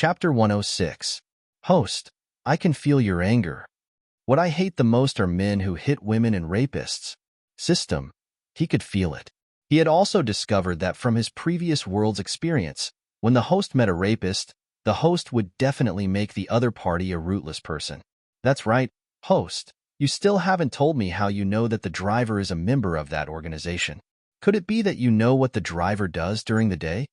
Chapter 106. Host, I can feel your anger. What I hate the most are men who hit women and rapists. System. He could feel it. He had also discovered that from his previous world's experience, when the host met a rapist, the host would definitely make the other party a rootless person. That's right, host. You still haven't told me how you know that the driver is a member of that organization. Could it be that you know what the driver does during the day?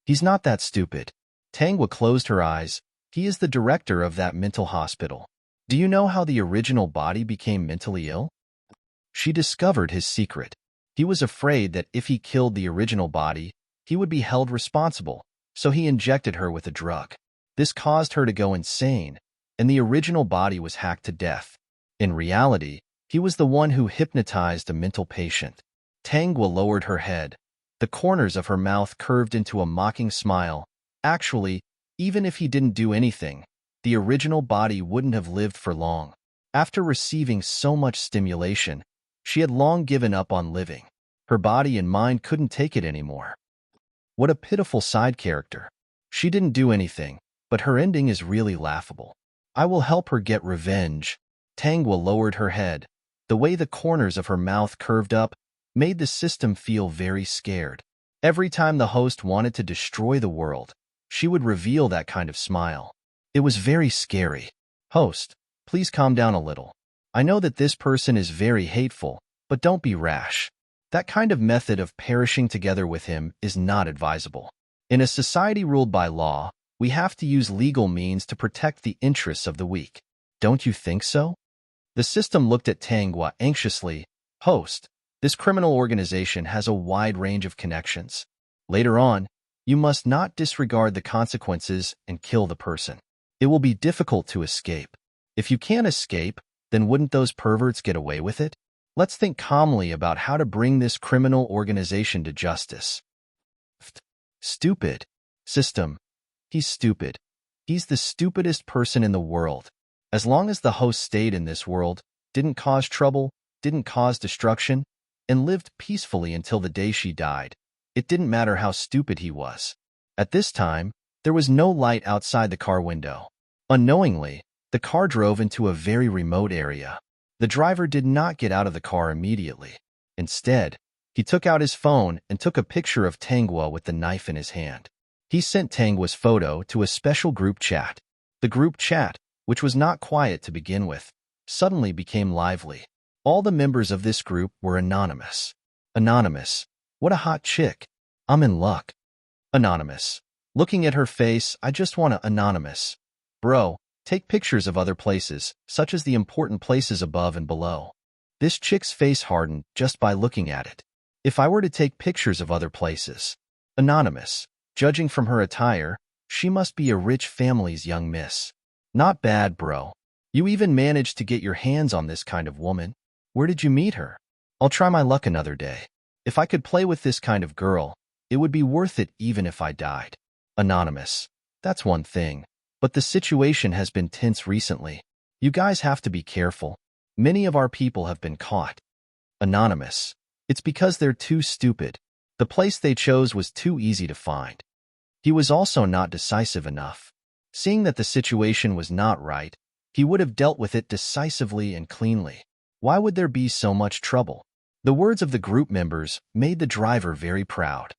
He's not that stupid. Tangwa closed her eyes. He is the director of that mental hospital. Do you know how the original body became mentally ill? She discovered his secret. He was afraid that if he killed the original body, he would be held responsible, so he injected her with a drug. This caused her to go insane, and the original body was hacked to death. In reality, he was the one who hypnotized a mental patient. Tangwa lowered her head. The corners of her mouth curved into a mocking smile. Actually, even if he didn't do anything, the original body wouldn't have lived for long. After receiving so much stimulation, she had long given up on living. Her body and mind couldn't take it anymore. What a pitiful side character. She didn't do anything, but her ending is really laughable. I will help her get revenge. Tangwa lowered her head. The way the corners of her mouth curved up made the system feel very scared. Every time the host wanted to destroy the world, she would reveal that kind of smile. It was very scary. Host, please calm down a little. I know that this person is very hateful, but don't be rash. That kind of method of perishing together with him is not advisable. In a society ruled by law, we have to use legal means to protect the interests of the weak. Don't you think so? The system looked at Tangwa anxiously. Host, this criminal organization has a wide range of connections. Later on, you must not disregard the consequences and kill the person. It will be difficult to escape. If you can't escape, then wouldn't those perverts get away with it? Let's think calmly about how to bring this criminal organization to justice. Stupid. System. He's stupid. He's the stupidest person in the world. As long as the host stayed in this world, didn't cause trouble, didn't cause destruction, and lived peacefully until the day she died, it didn't matter how stupid he was. At this time, there was no light outside the car window. Unknowingly, the car drove into a very remote area. The driver did not get out of the car immediately. Instead, he took out his phone and took a picture of Tangwa with the knife in his hand. He sent Tangwa's photo to a special group chat. The group chat, which was not quiet to begin with, suddenly became lively. All the members of this group were anonymous. Anonymous. What a hot chick. I'm in luck. Anonymous. Looking at her face, I just want to anonymous. Bro, take pictures of other places, such as the important places above and below. This chick's face hardened just by looking at it. If I were to take pictures of other places. Anonymous. Judging from her attire, she must be a rich family's young miss. Not bad, bro. You even managed to get your hands on this kind of woman. Where did you meet her? I'll try my luck another day. If I could play with this kind of girl, it would be worth it even if I died. Anonymous. That's one thing. But the situation has been tense recently. You guys have to be careful. Many of our people have been caught. Anonymous. It's because they're too stupid. The place they chose was too easy to find. He was also not decisive enough. Seeing that the situation was not right, he would have dealt with it decisively and cleanly. Why would there be so much trouble? The words of the group members made the driver very proud.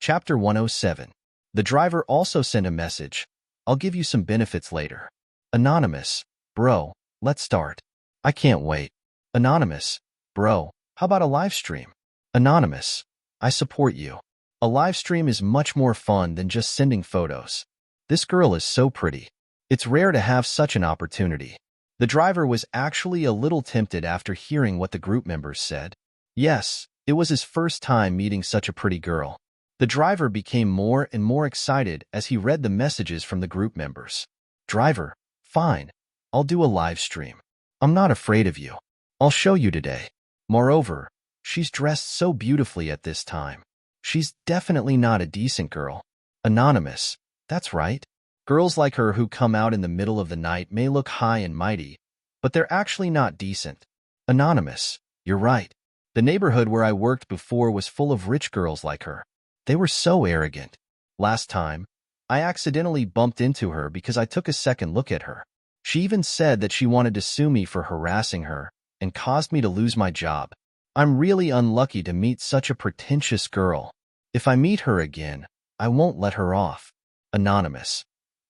Chapter 107. The driver also sent a message. I'll give you some benefits later. Anonymous. Bro, let's start. I can't wait. Anonymous. Bro, how about a live stream? Anonymous. I support you. A live stream is much more fun than just sending photos. This girl is so pretty. It's rare to have such an opportunity. The driver was actually a little tempted after hearing what the group members said. Yes, it was his first time meeting such a pretty girl. The driver became more and more excited as he read the messages from the group members. Driver, fine. I'll do a live stream. I'm not afraid of you. I'll show you today. Moreover, she's dressed so beautifully at this time. She's definitely not a decent girl. Anonymous. That's right. Girls like her who come out in the middle of the night may look high and mighty, but they're actually not decent. Anonymous. You're right. The neighborhood where I worked before was full of rich girls like her. They were so arrogant. Last time, I accidentally bumped into her because I took a second look at her. She even said that she wanted to sue me for harassing her and caused me to lose my job. I'm really unlucky to meet such a pretentious girl. If I meet her again, I won't let her off. Anonymous.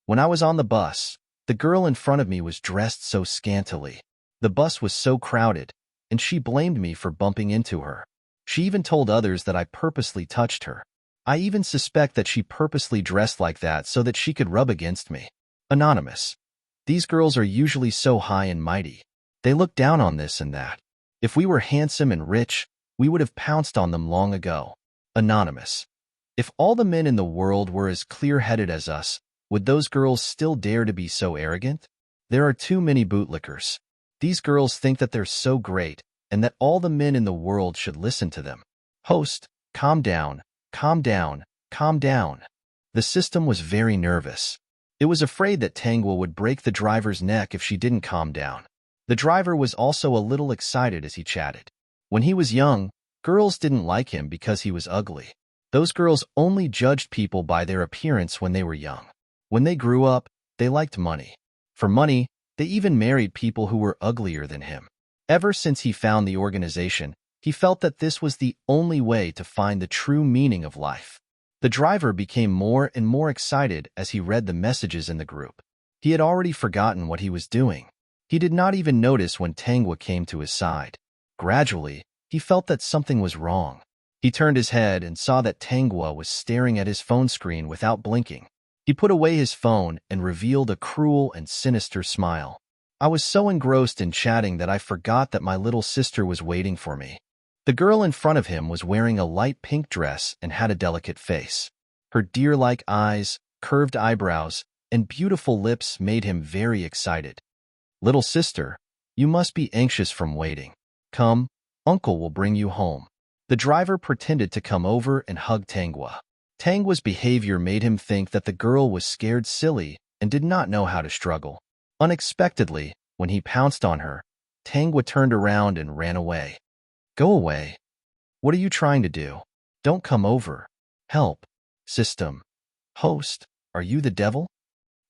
When I was on the bus, the girl in front of me was dressed so scantily. The bus was so crowded, and she blamed me for bumping into her. She even told others that I purposely touched her. I even suspect that she purposely dressed like that so that she could rub against me. Anonymous. These girls are usually so high and mighty. They look down on this and that. If we were handsome and rich, we would have pounced on them long ago. Anonymous. If all the men in the world were as clear-headed as us, would those girls still dare to be so arrogant? There are too many bootlickers. These girls think that they're so great and that all the men in the world should listen to them. Host, calm down, calm down, calm down. The system was very nervous. It was afraid that Tangwa would break the driver's neck if she didn't calm down. The driver was also a little excited as he chatted. When he was young, girls didn't like him because he was ugly. Those girls only judged people by their appearance when they were young. When they grew up, they liked money. For money, they even married people who were uglier than him. Ever since he found the organization, he felt that this was the only way to find the true meaning of life. The driver became more and more excited as he read the messages in the group. He had already forgotten what he was doing. He did not even notice when Tangwa came to his side. Gradually, he felt that something was wrong. He turned his head and saw that Tangwa was staring at his phone screen without blinking. He put away his phone and revealed a cruel and sinister smile. I was so engrossed in chatting that I forgot that my little sister was waiting for me. The girl in front of him was wearing a light pink dress and had a delicate face. Her deer-like eyes, curved eyebrows, and beautiful lips made him very excited. Little sister, you must be anxious from waiting. Come, uncle will bring you home. The driver pretended to come over and hug Tangwa. Tangwa's behavior made him think that the girl was scared silly and did not know how to struggle. Unexpectedly, when he pounced on her, Tangwa turned around and ran away. Go away. What are you trying to do? Don't come over. Help. System. Host, are you the devil?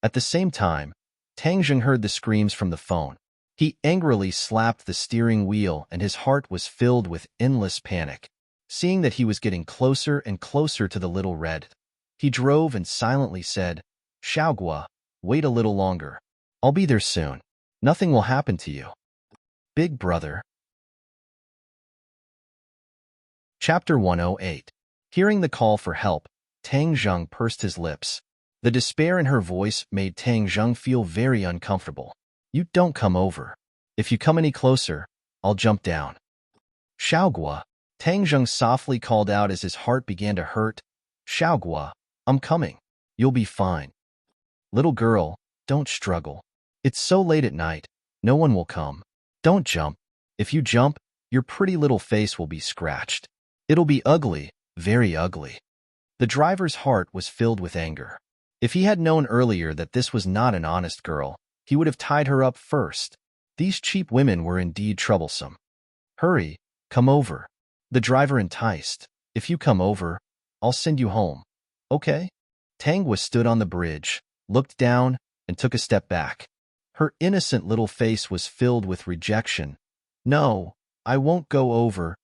At the same time, Tangjung heard the screams from the phone. He angrily slapped the steering wheel and his heart was filled with endless panic. Seeing that he was getting closer and closer to the little red, he drove and silently said, Xiaogua, wait a little longer. I'll be there soon. Nothing will happen to you. Big brother. Chapter 108. Hearing the call for help, Tang Zheng pursed his lips. The despair in her voice made Tang Zheng feel very uncomfortable. You don't come over. If you come any closer, I'll jump down. Xiaogua. Tang Zheng softly called out as his heart began to hurt. Xiaogua, I'm coming. You'll be fine. Little girl, don't struggle. It's so late at night, no one will come. Don't jump. If you jump, your pretty little face will be scratched. It'll be ugly, very ugly. The driver's heart was filled with anger. If he had known earlier that this was not an honest girl, he would have tied her up first. These cheap women were indeed troublesome. Hurry, come over. The driver enticed. If you come over, I'll send you home. Okay? Tangwa stood on the bridge, looked down, and took a step back. Her innocent little face was filled with rejection. No, I won't go over.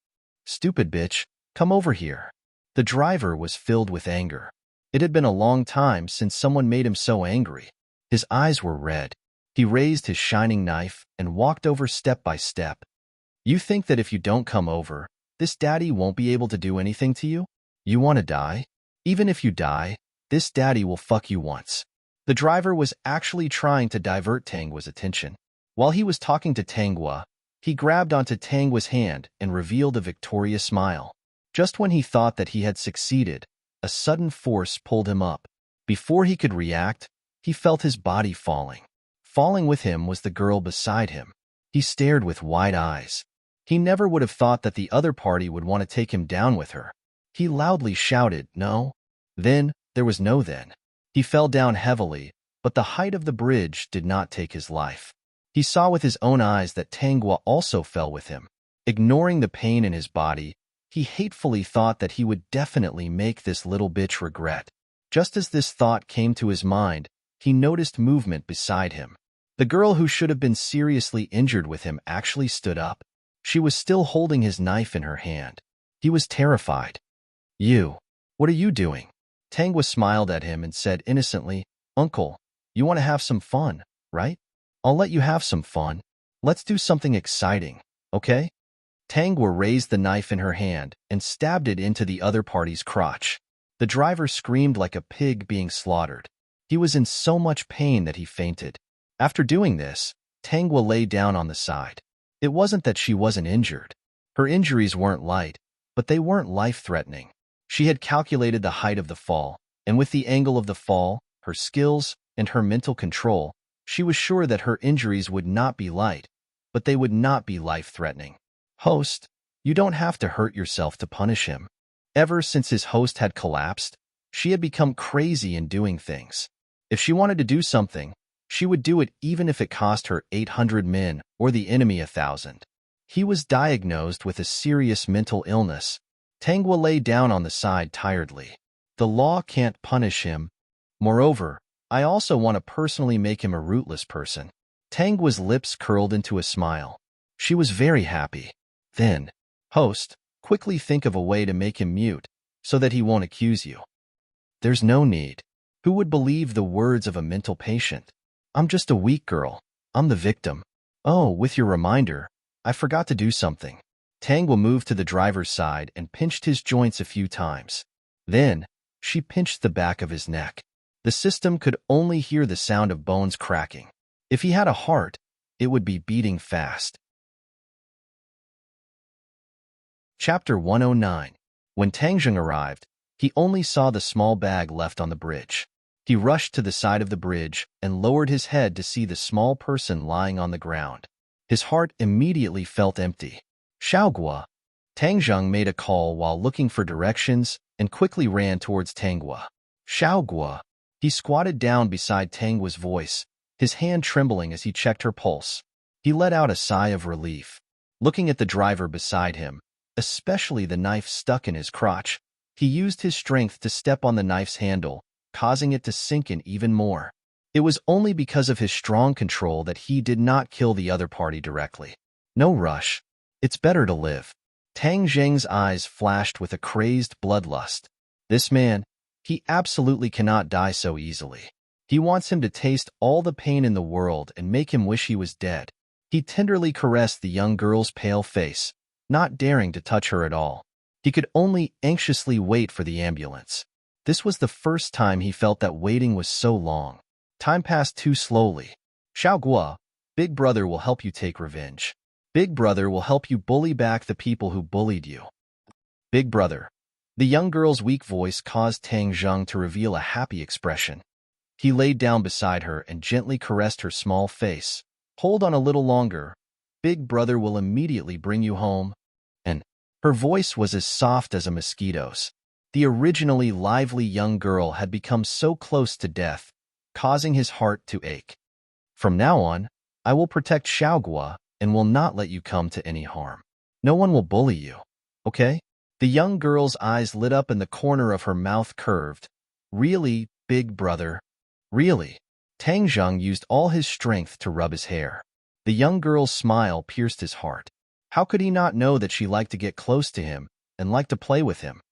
Stupid bitch, come over here. The driver was filled with anger. It had been a long time since someone made him so angry. His eyes were red. He raised his shining knife and walked over step by step. You think that if you don't come over, this daddy won't be able to do anything to you? You want to die? Even if you die, this daddy will fuck you once. The driver was actually trying to divert Tangwa's attention. While he was talking to Tangwa, he grabbed onto Tangwa's hand and revealed a victorious smile. Just when he thought that he had succeeded, a sudden force pulled him up. Before he could react, he felt his body falling. Falling with him was the girl beside him. He stared with wide eyes. He never would have thought that the other party would want to take him down with her. He loudly shouted, no. Then, there was no then. He fell down heavily, but the height of the bridge did not take his life. He saw with his own eyes that Tangwa also fell with him. Ignoring the pain in his body, he hatefully thought that he would definitely make this little bitch regret. Just as this thought came to his mind, he noticed movement beside him. The girl who should have been seriously injured with him actually stood up. She was still holding his knife in her hand. He was terrified. "You, what are you doing?" Tangwa smiled at him and said innocently, "Uncle, you want to have some fun, right? I'll let you have some fun. Let's do something exciting, okay?" Tangwa raised the knife in her hand and stabbed it into the other party's crotch. The driver screamed like a pig being slaughtered. He was in so much pain that he fainted. After doing this, Tangwa lay down on the side. It wasn't that she wasn't injured. Her injuries weren't light, but they weren't life-threatening. She had calculated the height of the fall, and with the angle of the fall, her skills, and her mental control, she was sure that her injuries would not be light, but they would not be life-threatening. "Host, you don't have to hurt yourself to punish him." Ever since his host had collapsed, she had become crazy in doing things. If she wanted to do something, she would do it even if it cost her 800 men or the enemy 1,000. He was diagnosed with a serious mental illness. Tangwa lay down on the side tiredly. The law can't punish him. Moreover, I also want to personally make him a rootless person. Tangwa's lips curled into a smile. She was very happy. Then, "Host, quickly think of a way to make him mute, so that he won't accuse you." "There's no need. Who would believe the words of a mental patient? I'm just a weak girl. I'm the victim." "Oh, with your reminder, I forgot to do something." Tangwa moved to the driver's side and pinched his joints a few times. Then, she pinched the back of his neck. The system could only hear the sound of bones cracking. If he had a heart, it would be beating fast. Chapter 109. When Tangjung arrived, he only saw the small bag left on the bridge. He rushed to the side of the bridge and lowered his head to see the small person lying on the ground. His heart immediately felt empty. "Xiaogua." Tangjung made a call while looking for directions and quickly ran towards Tangwa. "Xiaogua." He squatted down beside Tangwa's voice, his hand trembling as he checked her pulse. He let out a sigh of relief. Looking at the driver beside him, especially the knife stuck in his crotch, he used his strength to step on the knife's handle, causing it to sink in even more. It was only because of his strong control that he did not kill the other party directly. "No rush. It's better to live." Tang Zheng's eyes flashed with a crazed bloodlust. This man, he absolutely cannot die so easily. He wants him to taste all the pain in the world and make him wish he was dead. He tenderly caressed the young girl's pale face, not daring to touch her at all. He could only anxiously wait for the ambulance. This was the first time he felt that waiting was so long. Time passed too slowly. "Xiaogua, Big Brother will help you take revenge. Big Brother will help you bully back the people who bullied you." "Big Brother." The young girl's weak voice caused Tang Zheng to reveal a happy expression. He laid down beside her and gently caressed her small face. "Hold on a little longer. Big Brother will immediately bring you home." And her voice was as soft as a mosquito's. The originally lively young girl had become so close to death, causing his heart to ache. "From now on, I will protect Xiaogua and will not let you come to any harm. No one will bully you, okay?" The young girl's eyes lit up and the corner of her mouth curved. "Really, Big Brother? Really?" Tang Zheng used all his strength to rub his hair. The young girl's smile pierced his heart. How could he not know that she liked to get close to him and liked to play with him?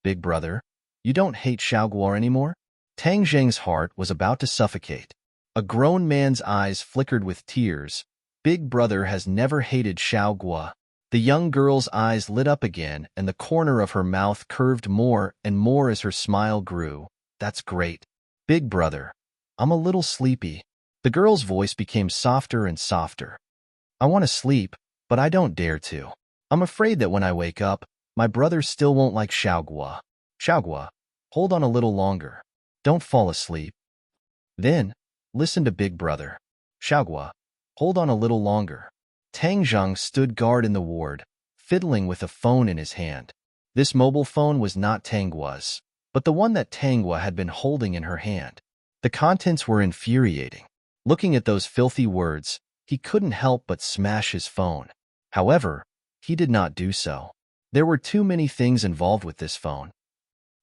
"Big Brother, you don't hate Xiaogua anymore?" Tang Zheng's heart was about to suffocate. A grown man's eyes flickered with tears. "Big Brother has never hated Xiaogua." The young girl's eyes lit up again and the corner of her mouth curved more and more as her smile grew. "That's great. Big Brother, I'm a little sleepy." The girl's voice became softer and softer. "I want to sleep, but I don't dare to. I'm afraid that when I wake up, my brother still won't like Xiaogua." "Xiaogua, hold on a little longer. Don't fall asleep. Then, listen to Big Brother." "Xiaogua, hold on a little longer." Tang Zheng stood guard in the ward, fiddling with a phone in his hand. This mobile phone was not Tangwa's, but the one that Tangwa had been holding in her hand. The contents were infuriating. Looking at those filthy words, he couldn't help but smash his phone. However, he did not do so. There were too many things involved with this phone.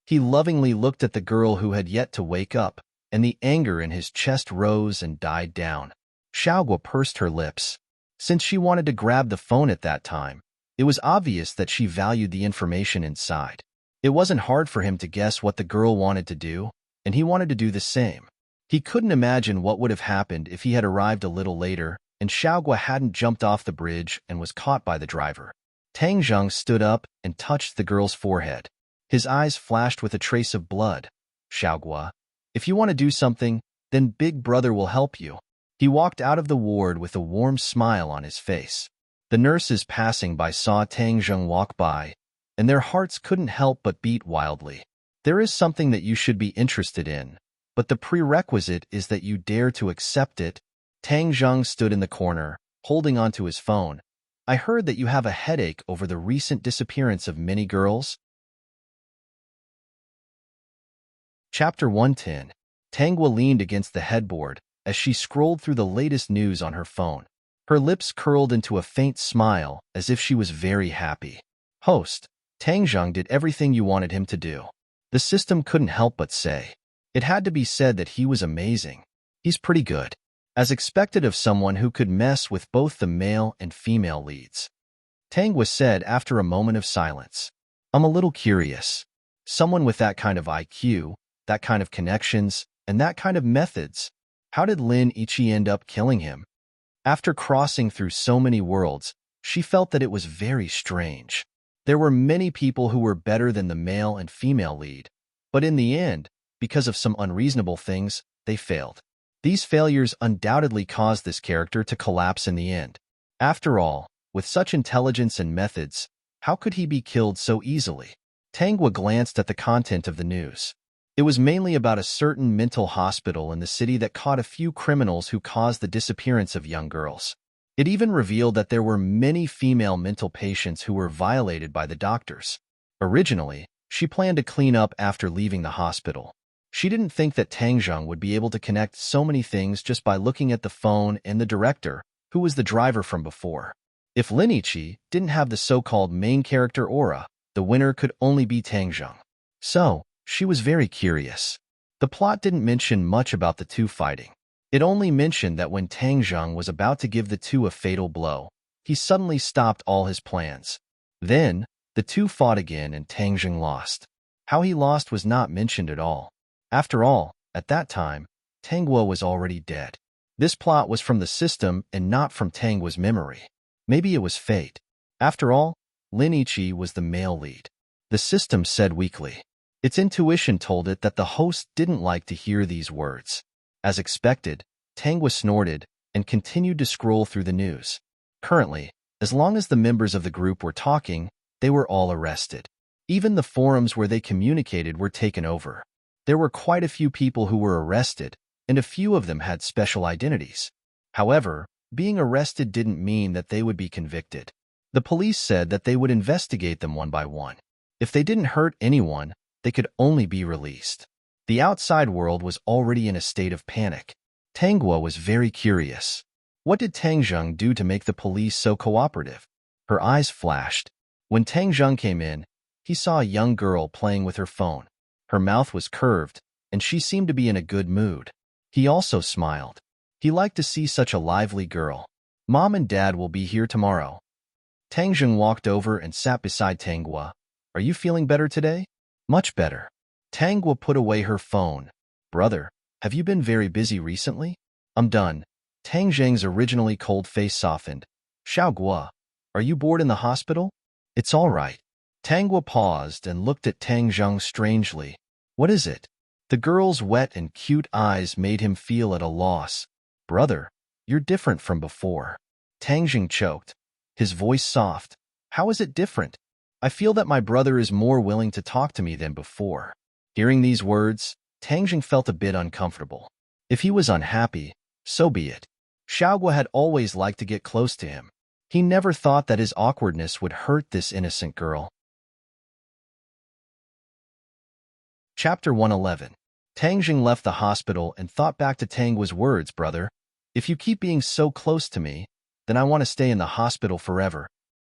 He lovingly looked at the girl who had yet to wake up, and the anger in his chest rose and died down. Xiaoguo pursed her lips. Since she wanted to grab the phone at that time, it was obvious that she valued the information inside. It wasn't hard for him to guess what the girl wanted to do, and he wanted to do the same. He couldn't imagine what would have happened if he had arrived a little later and Xiaoguo hadn't jumped off the bridge and was caught by the driver. Tang Zheng stood up and touched the girl's forehead. His eyes flashed with a trace of blood. Xiaoguo, if you want to do something, then Big Brother will help you. He walked out of the ward with a warm smile on his face. The nurses passing by saw Tang Zheng walk by, and their hearts couldn't help but beat wildly. There is something that you should be interested in, but the prerequisite is that you dare to accept it. Tang Zheng stood in the corner, holding onto his phone. I heard that you have a headache over the recent disappearance of many girls. Chapter 110. Tangwa leaned against the headboard as she scrolled through the latest news on her phone. Her lips curled into a faint smile as if she was very happy. Host, Tang Zheng did everything you wanted him to do. The system couldn't help but say. It had to be said that he was amazing. He's pretty good. As expected of someone who could mess with both the male and female leads. Tangwa said after a moment of silence. I'm a little curious. Someone with that kind of IQ, that kind of connections, and that kind of methods. How did Lin Ichi end up killing him? After crossing through so many worlds, she felt that it was very strange. There were many people who were better than the male and female lead, but in the end, because of some unreasonable things, they failed. These failures undoubtedly caused this character to collapse in the end. After all, with such intelligence and methods, how could he be killed so easily? Tangwa glanced at the content of the news. It was mainly about a certain mental hospital in the city that caught a few criminals who caused the disappearance of young girls. It even revealed that there were many female mental patients who were violated by the doctors. Originally, she planned to clean up after leaving the hospital. She didn't think that Tang Zheng would be able to connect so many things just by looking at the phone and the director, who was the driver from before. If Lin Ichi didn't have the so-called main character aura, the winner could only be Tang Zheng. So, she was very curious. The plot didn't mention much about the two fighting. It only mentioned that when Tang Zheng was about to give the two a fatal blow, he suddenly stopped all his plans. Then, the two fought again and Tang Zheng lost. How he lost was not mentioned at all. After all, at that time, Tangwa was already dead. This plot was from the system and not from Tangwa's memory. Maybe it was fate. After all, Lin Ichi was the male lead. The system said weakly. Its intuition told it that the host didn't like to hear these words. As expected, Tangwa snorted and continued to scroll through the news. Currently, as long as the members of the group were talking, they were all arrested. Even the forums where they communicated were taken over. There were quite a few people who were arrested, and a few of them had special identities. However, being arrested didn't mean that they would be convicted. The police said that they would investigate them one by one. If they didn't hurt anyone, they could only be released. The outside world was already in a state of panic. Tangwa was very curious. What did Tang Zheng do to make the police so cooperative? Her eyes flashed. When Tang Zheng came in, he saw a young girl playing with her phone. Her mouth was curved, and she seemed to be in a good mood. He also smiled. He liked to see such a lively girl. Mom and Dad will be here tomorrow. Tang Zheng walked over and sat beside Tangwa. Are you feeling better today? Much better. Tangwa put away her phone. Brother, have you been very busy recently? I'm done. Tang Zheng's originally cold face softened. Xiaoguo, are you bored in the hospital? It's all right. Tangwa paused and looked at Tang Zheng strangely. What is it? The girl's wet and cute eyes made him feel at a loss. Brother, you're different from before. Tang Zheng choked, his voice soft. How is it different? I feel that my brother is more willing to talk to me than before. Hearing these words, Tang Zheng felt a bit uncomfortable. If he was unhappy, so be it. Xiaoguo had always liked to get close to him. He never thought that his awkwardness would hurt this innocent girl. Chapter 111. Tang Zheng left the hospital and thought back to Tangwa's words, brother. If you keep being so close to me, then I want to stay in the hospital forever.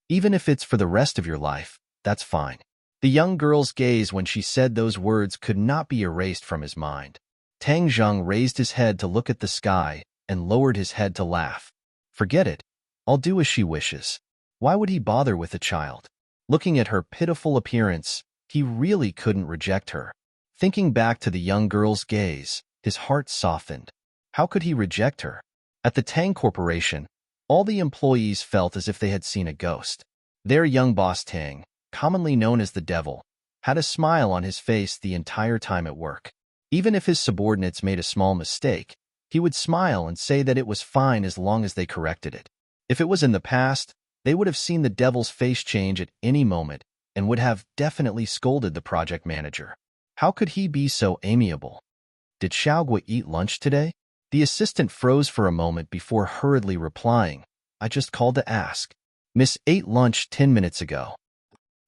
Even if it's for the rest of your life, that's fine. The young girl's gaze when she said those words could not be erased from his mind. Tang Zheng raised his head to look at the sky and lowered his head to laugh. Forget it. I'll do as she wishes. Why would he bother with a child? Looking at her pitiful appearance, he really couldn't reject her. Thinking back to the young girl's gaze, his heart softened. How could he reject her? At the Tang Corporation, all the employees felt as if they had seen a ghost. Their young boss Tang, commonly known as the Devil, had a smile on his face the entire time at work. Even if his subordinates made a small mistake, he would smile and say that it was fine as long as they corrected it. If it was in the past, they would have seen the Devil's face change at any moment and would have definitely scolded the project manager. How could he be so amiable? Did Xiaogui eat lunch today? The assistant froze for a moment before hurriedly replying, I just called to ask. Miss ate lunch 10 minutes ago.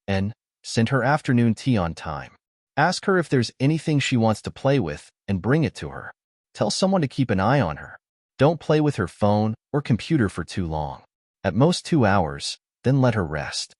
And sent her afternoon tea on time. Ask her if there's anything she wants to play with and bring it to her. Tell someone to keep an eye on her. Don't play with her phone or computer for too long. At most 2 hours, then let her rest.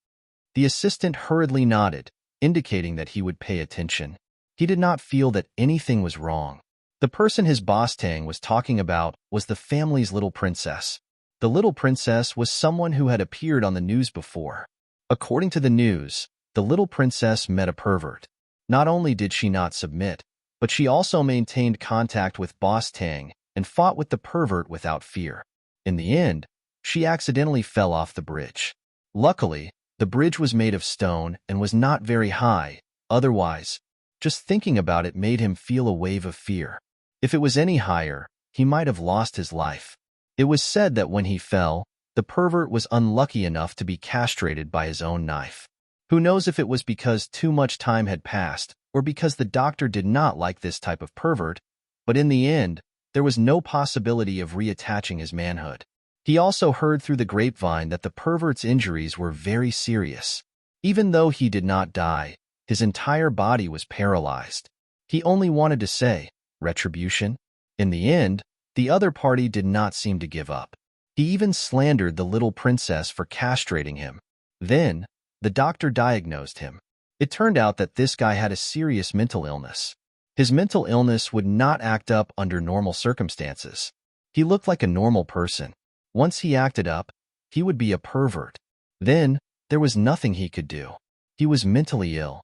The assistant hurriedly nodded, indicating that he would pay attention. He did not feel that anything was wrong. The person his boss Tang was talking about was the family's little princess. The little princess was someone who had appeared on the news before. According to the news, the little princess met a pervert. Not only did she not submit, but she also maintained contact with boss Tang and fought with the pervert without fear. In the end, she accidentally fell off the bridge. Luckily, the bridge was made of stone and was not very high. Otherwise, just thinking about it made him feel a wave of fear. If it was any higher, he might have lost his life. It was said that when he fell, the pervert was unlucky enough to be castrated by his own knife. Who knows if it was because too much time had passed or because the doctor did not like this type of pervert, but in the end, there was no possibility of reattaching his manhood. He also heard through the grapevine that the pervert's injuries were very serious. Even though he did not die, his entire body was paralyzed. He only wanted to say, retribution? In the end, the other party did not seem to give up. He even slandered the little princess for castrating him. Then, the doctor diagnosed him. It turned out that this guy had a serious mental illness. His mental illness would not act up under normal circumstances. He looked like a normal person. Once he acted up, he would be a pervert. Then, there was nothing he could do. He was mentally ill.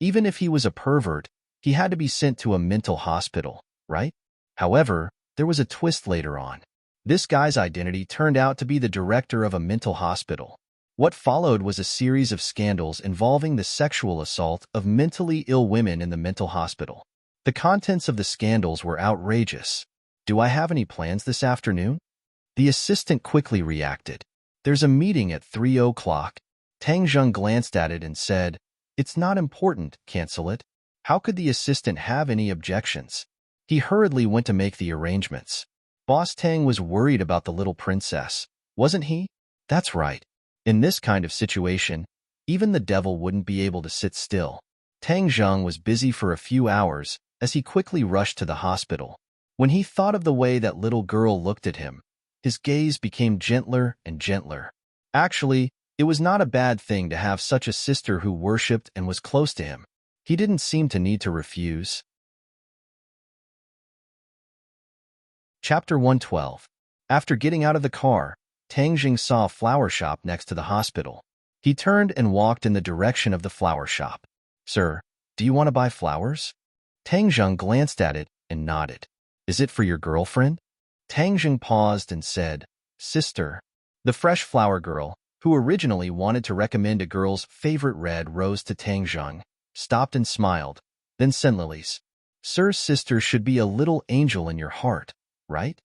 Even if he was a pervert, he had to be sent to a mental hospital, right? However, there was a twist later on. This guy's identity turned out to be the director of a mental hospital. What followed was a series of scandals involving the sexual assault of mentally ill women in the mental hospital. The contents of the scandals were outrageous. Do I have any plans this afternoon? The assistant quickly reacted. There's a meeting at 3 o'clock. Tang Zheng glanced at it and said, It's not important, cancel it. How could the assistant have any objections? He hurriedly went to make the arrangements. Boss Tang was worried about the little princess, wasn't he? That's right. In this kind of situation, even the devil wouldn't be able to sit still. Tang Zheng was busy for a few hours as he quickly rushed to the hospital. When he thought of the way that little girl looked at him, his gaze became gentler and gentler. Actually, it was not a bad thing to have such a sister who worshipped and was close to him. He didn't seem to need to refuse. Chapter 112. After getting out of the car, Tang Jing saw a flower shop next to the hospital. He turned and walked in the direction of the flower shop. Sir, do you want to buy flowers? Tang Zheng glanced at it and nodded. Is it for your girlfriend? Tang Jing paused and said, Sister. The fresh flower girl, who originally wanted to recommend a girl's favorite red rose to Tang Zheng, stopped and smiled, then sent lilies. Sir's sister should be a little angel in your heart, right?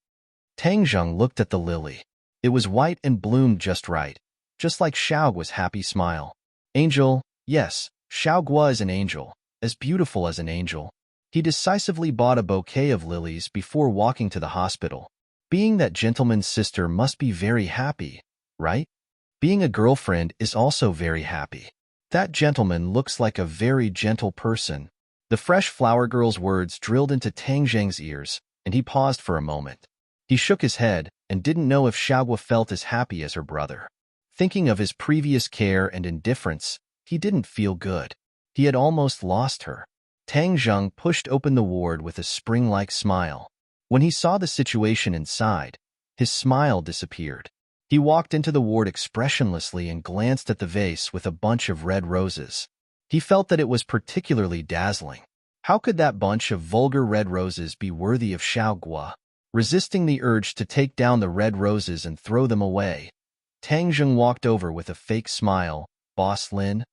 Tang Zheng looked at the lily. It was white and bloomed just right, just like Xiaoguo's happy smile. Angel, yes, Xiaoguo was an angel, as beautiful as an angel. He decisively bought a bouquet of lilies before walking to the hospital. Being that gentleman's sister must be very happy, right? Being a girlfriend is also very happy. That gentleman looks like a very gentle person. The fresh flower girl's words drilled into Tang Zheng's ears, and he paused for a moment. He shook his head and didn't know if Xiaoguo felt as happy as her brother. Thinking of his previous care and indifference, he didn't feel good. He had almost lost her. Tang Zheng pushed open the ward with a spring-like smile. When he saw the situation inside, his smile disappeared. He walked into the ward expressionlessly and glanced at the vase with a bunch of red roses. He felt that it was particularly dazzling. How could that bunch of vulgar red roses be worthy of Xiaoguo? Resisting the urge to take down the red roses and throw them away, Tang Zheng walked over with a fake smile. Boss Lin,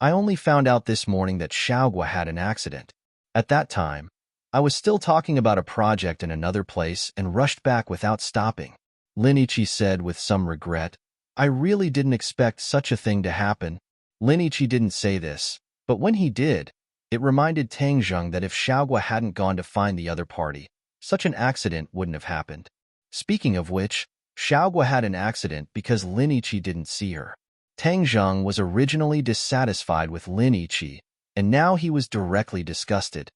I only found out this morning that Xiaoguo had an accident. At that time, I was still talking about a project in another place and rushed back without stopping. Lin Ichi said with some regret. I really didn't expect such a thing to happen. Lin Ichi didn't say this, but when he did, it reminded Tang Zheng that if Xiaoguo hadn't gone to find the other party, such an accident wouldn't have happened. Speaking of which, Xiaoguo had an accident because Lin Ichi didn't see her. Tang Zheng was originally dissatisfied with Lin Ichi, and now he was directly disgusted.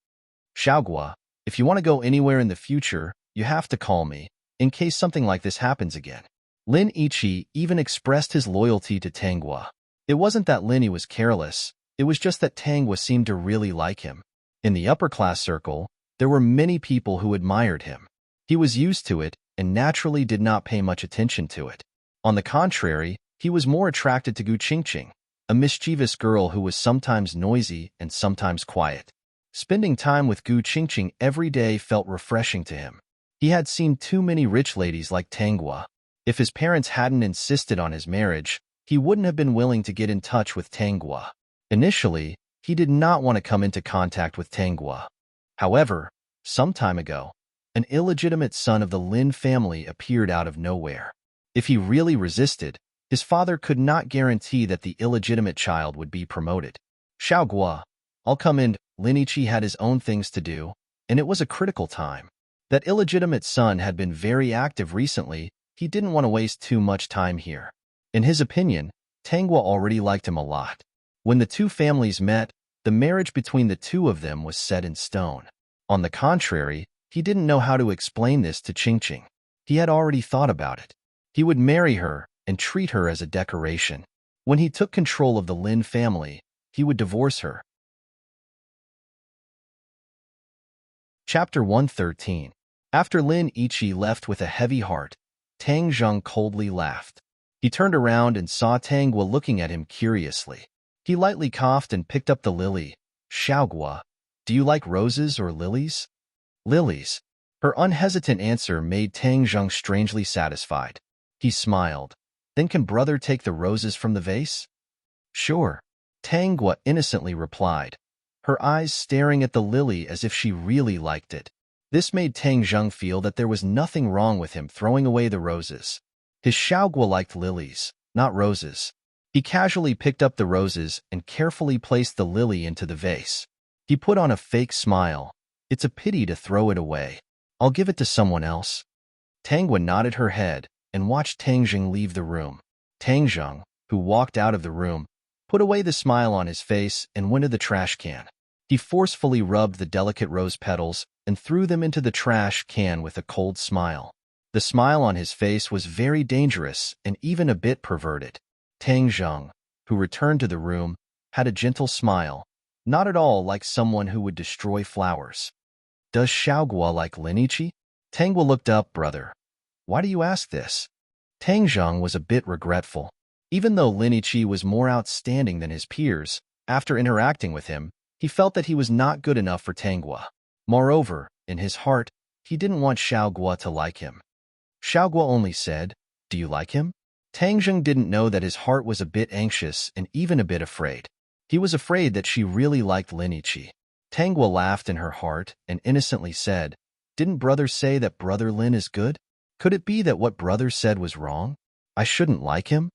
Xiaoguo, if you want to go anywhere in the future, you have to call me, in case something like this happens again. Lin Ichi even expressed his loyalty to Tangguo. It wasn't that Lin was careless, it was just that Tangguo seemed to really like him. In the upper-class circle, there were many people who admired him. He was used to it and naturally did not pay much attention to it. On the contrary, he was more attracted to Gu Qingqing, a mischievous girl who was sometimes noisy and sometimes quiet. Spending time with Gu Qingqing every day felt refreshing to him. He had seen too many rich ladies like Tangguo. If his parents hadn't insisted on his marriage, he wouldn't have been willing to get in touch with Tangguo. Initially, he did not want to come into contact with Tangguo. However, some time ago, an illegitimate son of the Lin family appeared out of nowhere. If he really resisted, his father could not guarantee that the illegitimate child would be promoted. Xiaoguo, I'll come in. Lin Ichi had his own things to do, and it was a critical time. That illegitimate son had been very active recently. He didn't want to waste too much time here. In his opinion, Tangguo already liked him a lot. When the two families met, the marriage between the two of them was set in stone. On the contrary, he didn't know how to explain this to Qingqing. He had already thought about it. He would marry her and treat her as a decoration. When he took control of the Lin family, he would divorce her. Chapter 113. After Lin Ichi left with a heavy heart, Tang Zheng coldly laughed. He turned around and saw Tangguo looking at him curiously. He lightly coughed and picked up the lily. Xiaoguo, do you like roses or lilies? Lilies. Her unhesitant answer made Tang Zheng strangely satisfied. He smiled. Then can brother take the roses from the vase? Sure. Tangguo innocently replied, her eyes staring at the lily as if she really liked it. This made Tang Zheng feel that there was nothing wrong with him throwing away the roses. His Xiaoguo liked lilies, not roses. He casually picked up the roses and carefully placed the lily into the vase. He put on a fake smile. It's a pity to throw it away. I'll give it to someone else. Tangguo nodded her head and watched Tang Zheng leave the room. Tang Zheng, who walked out of the room, put away the smile on his face and went to the trash can. He forcefully rubbed the delicate rose petals and threw them into the trash can with a cold smile. The smile on his face was very dangerous and even a bit perverted. Tang Zheng, who returned to the room, had a gentle smile, not at all like someone who would destroy flowers. Does Xiaoguo like Lin Ichi? Tangguo looked up. Brother, why do you ask this? Tang Zheng was a bit regretful. Even though Lin Ichi was more outstanding than his peers, after interacting with him, he felt that he was not good enough for Tangguo. Moreover, in his heart, he didn't want Xiaoguo to like him. Xiaoguo only said, do you like him? Tang Zheng didn't know that his heart was a bit anxious and even a bit afraid. He was afraid that she really liked Lin Ichi. Tangguo laughed in her heart and innocently said, didn't brother say that brother Lin is good? Could it be that what brother said was wrong? I shouldn't like him?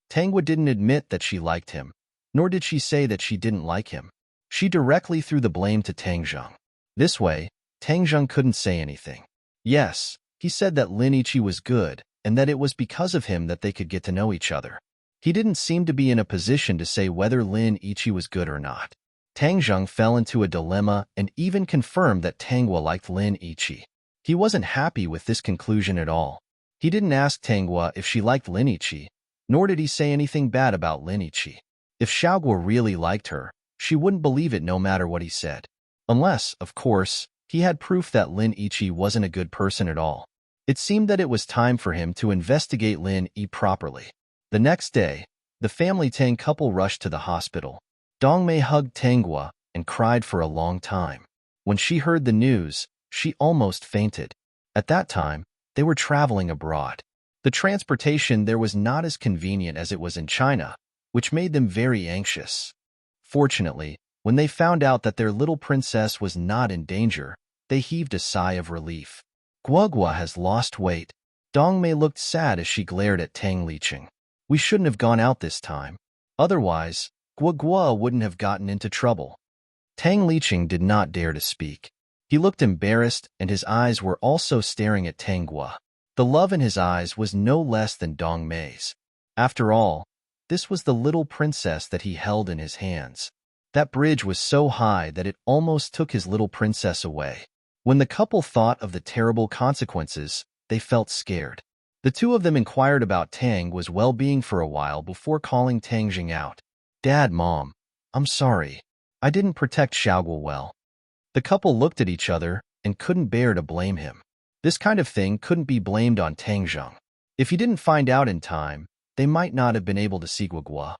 Tangguo didn't admit that she liked him, nor did she say that she didn't like him. She directly threw the blame to Tang Zheng. This way, Tang Zheng couldn't say anything. Yes, he said that Lin Ichi was good, and that it was because of him that they could get to know each other. He didn't seem to be in a position to say whether Lin Ichi was good or not. Tang Zheng fell into a dilemma and even confirmed that Tangguo liked Lin Ichi. He wasn't happy with this conclusion at all. He didn't ask Tangguo if she liked Lin Ichi, nor did he say anything bad about Lin Ichi. If Xiaoguo really liked her, She wouldn't believe it no matter what he said. Unless, of course, he had proof that Lin Ichi wasn't a good person at all. It seemed that it was time for him to investigate Lin Yi properly. The next day, the family Tang couple rushed to the hospital. Dongmei hugged Tanghua and cried for a long time. When she heard the news, she almost fainted. At that time, they were traveling abroad. The transportation there was not as convenient as it was in China, which made them very anxious. Fortunately, when they found out that their little princess was not in danger, they heaved a sigh of relief. Guogua has lost weight. Dongmei looked sad as she glared at Tang Liqing. We shouldn't have gone out this time. Otherwise, Guogua wouldn't have gotten into trouble. Tang Liqing did not dare to speak. He looked embarrassed, and his eyes were also staring at Tanghua. The love in his eyes was no less than Dongmei's. After all, this was the little princess that he held in his hands. That bridge was so high that it almost took his little princess away. When the couple thought of the terrible consequences, they felt scared. The two of them inquired about Tang's well-being for a while before calling Tang Jing out. Dad, Mom, I'm sorry. I didn't protect Xiaoguo well. The couple looked at each other and couldn't bear to blame him. This kind of thing couldn't be blamed on Tang Zheng. If he didn't find out in time, they might not have been able to see Guogua.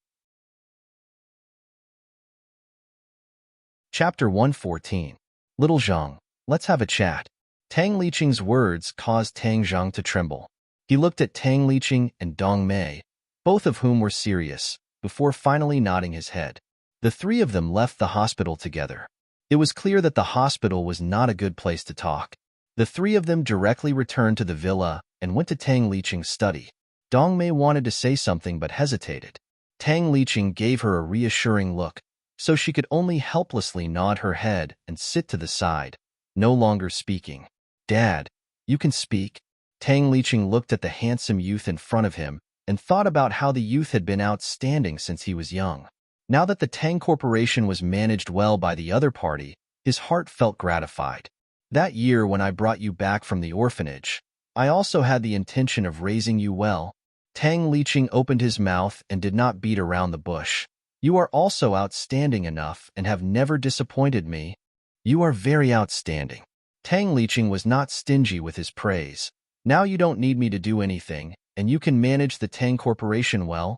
Chapter 114. Little Zheng, let's have a chat. Tang Liqing's words caused Tang Zheng to tremble. He looked at Tang Liqing and Dong Mei, both of whom were serious, before finally nodding his head. The three of them left the hospital together. It was clear that the hospital was not a good place to talk. The three of them directly returned to the villa and went to Tang Liqing's study. Dong Mei wanted to say something but hesitated. Tang Liqing gave her a reassuring look, so she could only helplessly nod her head and sit to the side, no longer speaking. Dad, you can speak. Tang Liqing looked at the handsome youth in front of him and thought about how the youth had been outstanding since he was young. Now that the Tang Corporation was managed well by the other party, his heart felt gratified. That year when I brought you back from the orphanage, I also had the intention of raising you well. Tang Liqing opened his mouth and did not beat around the bush. You are also outstanding enough and have never disappointed me. You are very outstanding. Tang Liqing was not stingy with his praise. Now you don't need me to do anything, and you can manage the Tang Corporation well.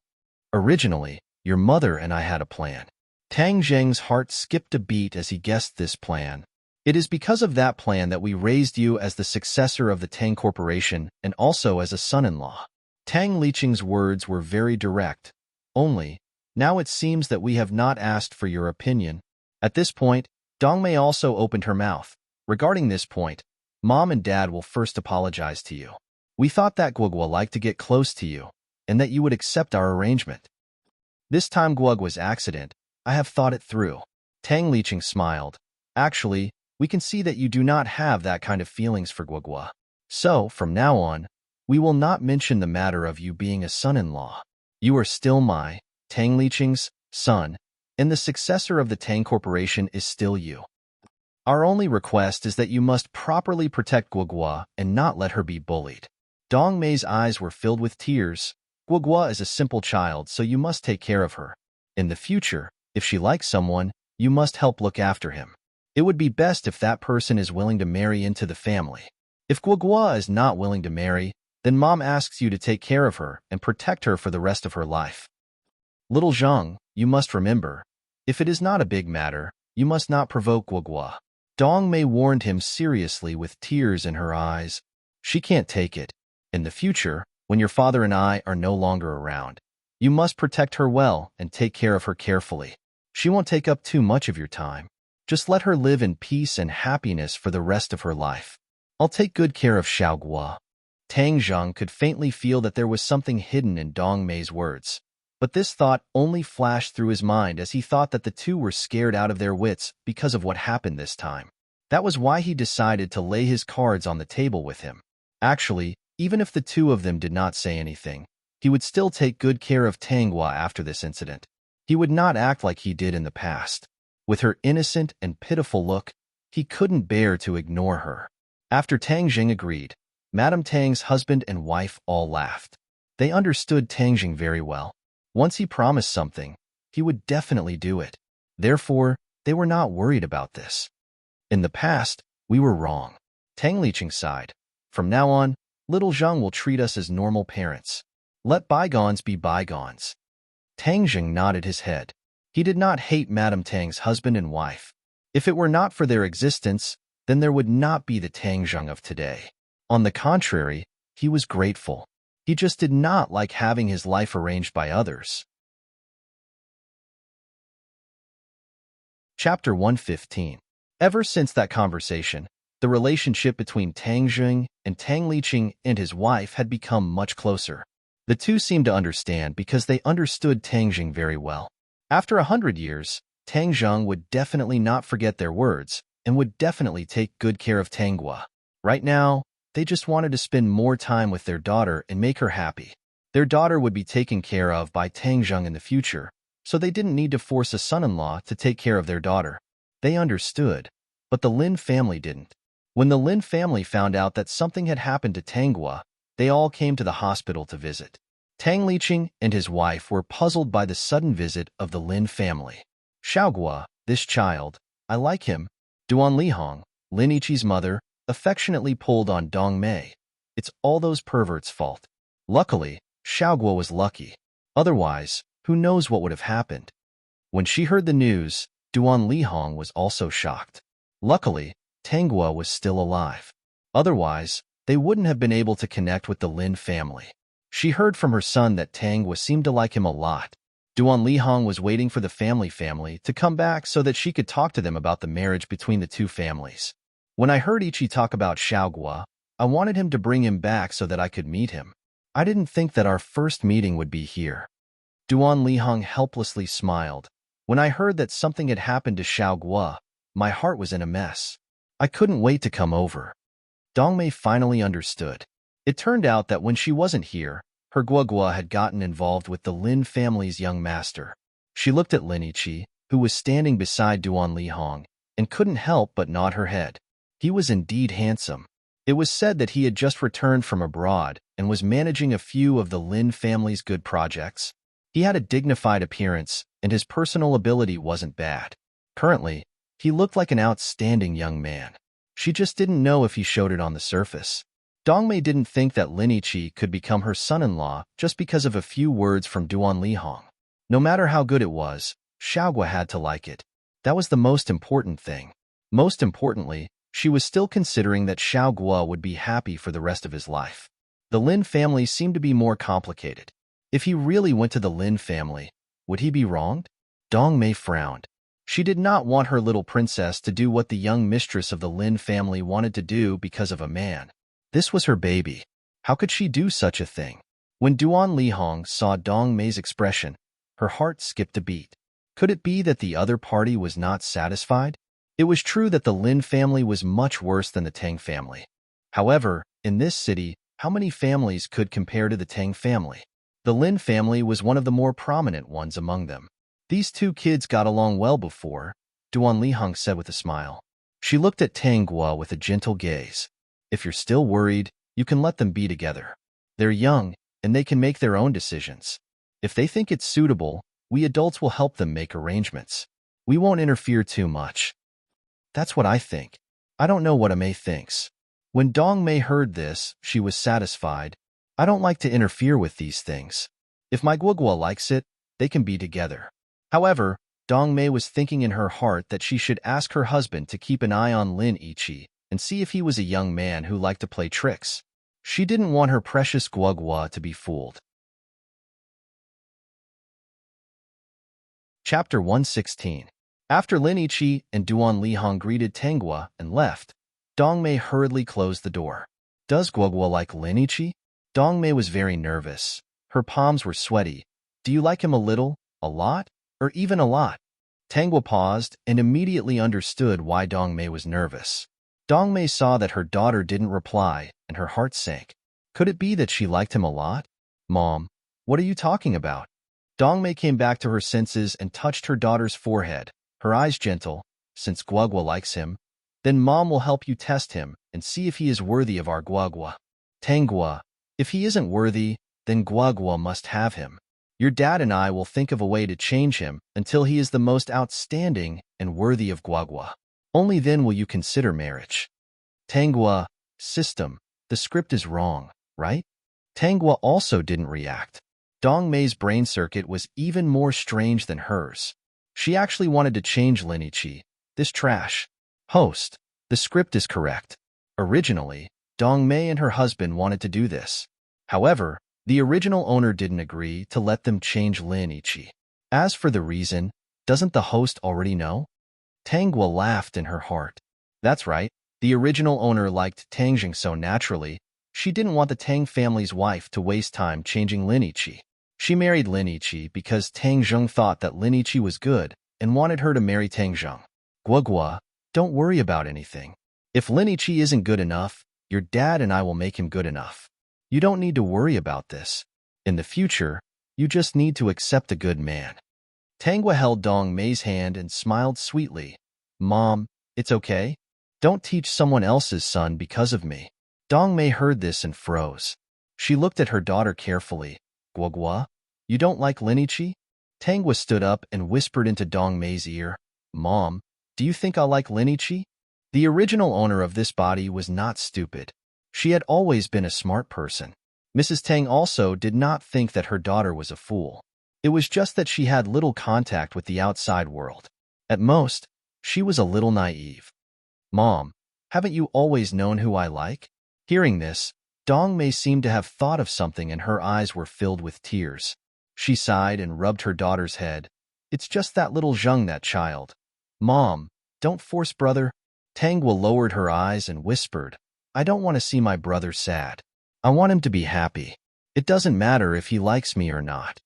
Originally, your mother and I had a plan. Tang Zheng's heart skipped a beat as he guessed this plan. It is because of that plan that we raised you as the successor of the Tang Corporation and also as a son-in-law. Tang Liqing's words were very direct. Only, now it seems that we have not asked for your opinion. At this point, Dongmei also opened her mouth. Regarding this point, Mom and Dad will first apologize to you. We thought that Guogua liked to get close to you, and that you would accept our arrangement. This time Guogua's accident, I have thought it through. Tang Liqing smiled. Actually, we can see that you do not have that kind of feelings for Guogua. So, from now on, we will not mention the matter of you being a son-in-law. You are still my, Tang Liqing's, son, and the successor of the Tang Corporation is still you. Our only request is that you must properly protect Guogua and not let her be bullied. Dong Mei's eyes were filled with tears. Guogua is a simple child, so you must take care of her. In the future, if she likes someone, you must help look after him. It would be best if that person is willing to marry into the family. If Guogua is not willing to marry, then Mom asks you to take care of her and protect her for the rest of her life. Little Zheng, you must remember, if it is not a big matter, you must not provoke Guogua. Dong Mei warned him seriously with tears in her eyes. She can't take it. In the future, when your father and I are no longer around, you must protect her well and take care of her carefully. She won't take up too much of your time. Just let her live in peace and happiness for the rest of her life. I'll take good care of Xiaoguo. Tang Zheng could faintly feel that there was something hidden in Dong Mei's words. But this thought only flashed through his mind as he thought that the two were scared out of their wits because of what happened this time. That was why he decided to lay his cards on the table with him. Actually, even if the two of them did not say anything, he would still take good care of Tanghua after this incident. He would not act like he did in the past. With her innocent and pitiful look, he couldn't bear to ignore her. After Tang Jing agreed, Madame Tang's husband and wife all laughed. They understood Tang Jing very well. Once he promised something, he would definitely do it. Therefore, they were not worried about this. In the past, we were wrong. Tang Liqing sighed. From now on, little Zheng will treat us as normal parents. Let bygones be bygones. Tang Jing nodded his head. He did not hate Madame Tang's husband and wife. If it were not for their existence, then there would not be the Tang Zheng of today. On the contrary, he was grateful. He just did not like having his life arranged by others. Chapter 115. Ever since that conversation, the relationship between Tang Jing and Tang Liqing and his wife had become much closer. The two seemed to understand because they understood Tang Jing very well. After 100 years, Tang Zheng would definitely not forget their words and would definitely take good care of Tang Gua. Right now, they just wanted to spend more time with their daughter and make her happy. Their daughter would be taken care of by Tang Zheng in the future, so they didn't need to force a son-in-law to take care of their daughter. They understood, but the Lin family didn't. When the Lin family found out that something had happened to Tang Gua, they all came to the hospital to visit. Tang Liqing and his wife were puzzled by the sudden visit of the Lin family. Xiaogua, this child, I like him. Duan Lihong, Lin Yiqi's mother, affectionately pulled on Dong Mei. It's all those perverts' fault. Luckily, Xiaogua was lucky. Otherwise, who knows what would have happened. When she heard the news, Duan Lihong was also shocked. Luckily, Tang Gua was still alive. Otherwise, they wouldn't have been able to connect with the Lin family. She heard from her son that Tang Gua seemed to like him a lot. Duan Lihong was waiting for the family to come back so that she could talk to them about the marriage between the two families. When I heard Ichi talk about Xiaogua, I wanted him to bring him back so that I could meet him. I didn't think that our first meeting would be here. Duan Lihong helplessly smiled. When I heard that something had happened to Xiaogua, my heart was in a mess. I couldn't wait to come over. Dongmei finally understood. It turned out that when she wasn't here, her Guagua had gotten involved with the Lin family's young master. She looked at Lin Yiqi, who was standing beside Duan Lihong, and couldn't help but nod her head. He was indeed handsome. It was said that he had just returned from abroad and was managing a few of the Lin family's good projects. He had a dignified appearance, and his personal ability wasn't bad. Currently, he looked like an outstanding young man. She just didn't know if he showed it on the surface. Dongmei didn't think that Lin Yiqi could become her son-in-law just because of a few words from Duan Lihong. No matter how good it was, Xiaogua had to like it. That was the most important thing. Most importantly, she was still considering that Xiaogua would be happy for the rest of his life. The Lin family seemed to be more complicated. If he really went to the Lin family, would he be wronged? Dongmei frowned. She did not want her little princess to do what the young mistress of the Lin family wanted to do because of a man. This was her baby. How could she do such a thing? When Duan Lihong saw Dongmei's expression, her heart skipped a beat. Could it be that the other party was not satisfied? It was true that the Lin family was much worse than the Tang family. However, in this city, how many families could compare to the Tang family? The Lin family was one of the more prominent ones among them. These two kids got along well before, Duan Lihong said with a smile. She looked at Tang Gua with a gentle gaze. If you're still worried, you can let them be together. They're young, and they can make their own decisions. If they think it's suitable, we adults will help them make arrangements. We won't interfere too much. That's what I think. I don't know what Amei thinks. When Dongmei heard this, she was satisfied. I don't like to interfere with these things. If my Guagua likes it, they can be together. However, Dongmei was thinking in her heart that she should ask her husband to keep an eye on Lin Yiqi and see if he was a young man who liked to play tricks. She didn't want her precious Guagua to be fooled. Chapter 116. After Lin Yiqi and Duan Lihong greeted Tang Gua and left, Dongmei hurriedly closed the door. Does Guagua like Lin Yiqi? Dongmei was very nervous. Her palms were sweaty. Do you like him a little, a lot, or even a lot? Tang Gua paused and immediately understood why Dongmei was nervous. Dongmei saw that her daughter didn't reply, and her heart sank. Could it be that she liked him a lot? Mom, what are you talking about? Dongmei came back to her senses and touched her daughter's forehead, her eyes gentle, since Guagua likes him. Then Mom will help you test him and see if he is worthy of our Guagua. Tang Gua, if he isn't worthy, then Guagua must have him. Your dad and I will think of a way to change him until he is the most outstanding and worthy of Guagua. Only then will you consider marriage. Tangua, system, the script is wrong, right? Tangua also didn't react. Dong Mei's brain circuit was even more strange than hers. She actually wanted to change Linichi, this trash. Host, the script is correct. Originally, Dong Mei and her husband wanted to do this. However, the original owner didn't agree to let them change Linichi. As for the reason, doesn't the host already know? Tangua laughed in her heart. That's right, the original owner liked Tangjing so naturally, she didn't want the Tang family's wife to waste time changing Linichi. She married Linichi because Tang Zheng thought that Linichi was good and wanted her to marry Tang Zheng. Guagua, don't worry about anything. If Linichi isn't good enough, your dad and I will make him good enough. You don't need to worry about this. In the future, you just need to accept a good man. Tangua held Dong Mei's hand and smiled sweetly. Mom, it's okay. Don't teach someone else's son because of me. Dong Mei heard this and froze. She looked at her daughter carefully. Guagua, you don't like Linichi? Tangua stood up and whispered into Dong Mei's ear. Mom, do you think I'll like Linichi? The original owner of this body was not stupid. She had always been a smart person. Mrs. Tang also did not think that her daughter was a fool. It was just that she had little contact with the outside world. At most, she was a little naive. Mom, haven't you always known who I like? Hearing this, Dong Mei seemed to have thought of something and her eyes were filled with tears. She sighed and rubbed her daughter's head. It's just that little Zheng, that child. Mom, don't force brother. Tangua lowered her eyes and whispered, I don't want to see my brother sad. I want him to be happy. It doesn't matter if he likes me or not.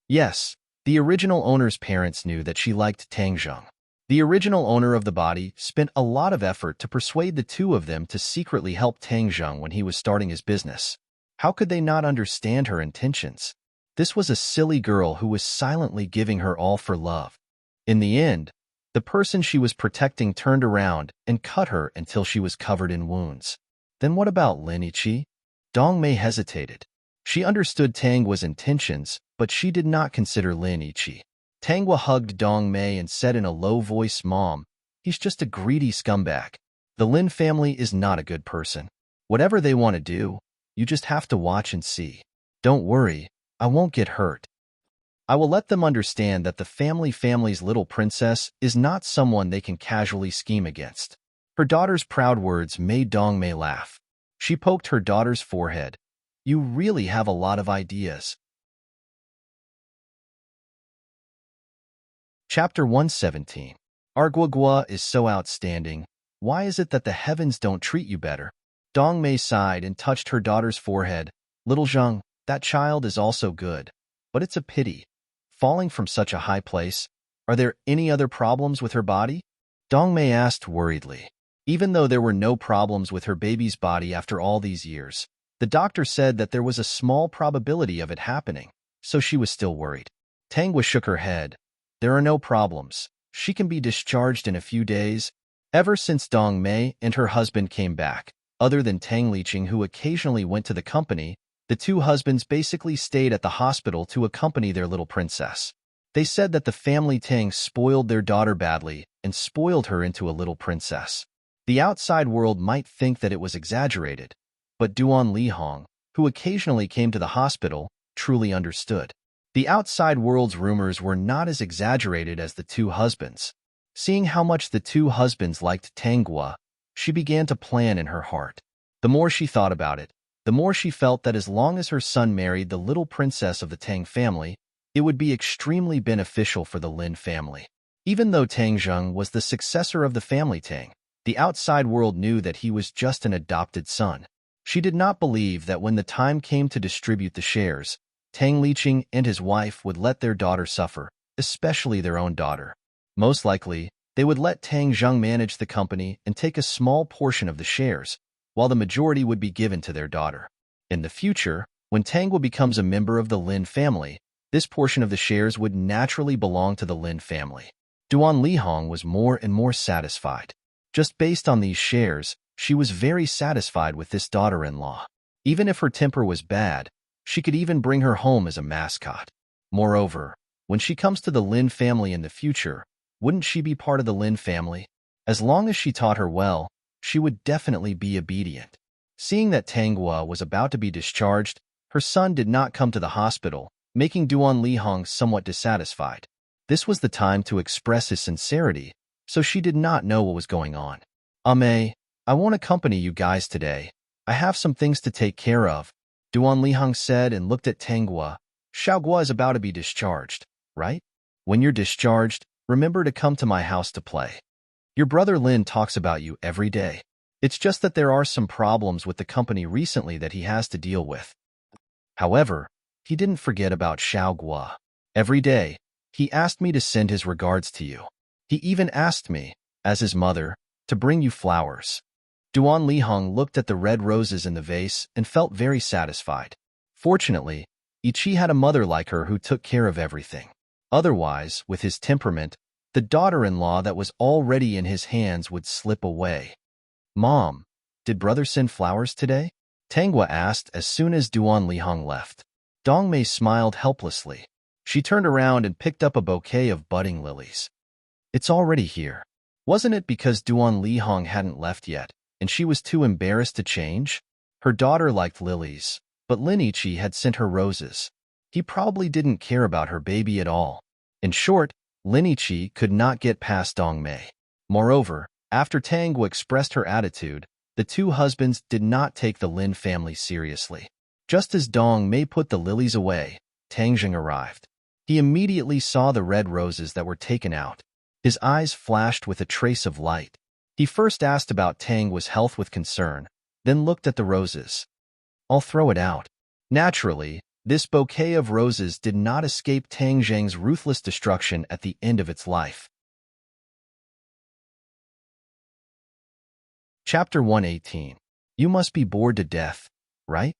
Yes, the original owner's parents knew that she liked Tang Zheng. The original owner of the body spent a lot of effort to persuade the two of them to secretly help Tang Zheng when he was starting his business. How could they not understand her intentions? This was a silly girl who was silently giving her all for love. In the end, the person she was protecting turned around and cut her until she was covered in wounds. Then what about Linichi? Dong Mei hesitated. She understood Tangua's intentions, but she did not consider Linichi. Tangua hugged Dong Mei and said in a low voice, Mom, he's just a greedy scumbag. The Lin family is not a good person. Whatever they want to do, you just have to watch and see. Don't worry, I won't get hurt. I will let them understand that the family's little princess is not someone they can casually scheme against. Her daughter's proud words made Dong Mei laugh. She poked her daughter's forehead. You really have a lot of ideas. Chapter 117. Our Guagua is so outstanding. Why is it that the heavens don't treat you better? Dong Mei sighed and touched her daughter's forehead. Little Zheng, that child is also good. But it's a pity. Falling from such a high place, are there any other problems with her body? Dong Mei asked worriedly. Even though there were no problems with her baby's body after all these years, the doctor said that there was a small probability of it happening, so she was still worried. Tangua shook her head. There are no problems. She can be discharged in a few days. Ever since Dong Mei and her husband came back, other than Tang Liqing who occasionally went to the company, the two husbands basically stayed at the hospital to accompany their little princess. They said that the family Tang spoiled their daughter badly and spoiled her into a little princess. The outside world might think that it was exaggerated, but Duan Lihong, who occasionally came to the hospital, truly understood. The outside world's rumors were not as exaggerated as the two husbands. Seeing how much the two husbands liked Tangua, she began to plan in her heart. The more she thought about it, the more she felt that as long as her son married the little princess of the Tang family, it would be extremely beneficial for the Lin family. Even though Tang Zheng was the successor of the family Tang, the outside world knew that he was just an adopted son. She did not believe that when the time came to distribute the shares, Tang Liqing and his wife would let their daughter suffer, especially their own daughter. Most likely, they would let Tang Zheng manage the company and take a small portion of the shares, while the majority would be given to their daughter. In the future, when Tangua becomes a member of the Lin family, this portion of the shares would naturally belong to the Lin family. Duan Lihong was more and more satisfied. Just based on these shares, she was very satisfied with this daughter-in-law. Even if her temper was bad, she could even bring her home as a mascot. Moreover, when she comes to the Lin family in the future, wouldn't she be part of the Lin family? As long as she taught her well, she would definitely be obedient. Seeing that Tanghua was about to be discharged, her son did not come to the hospital, making Duan Lihong somewhat dissatisfied. This was the time to express his sincerity, so she did not know what was going on. I won't accompany you guys today. I have some things to take care of, Duan Lihong said and looked at Tanghua. Xiaoguo is about to be discharged, right? When you're discharged, remember to come to my house to play. Your brother Lin talks about you every day. It's just that there are some problems with the company recently that he has to deal with. However, he didn't forget about Xiaoguo. Every day, he asked me to send his regards to you. He even asked me, as his mother, to bring you flowers. Duan Lihong looked at the red roses in the vase and felt very satisfied. Fortunately, Ichi had a mother like her who took care of everything. Otherwise, with his temperament, the daughter-in-law that was already in his hands would slip away. Mom, did brother send flowers today? Tanghua asked as soon as Duan Lihong left. Dongmei smiled helplessly. She turned around and picked up a bouquet of budding lilies. It's already here. Wasn't it because Duan Lihong hadn't left yet, and she was too embarrassed to change? Her daughter liked lilies, but Linichi had sent her roses. He probably didn't care about her baby at all. In short, Linichi could not get past Dongmei. Moreover, after Tanghua expressed her attitude, the two husbands did not take the Lin family seriously. Just as Dongmei put the lilies away, Tangjing arrived. He immediately saw the red roses that were taken out. His eyes flashed with a trace of light. He first asked about Tanghua's health with concern, then looked at the roses. I'll throw it out. Naturally, this bouquet of roses did not escape Tangjing's ruthless destruction at the end of its life. Chapter 118. You must be bored to death, right?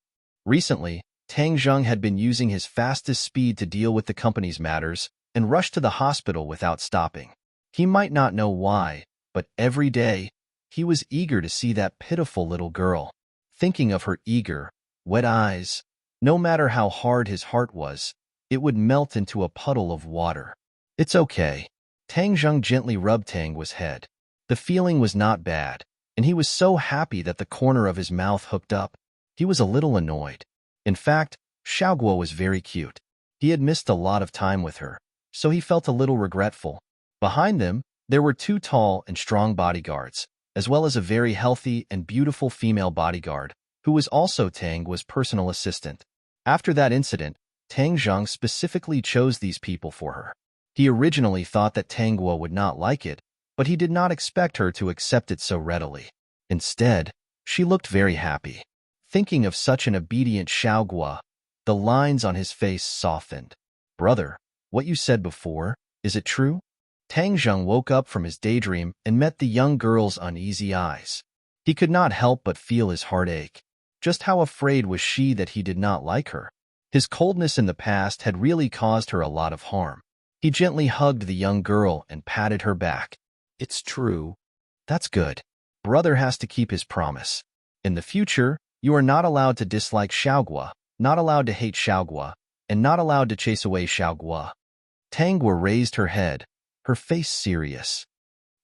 Recently, Tang Zheng had been using his fastest speed to deal with the company's matters and rushed to the hospital without stopping. He might not know why, but every day, he was eager to see that pitiful little girl. Thinking of her eager, wet eyes, no matter how hard his heart was, it would melt into a puddle of water. It's okay. Tang Zheng gently rubbed Tanghua's head. The feeling was not bad, and he was so happy that the corner of his mouth hooked up. He was a little annoyed. In fact, Xiaoguo was very cute. He had missed a lot of time with her, so he felt a little regretful. Behind them, there were two tall and strong bodyguards, as well as a very healthy and beautiful female bodyguard, who was also Tanghua's personal assistant. After that incident, Tang Zheng specifically chose these people for her. He originally thought that Tanghua would not like it, but he did not expect her to accept it so readily. Instead, she looked very happy. Thinking of such an obedient Xiaoguo, the lines on his face softened. Brother, what you said before, is it true? Tang Zheng woke up from his daydream and met the young girl's uneasy eyes. He could not help but feel his heart ache. Just how afraid was she that he did not like her? His coldness in the past had really caused her a lot of harm. He gently hugged the young girl and patted her back. It's true. That's good. Brother has to keep his promise. In the future, you are not allowed to dislike Xiaoguo, not allowed to hate Xiaoguo, and not allowed to chase away Xiaoguo. Tanghua raised her head, her face serious.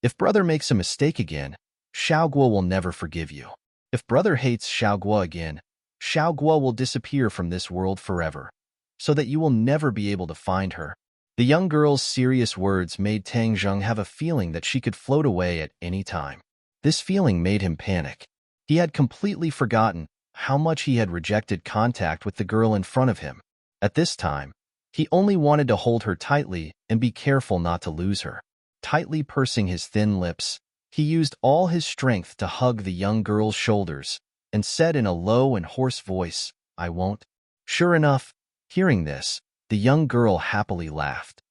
If brother makes a mistake again, Xiaoguo will never forgive you. If brother hates Xiaoguo again, Xiaoguo will disappear from this world forever, so that you will never be able to find her. The young girl's serious words made Tang Zheng have a feeling that she could float away at any time. This feeling made him panic. He had completely forgotten how much he had rejected contact with the girl in front of him. At this time, he only wanted to hold her tightly and be careful not to lose her. Tightly pursing his thin lips, he used all his strength to hug the young girl's shoulders and said in a low and hoarse voice, I won't. Sure enough, hearing this, the young girl happily laughed.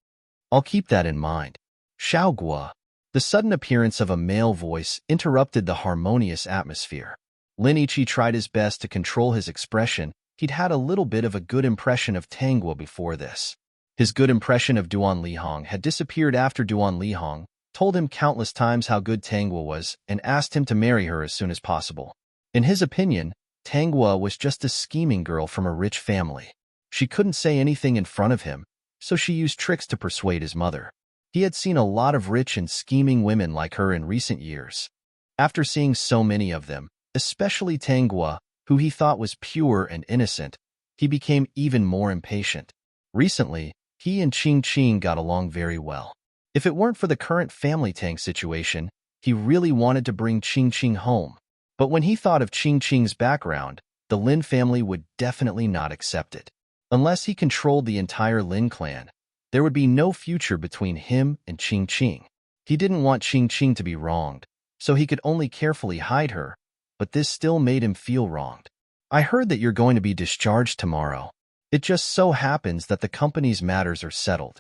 I'll keep that in mind. Xiaoguo. The sudden appearance of a male voice interrupted the harmonious atmosphere. Linichi tried his best to control his expression. He'd had a little bit of a good impression of Tanghua before this. His good impression of Duan Lihong had disappeared after Duan Lihong told him countless times how good Tanghua was and asked him to marry her as soon as possible. In his opinion, Tanghua was just a scheming girl from a rich family. She couldn't say anything in front of him, so she used tricks to persuade his mother. He had seen a lot of rich and scheming women like her in recent years. After seeing so many of them, especially Tanghua, who he thought was pure and innocent, he became even more impatient. Recently, he and Qing Qing got along very well. If it weren't for the current family Tang situation, he really wanted to bring Qing Qing home. But when he thought of Qing Qing's background, the Lin family would definitely not accept it. Unless he controlled the entire Lin clan, there would be no future between him and Qing Qing. He didn't want Qing Qing to be wronged, so he could only carefully hide her, but this still made him feel wronged. I heard that you're going to be discharged tomorrow. It just so happens that the company's matters are settled.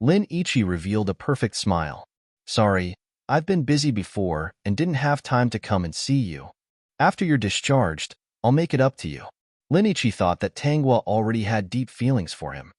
Lin Ichi revealed a perfect smile. Sorry, I've been busy before and didn't have time to come and see you. After you're discharged, I'll make it up to you. Lin Ichi thought that Tanghua already had deep feelings for him.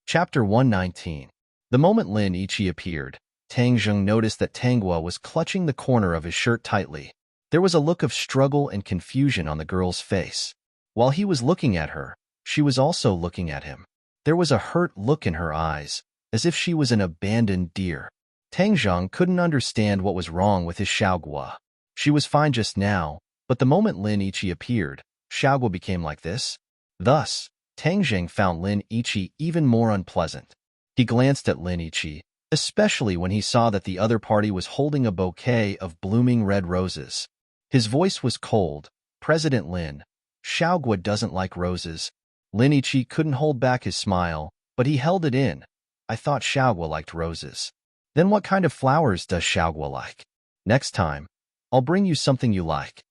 Chapter 119. The moment Lin Ichi appeared, Tang Zheng noticed that Tanghua was clutching the corner of his shirt tightly. There was a look of struggle and confusion on the girl's face. While he was looking at her, she was also looking at him. There was a hurt look in her eyes, as if she was an abandoned deer. Tang Zheng couldn't understand what was wrong with his Xiaoguo. She was fine just now, but the moment Lin Ichi appeared, Xiaoguo became like this. Thus, Tang Zheng found Lin Ichi even more unpleasant. He glanced at Lin Ichi, especially when he saw that the other party was holding a bouquet of blooming red roses. His voice was cold. President Lin, Xiaoguo doesn't like roses. Lin Ichi couldn't hold back his smile, but he held it in. I thought Xiaoguo liked roses. Then what kind of flowers does Xiaoguo like? Next time, I'll bring you something you like.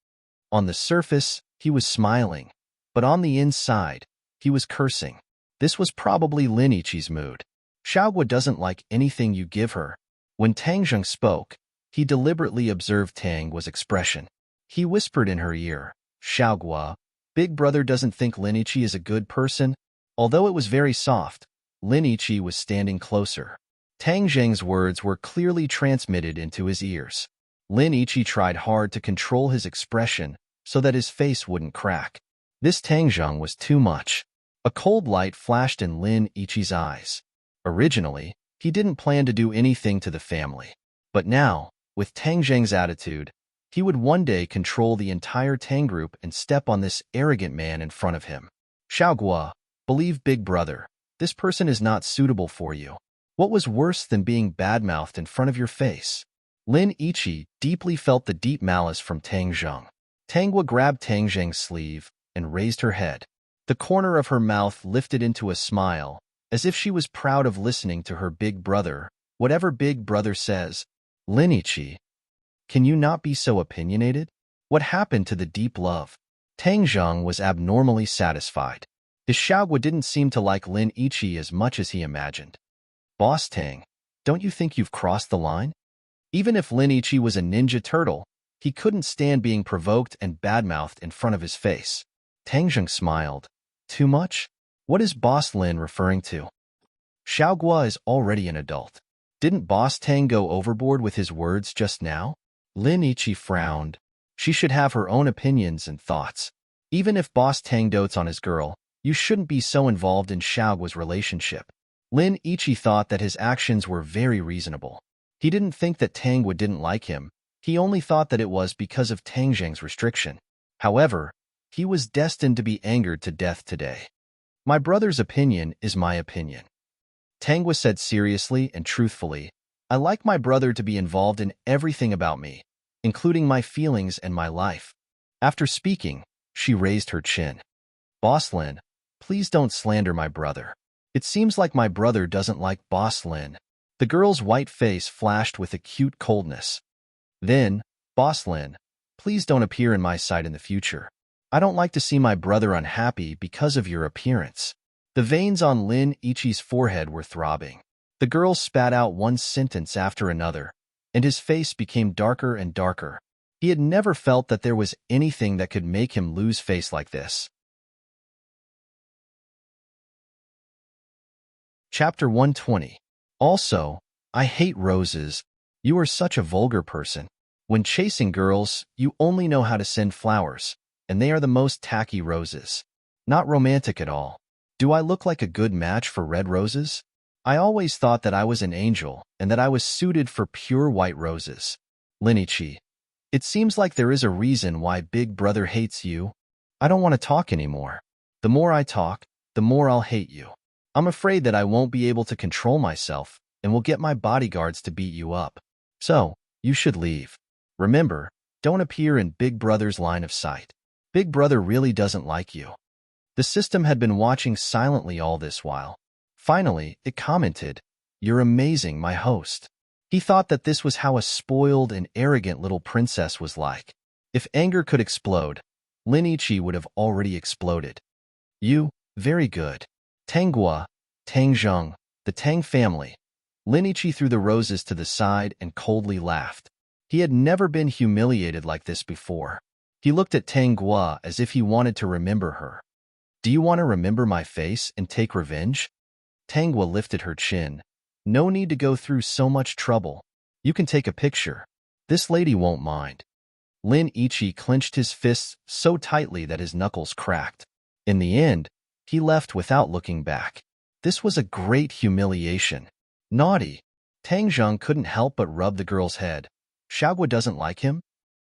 On the surface, he was smiling, but on the inside, he was cursing. This was probably Lin Ichi's mood. Xiaoguo doesn't like anything you give her. When Tang Zheng spoke, he deliberately observed Tanghua's expression. He whispered in her ear, Xiaoguo, Big Brother doesn't think Lin Ichi is a good person. Although it was very soft, Lin Ichi was standing closer. Tang Zheng's words were clearly transmitted into his ears. Lin Ichi tried hard to control his expression so that his face wouldn't crack. This Tang Zheng was too much. A cold light flashed in Lin Ichi's eyes. Originally, he didn't plan to do anything to the family. But now, with Tang Zheng's attitude, he would one day control the entire Tang group and step on this arrogant man in front of him. Xiaoguo, believe Big Brother, this person is not suitable for you. What was worse than being badmouthed in front of your face? Lin Ichi deeply felt the deep malice from Tang Zheng. Tanghua grabbed Tang Zheng's sleeve and raised her head. The corner of her mouth lifted into a smile, as if she was proud of listening to her big brother, whatever Big Brother says. Lin Ichi, can you not be so opinionated? What happened to the deep love? Tang Zheng was abnormally satisfied. His Xiaoguo didn't seem to like Lin Ichi as much as he imagined. Boss Tang, don't you think you've crossed the line? Even if Lin Ichi was a ninja turtle, he couldn't stand being provoked and badmouthed in front of his face. Tang Zheng smiled. Too much? What is Boss Lin referring to? Xiaoguo is already an adult. Didn't Boss Tang go overboard with his words just now? Lin Ichi frowned. She should have her own opinions and thoughts. Even if Boss Tang dotes on his girl, you shouldn't be so involved in Xiaoguo's relationship. Lin Ichi thought that his actions were very reasonable. He didn't think that Tanghua didn't like him. He only thought that it was because of Tang Zheng's restriction. However, he was destined to be angered to death today. My brother's opinion is my opinion. Tanghua said seriously and truthfully, I like my brother to be involved in everything about me, including my feelings and my life. After speaking, she raised her chin. Boss Lin, please don't slander my brother. It seems like my brother doesn't like Boss Lin. The girl's white face flashed with acute coldness. Then, Boss Lin, please don't appear in my sight in the future. I don't like to see my brother unhappy because of your appearance. The veins on Lin Ichi's forehead were throbbing. The girl spat out one sentence after another, and his face became darker and darker. He had never felt that there was anything that could make him lose face like this. Chapter 120. Also, I hate roses. You are such a vulgar person. When chasing girls, you only know how to send flowers, and they are the most tacky roses. Not romantic at all. Do I look like a good match for red roses? I always thought that I was an angel and that I was suited for pure white roses. Linichi. It seems like there is a reason why Big Brother hates you. I don't want to talk anymore. The more I talk, the more I'll hate you. I'm afraid that I won't be able to control myself and will get my bodyguards to beat you up. So, you should leave. Remember, don't appear in Big Brother's line of sight. Big Brother really doesn't like you. The system had been watching silently all this while. Finally, it commented, "You're amazing, my host." He thought that this was how a spoiled and arrogant little princess was like. If anger could explode, Linichi would have already exploded. You, very good. Tanghua, Tangzheng, the Tang family. Linichi threw the roses to the side and coldly laughed. He had never been humiliated like this before. He looked at Tanghua as if he wanted to remember her. Do you want to remember my face and take revenge? Tanghua lifted her chin. No need to go through so much trouble. You can take a picture. This lady won't mind. Lin Ichi clenched his fists so tightly that his knuckles cracked. In the end, he left without looking back. This was a great humiliation. Naughty. Tangzheng couldn't help but rub the girl's head. Xiaogua doesn't like him?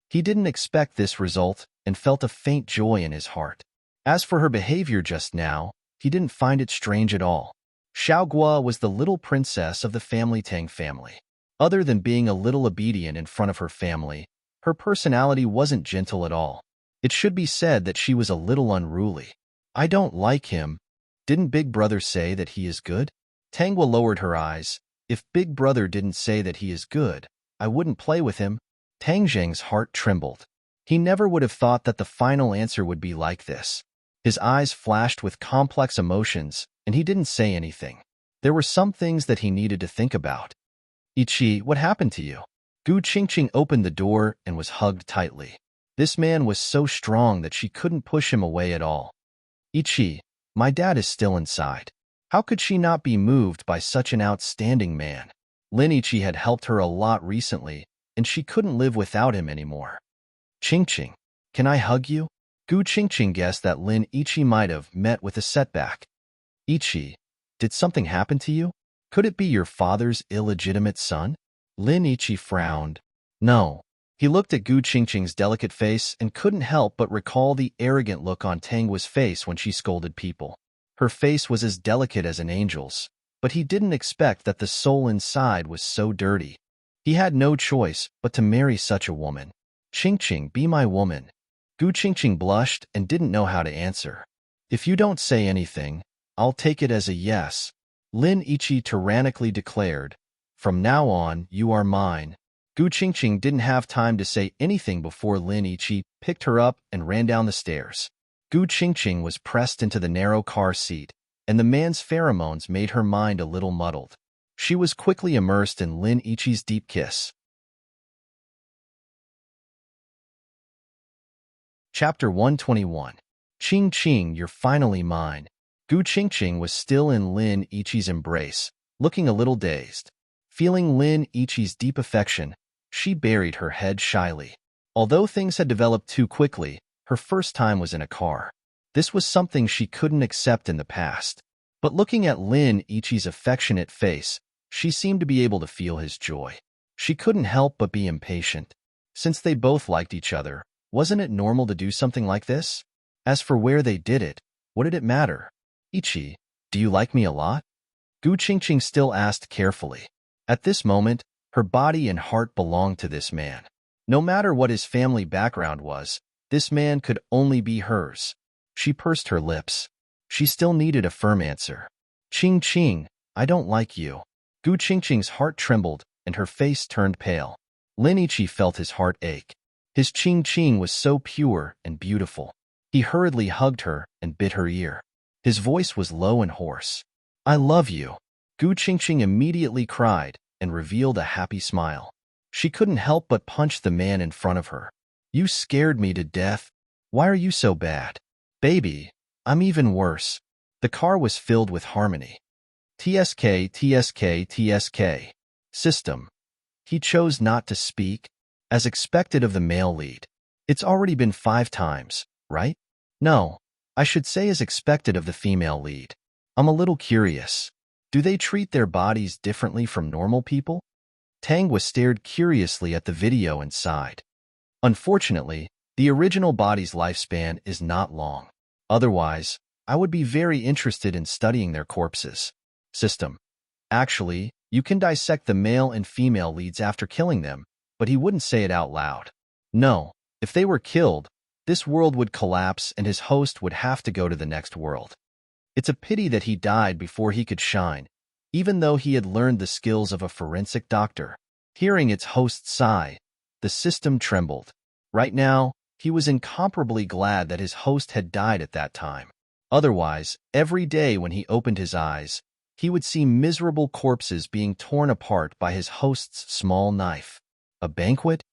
He didn't expect this result and felt a faint joy in his heart. As for her behavior just now, he didn't find it strange at all. Xiaogua was the little princess of the family Tang family. Other than being a little obedient in front of her family, her personality wasn't gentle at all. It should be said that she was a little unruly. I don't like him. Didn't Big Brother say that he is good? Tanghua lowered her eyes. If Big Brother didn't say that he is good, I wouldn't play with him. Tangzheng's heart trembled. He never would have thought that the final answer would be like this. His eyes flashed with complex emotions, and he didn't say anything. There were some things that he needed to think about. Ichi, what happened to you? Gu Qingqing opened the door and was hugged tightly. This man was so strong that she couldn't push him away at all. Ichi, my dad is still inside. How could she not be moved by such an outstanding man? Lin Ichi had helped her a lot recently, and she couldn't live without him anymore. Qingqing, can I hug you? Gu Qingqing guessed that Lin Ichi might have met with a setback. Ichi, did something happen to you? Could it be your father's illegitimate son? Lin Ichi frowned. No. He looked at Gu Qingqing's delicate face and couldn't help but recall the arrogant look on Tanghua's face when she scolded people. Her face was as delicate as an angel's, but he didn't expect that the soul inside was so dirty. He had no choice but to marry such a woman. Qingqing, be my woman. Gu Qingqing blushed and didn't know how to answer. If you don't say anything, I'll take it as a yes. Lin Ichi tyrannically declared. From now on, you are mine. Gu Qingqing didn't have time to say anything before Lin Ichi picked her up and ran down the stairs. Gu Qingqing was pressed into the narrow car seat, and the man's pheromones made her mind a little muddled. She was quickly immersed in Lin Ichi's deep kiss. Chapter 121. Qing, you're finally mine. Gu Qingqing was still in Lin Ichi's embrace, looking a little dazed. Feeling Lin Ichi's deep affection, she buried her head shyly. Although things had developed too quickly, her first time was in a car. This was something she couldn't accept in the past. But looking at Lin Ichi's affectionate face, she seemed to be able to feel his joy. She couldn't help but be impatient. Since they both liked each other, wasn't it normal to do something like this? As for where they did it, what did it matter? Ichi, do you like me a lot? Gu Qingqing still asked carefully. At this moment, her body and heart belonged to this man. No matter what his family background was, this man could only be hers. She pursed her lips. She still needed a firm answer. Qing, I don't like you. Gu Qingqing's heart trembled and her face turned pale. Lin Ichi felt his heart ache. His Qing was so pure and beautiful. He hurriedly hugged her and bit her ear. His voice was low and hoarse. I love you. Gu Qingqing immediately cried and revealed a happy smile. She couldn't help but punch the man in front of her. You scared me to death. Why are you so bad? Baby, I'm even worse. The car was filled with harmony. TSK. System. He chose not to speak, as expected of the male lead. It's already been 5 times, right? No. I should say as expected of the female lead. I'm a little curious. Do they treat their bodies differently from normal people? Tangwa stared curiously at the video and sighed. Unfortunately, the original body's lifespan is not long. Otherwise, I would be very interested in studying their corpses. System. Actually, you can dissect the male and female leads after killing them, but he wouldn't say it out loud. No, if they were killed, this world would collapse and his host would have to go to the next world. It's a pity that he died before he could shine, even though he had learned the skills of a forensic doctor. Hearing its host sigh, the system trembled. Right now, he was incomparably glad that his host had died at that time. Otherwise, every day when he opened his eyes, he would see miserable corpses being torn apart by his host's small knife. A banquet?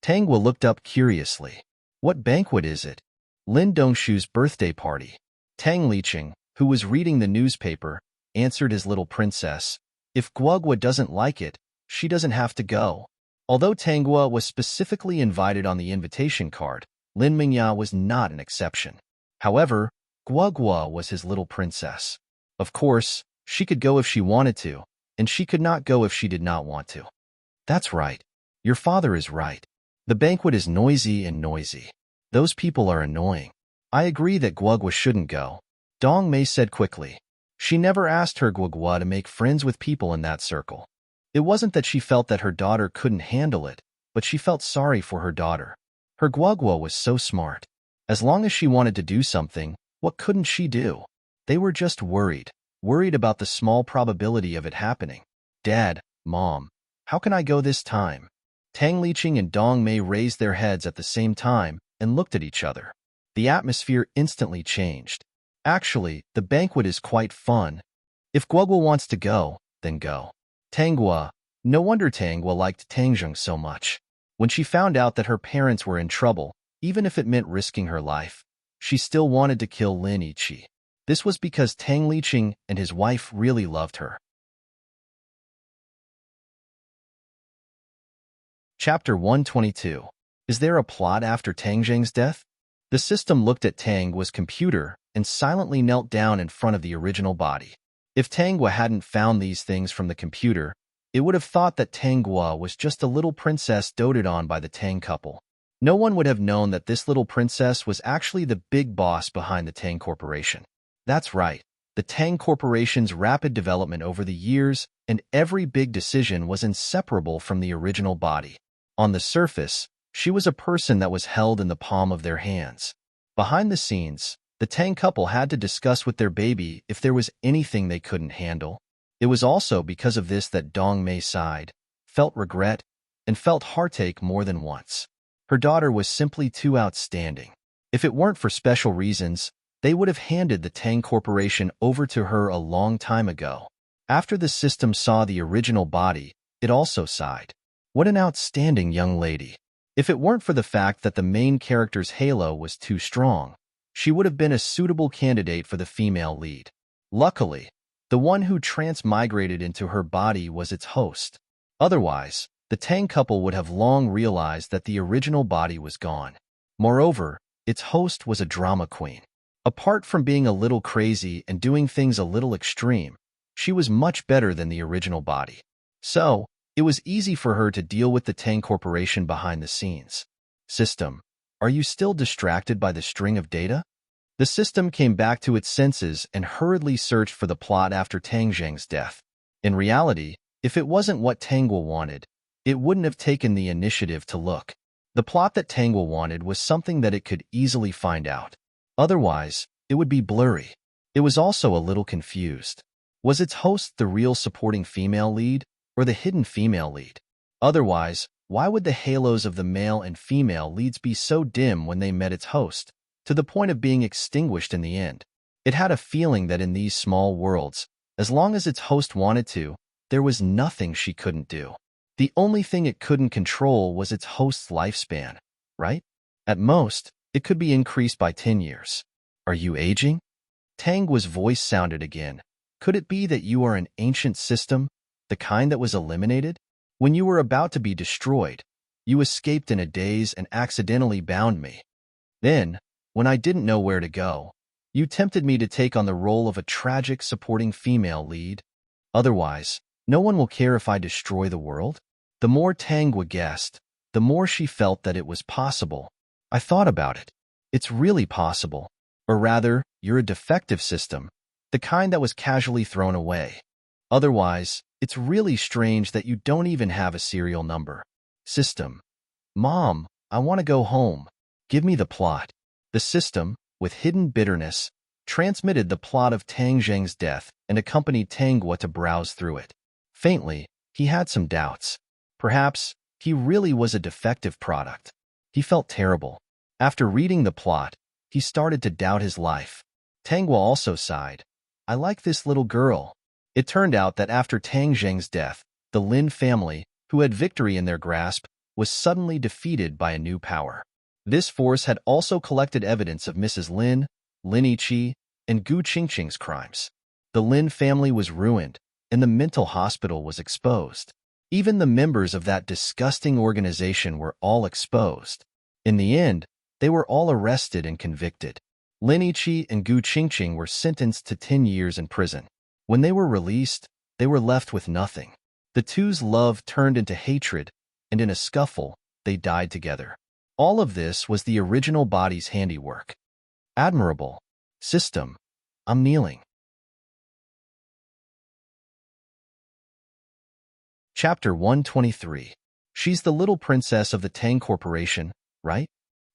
Tangwa looked up curiously. What banquet is it? Lin Dongshu's birthday party. Tang Liqing, who was reading the newspaper, answered his little princess. If Guogwa doesn't like it, she doesn't have to go. Although Tangwa was specifically invited on the invitation card, Lin Mingya was not an exception. However, Guogwa was his little princess. Of course, she could go if she wanted to, and she could not go if she did not want to. That's right. Your father is right. The banquet is noisy and noisy. Those people are annoying. I agree that Guogwa shouldn't go, Dong Mei said quickly. She never asked her Guogwa to make friends with people in that circle. It wasn't that she felt that her daughter couldn't handle it, but she felt sorry for her daughter. Her Guogwa was so smart. As long as she wanted to do something, what couldn't she do? They were just worried about the small probability of it happening. Dad, Mom, how can I go this time? Tang Liqing and Dong Mei raised their heads at the same time and looked at each other. The atmosphere instantly changed. Actually, the banquet is quite fun. If Guogwa wants to go, then go. Tangwa. No wonder Tangwa liked Tangzheng so much. When she found out that her parents were in trouble, even if it meant risking her life, she still wanted to kill Lin Yiqi. This was because Tang Liqing and his wife really loved her. Chapter 122. Is there a plot after Tangzheng's death? The system looked at Tangwa's computer and silently knelt down in front of the original body. If Tangwa hadn't found these things from the computer, it would have thought that Tangwa was just a little princess doted on by the Tang couple. No one would have known that this little princess was actually the big boss behind the Tang Corporation. That's right, the Tang Corporation's rapid development over the years and every big decision was inseparable from the original body. On the surface, she was a person that was held in the palm of their hands. Behind the scenes, the Tang couple had to discuss with their baby if there was anything they couldn't handle. It was also because of this that Dong Mei sighed, felt regret, and felt heartache more than once. Her daughter was simply too outstanding. If it weren't for special reasons, they would have handed the Tang Corporation over to her a long time ago. After the system saw the original body, it also sighed. What an outstanding young lady. If it weren't for the fact that the main character's halo was too strong, she would have been a suitable candidate for the female lead. Luckily, the one who transmigrated into her body was its host. Otherwise, the Tang couple would have long realized that the original body was gone. Moreover, its host was a drama queen. Apart from being a little crazy and doing things a little extreme, she was much better than the original body. So, it was easy for her to deal with the Tang Corporation behind the scenes. System, are you still distracted by the string of data? The system came back to its senses and hurriedly searched for the plot after Tangzheng's death. In reality, if it wasn't what Tangwa wanted, it wouldn't have taken the initiative to look. The plot that Tangwa wanted was something that it could easily find out. Otherwise, it would be blurry. It was also a little confused. Was its host the real supporting female lead, or the hidden female lead? Otherwise, why would the halos of the male and female leads be so dim when they met its host, to the point of being extinguished in the end? It had a feeling that in these small worlds, as long as its host wanted to, there was nothing she couldn't do. The only thing it couldn't control was its host's lifespan, right? At most, it could be increased by 10 years. Are you aging? Tangwa's voice sounded again. Could it be that you are an ancient system, the kind that was eliminated? When you were about to be destroyed, you escaped in a daze and accidentally bound me. Then, when I didn't know where to go, You tempted me to take on the role of a tragic supporting female lead. Otherwise, no one will care if I destroy the world. The more Tangwa guessed, the more she felt that it was possible. I thought about it. It's really possible. Or rather, you're a defective system, the kind that was casually thrown away. Otherwise, it's really strange that you don't even have a serial number. System. Mom, I want to go home. Give me the plot. The system, with hidden bitterness, transmitted the plot of Tang Zheng's death and accompanied Tangwa to browse through it. Faintly, he had some doubts. Perhaps he really was a defective product. He felt terrible. After reading the plot, he started to doubt his life. Tangwa also sighed. I like this little girl. It turned out that after Tang Zheng's death, the Lin family, who had victory in their grasp, was suddenly defeated by a new power. This force had also collected evidence of Mrs. Lin, Lin Yiqi, and Gu Qingqing's crimes. The Lin family was ruined, and the mental hospital was exposed. Even the members of that disgusting organization were all exposed. In the end, they were all arrested and convicted. Lin Yiqi and Gu Qingqing were sentenced to 10 years in prison. When they were released, they were left with nothing. The two's love turned into hatred, and in a scuffle, they died together. All of this was the original body's handiwork. Admirable. System. I'm kneeling. Chapter 123. She's the little princess of the Tang Corporation, right?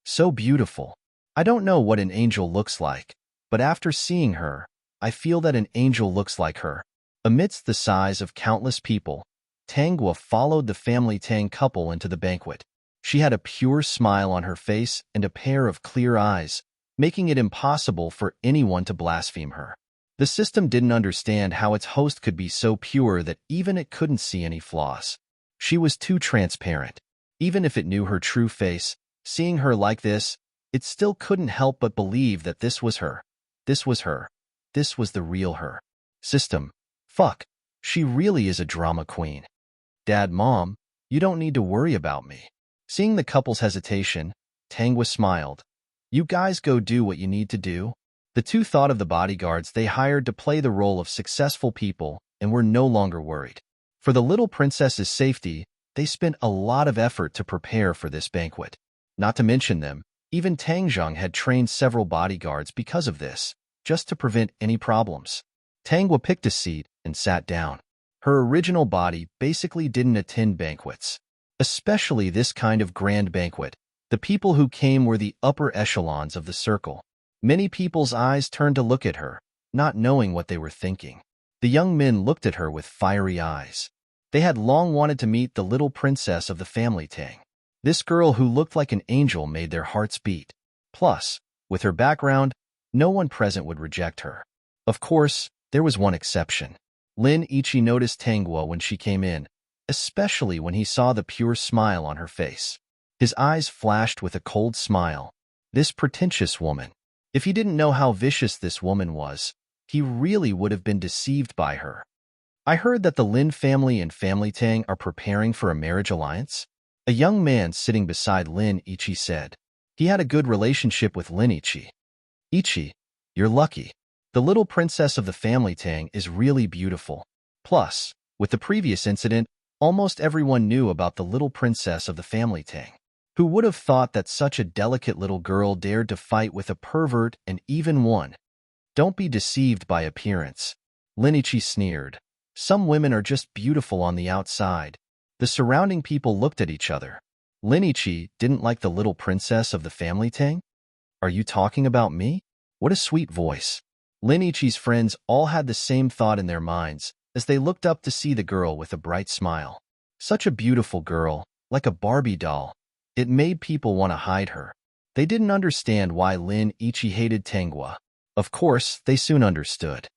So beautiful. I don't know what an angel looks like, but after seeing her, I feel that an angel looks like her. Amidst the sighs of countless people, Tangwa followed the family Tang couple into the banquet. She had a pure smile on her face and a pair of clear eyes, making it impossible for anyone to blaspheme her. The system didn't understand how its host could be so pure that even it couldn't see any flaws. She was too transparent. Even if it knew her true face, seeing her like this, it still couldn't help but believe that this was her. This was her. This was the real her. System. Fuck. She really is a drama queen. Dad, Mom, you don't need to worry about me. Seeing the couple's hesitation, Tangwa smiled. You guys go do what you need to do. The two thought of the bodyguards they hired to play the role of successful people and were no longer worried. For the little princess's safety, they spent a lot of effort to prepare for this banquet. Not to mention them, even Tang Zheng had trained several bodyguards because of this, just to prevent any problems. Tangwa picked a seat and sat down. Her original body basically didn't attend banquets. Especially this kind of grand banquet. The people who came were the upper echelons of the circle. Many people's eyes turned to look at her, not knowing what they were thinking. The young men looked at her with fiery eyes. They had long wanted to meet the little princess of the family Tang. This girl who looked like an angel made their hearts beat. Plus, with her background, no one present would reject her. Of course, there was one exception. Lin Yiqi noticed Tangwa when she came in, especially when he saw the pure smile on her face. His eyes flashed with a cold smile. This pretentious woman. If he didn't know how vicious this woman was, he really would have been deceived by her. I heard that the Lin family and family Tang are preparing for a marriage alliance. A young man sitting beside Lin Yiqi said. He had a good relationship with Lin Yiqi. Yiqi, you're lucky. The little princess of the family Tang is really beautiful. Plus, with the previous incident, almost everyone knew about the little princess of the family Tang. Who would have thought that such a delicate little girl dared to fight with a pervert and even won? Don't be deceived by appearance. Lin Yiqi sneered. Some women are just beautiful on the outside. The surrounding people looked at each other. Lin Yiqi didn't like the little princess of the family Tang? Are you talking about me? What a sweet voice. Lin Yiqi's friends all had the same thought in their minds as they looked up to see the girl with a bright smile. Such a beautiful girl, like a Barbie doll. It made people want to hide her. They didn't understand why Lin Yiqi hated Tangwa. Of course, they soon understood.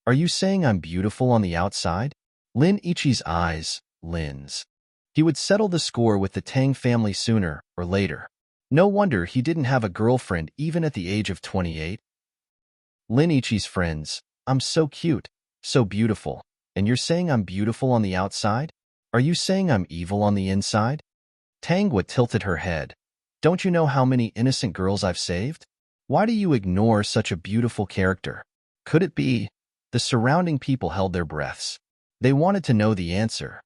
Are you saying I'm beautiful on the outside? Lin Yiqi's eyes, Lin's. He would settle the score with the Tang family sooner or later. No wonder he didn't have a girlfriend even at the age of 28. Lin Yiqi's friends, I'm so cute, so beautiful, and you're saying I'm beautiful on the outside? Are you saying I'm evil on the inside? Tangwa tilted her head. Don't you know how many innocent girls I've saved? Why do you ignore such a beautiful character? Could it be? The surrounding people held their breaths. They wanted to know the answer.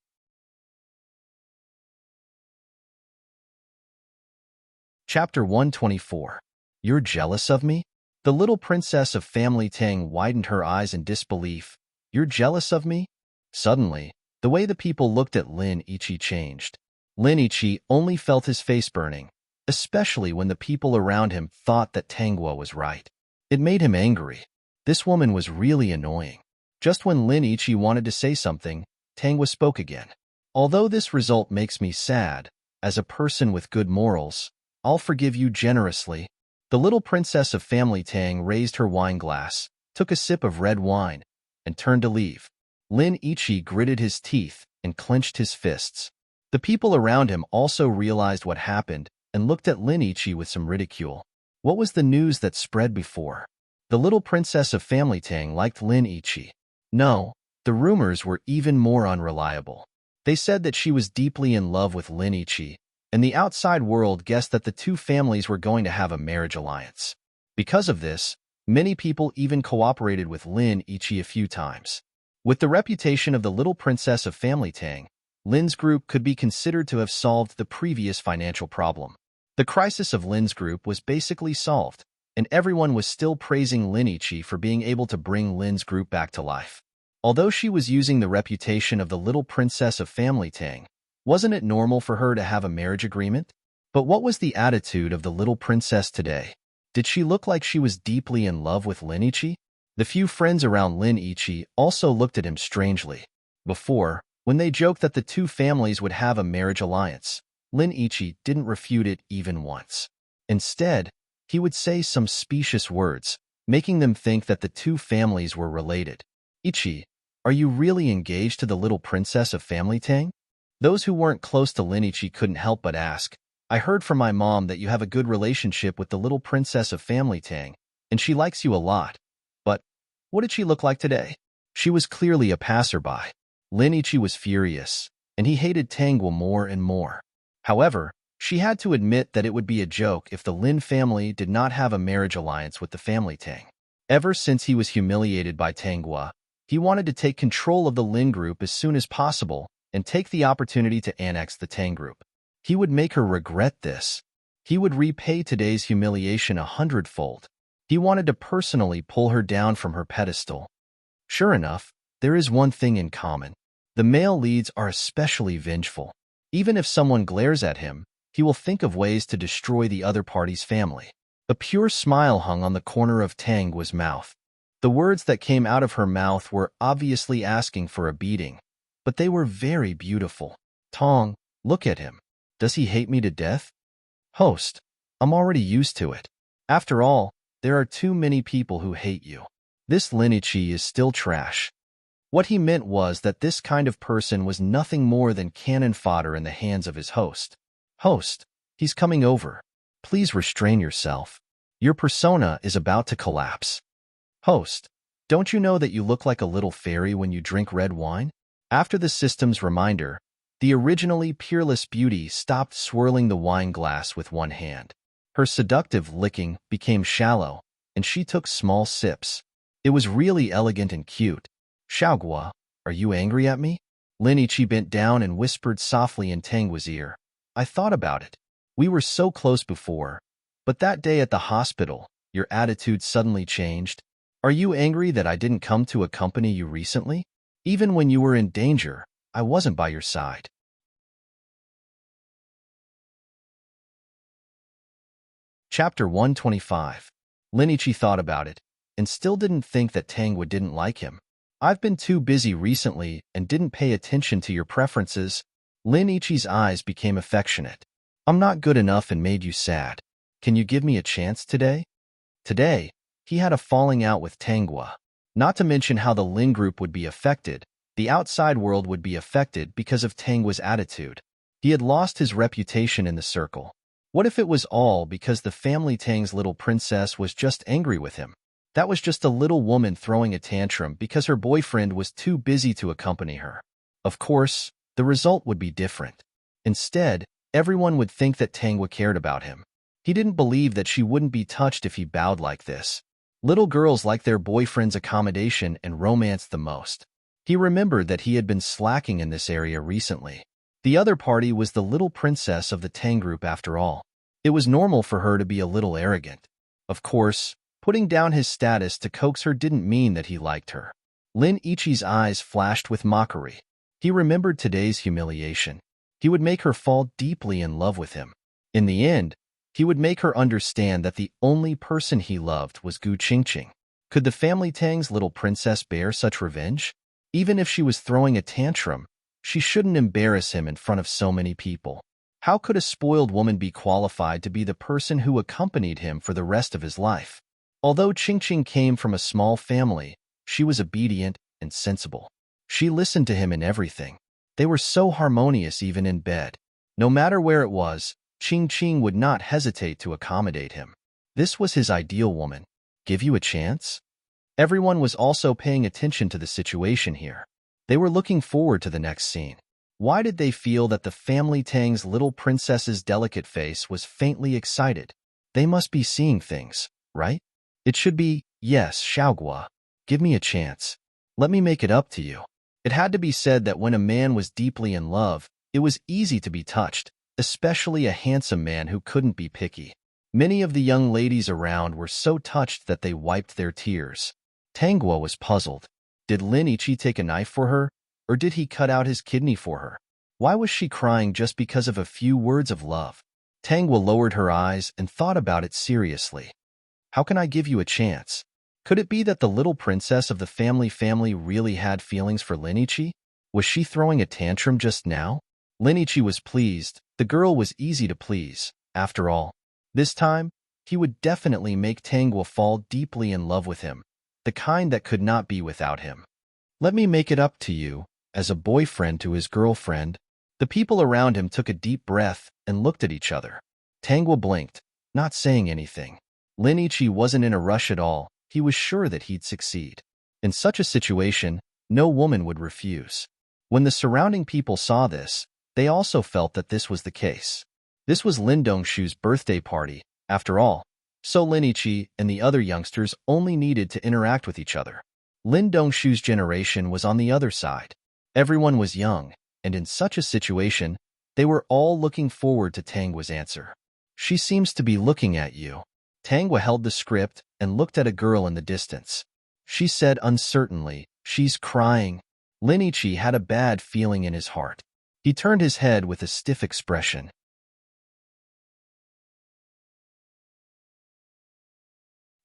Chapter 124. You're jealous of me? The little princess of family Tang widened her eyes in disbelief. You're jealous of me? Suddenly, the way the people looked at Lin Ichi changed. Lin Ichi only felt his face burning, especially when the people around him thought that Tangwa was right. It made him angry. This woman was really annoying. Just when Lin Ichi wanted to say something, Tangwa spoke again. Although this result makes me sad, as a person with good morals, I'll forgive you generously. The little princess of family Tang raised her wine glass, took a sip of red wine, and turned to leave. Lin Ichi gritted his teeth and clenched his fists. The people around him also realized what happened and looked at Lin Ichi with some ridicule. What was the news that spread before? The little princess of family Tang liked Lin Ichi. No, the rumors were even more unreliable. They said that she was deeply in love with Lin Ichi, and the outside world guessed that the two families were going to have a marriage alliance. Because of this, many people even cooperated with Lin Ichi a few times. With the reputation of the little princess of family Tang, Lin's group could be considered to have solved the previous financial problem. The crisis of Lin's group was basically solved, and everyone was still praising Lin Ichi for being able to bring Lin's group back to life. Although she was using the reputation of the little princess of family Tang, wasn't it normal for her to have a marriage agreement? But what was the attitude of the little princess today? Did she look like she was deeply in love with Lin Ichi? The few friends around Lin Ichi also looked at him strangely. Before, when they joked that the two families would have a marriage alliance, Lin Ichi didn't refute it even once. Instead, he would say some specious words, making them think that the two families were related. Ichi, are you really engaged to the little princess of family Tang? Those who weren't close to Lin Ichi couldn't help but ask, I heard from my mom that you have a good relationship with the little princess of family Tang, and she likes you a lot. But what did she look like today? She was clearly a passerby. Lin Ichi was furious, and he hated Tangwa more and more. However, she had to admit that it would be a joke if the Lin family did not have a marriage alliance with the family Tang. Ever since he was humiliated by Tangwa, he wanted to take control of the Lin group as soon as possible and take the opportunity to annex the Tang group. He would make her regret this. He would repay today's humiliation 100-fold. He wanted to personally pull her down from her pedestal. Sure enough, there is one thing in common. The male leads are especially vengeful. Even if someone glares at him, he will think of ways to destroy the other party's family. A pure smile hung on the corner of Tangwa's mouth. The words that came out of her mouth were obviously asking for a beating, but they were very beautiful. Tong, look at him. Does he hate me to death? Host, I'm already used to it. After all, there are too many people who hate you. This Lin Ichi is still trash. What he meant was that this kind of person was nothing more than cannon fodder in the hands of his host. Host, he's coming over. Please restrain yourself. Your persona is about to collapse. Host, don't you know that you look like a little fairy when you drink red wine? After the system's reminder, the originally peerless beauty stopped swirling the wine glass with one hand. Her seductive licking became shallow, and she took small sips. It was really elegant and cute. Xiaogua, are you angry at me? Lin Ichi bent down and whispered softly in Tangwa's ear. I thought about it. We were so close before, but that day at the hospital, your attitude suddenly changed. Are you angry that I didn't come to accompany you recently? Even when you were in danger, I wasn't by your side. Chapter 125. Lin Ichi thought about it, and still didn't think that Tangwa didn't like him. I've been too busy recently and didn't pay attention to your preferences. Lin Ichi's eyes became affectionate. I'm not good enough and made you sad. Can you give me a chance today? Today, he had a falling out with Tangwa. Not to mention how the Lin group would be affected. The outside world would be affected because of Tangwa's attitude. He had lost his reputation in the circle. What if it was all because the family Tang's little princess was just angry with him? That was just a little woman throwing a tantrum because her boyfriend was too busy to accompany her. Of course, the result would be different. Instead, everyone would think that Tangwa cared about him. He didn't believe that she wouldn't be touched if he bowed like this. Little girls like their boyfriend's accommodation and romance the most. He remembered that he had been slacking in this area recently. The other party was the little princess of the Tang group after all. It was normal for her to be a little arrogant. Of course, putting down his status to coax her didn't mean that he liked her. Lin Ichi's eyes flashed with mockery. He remembered today's humiliation. He would make her fall deeply in love with him. In the end, he would make her understand that the only person he loved was Gu Qingqing. Could the family Tang's little princess bear such revenge? Even if she was throwing a tantrum, she shouldn't embarrass him in front of so many people. How could a spoiled woman be qualified to be the person who accompanied him for the rest of his life? Although Qingqing came from a small family, she was obedient and sensible. She listened to him in everything. They were so harmonious even in bed. No matter where it was, Qingqing would not hesitate to accommodate him. This was his ideal woman. Give you a chance? Everyone was also paying attention to the situation here. They were looking forward to the next scene. Why did they feel that the family Tang's little princess's delicate face was faintly excited? They must be seeing things, right? It should be, yes, Xiaoguo. Give me a chance. Let me make it up to you. It had to be said that when a man was deeply in love, it was easy to be touched, especially a handsome man who couldn't be picky. Many of the young ladies around were so touched that they wiped their tears. Tangguo was puzzled. Did Lin Ichi take a knife for her, or did he cut out his kidney for her? Why was she crying just because of a few words of love? Tangguo lowered her eyes and thought about it seriously. How can I give you a chance? Could it be that the little princess of the family really had feelings for Lin Ichi? Was she throwing a tantrum just now? Lin Ichi was pleased. The girl was easy to please. After all, this time, he would definitely make Tangguo fall deeply in love with him, the kind that could not be without him. Let me make it up to you, as a boyfriend to his girlfriend. The people around him took a deep breath and looked at each other. Tangguo blinked, not saying anything. Lin Ichi wasn't in a rush at all. He was sure that he'd succeed. In such a situation, no woman would refuse. When the surrounding people saw this, they also felt that this was the case. This was Lin Dongshu's birthday party, after all, so Lin Ichi and the other youngsters only needed to interact with each other. Lin Dongshu's generation was on the other side. Everyone was young, and in such a situation, they were all looking forward to Tangguo's answer. She seems to be looking at you. Tangguo held the script and looked at a girl in the distance. She said uncertainly, "She's crying." Lin Ichi had a bad feeling in his heart. He turned his head with a stiff expression.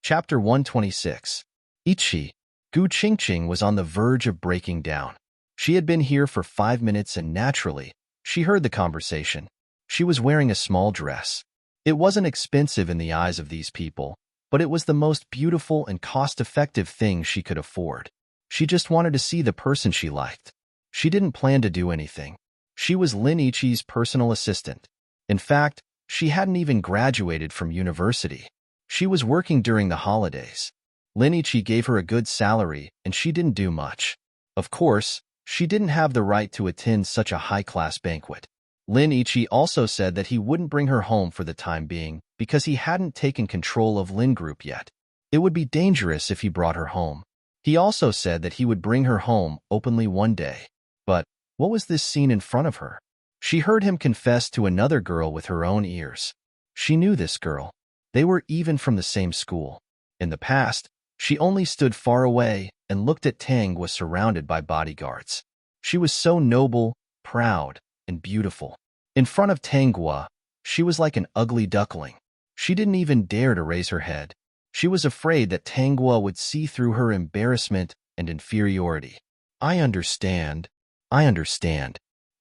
Chapter 126. Ichi. Gu Qingqing was on the verge of breaking down. She had been here for 5 minutes and naturally, she heard the conversation. She was wearing a small dress. It wasn't expensive in the eyes of these people, but it was the most beautiful and cost-effective thing she could afford. She just wanted to see the person she liked. She didn't plan to do anything. She was Lin Ichi's personal assistant. In fact, she hadn't even graduated from university. She was working during the holidays. Lin Ichi gave her a good salary, and she didn't do much. Of course, she didn't have the right to attend such a high-class banquet. Lin Ichi also said that he wouldn't bring her home for the time being because he hadn't taken control of Lin Group yet. It would be dangerous if he brought her home. He also said that he would bring her home openly one day. But what was this scene in front of her? She heard him confess to another girl with her own ears. She knew this girl. They were even from the same school. In the past, she only stood far away and looked at Tangguo surrounded by bodyguards. She was so noble, proud, and beautiful. In front of Tangguo, she was like an ugly duckling. She didn't even dare to raise her head. She was afraid that Tangguo would see through her embarrassment and inferiority. I understand.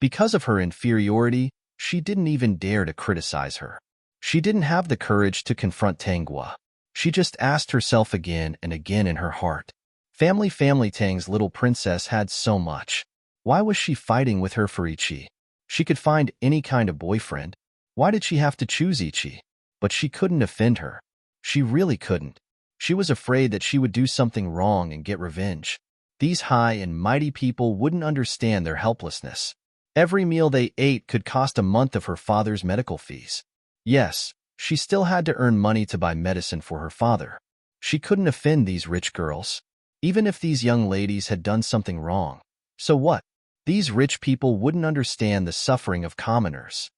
Because of her inferiority, she didn't even dare to criticize her. She didn't have the courage to confront Tangguo. She just asked herself again and again in her heart. Family Tang's little princess had so much. Why was she fighting with her for Ichi? She could find any kind of boyfriend. Why did she have to choose Ichi? But she couldn't offend her. She really couldn't. She was afraid that she would do something wrong and get revenge. These high and mighty people wouldn't understand their helplessness. Every meal they ate could cost a month of her father's medical fees. Yes, She still had to earn money to buy medicine for her father. She couldn't offend these rich girls, even if these young ladies had done something wrong. So what? These rich people wouldn't understand the suffering of commoners.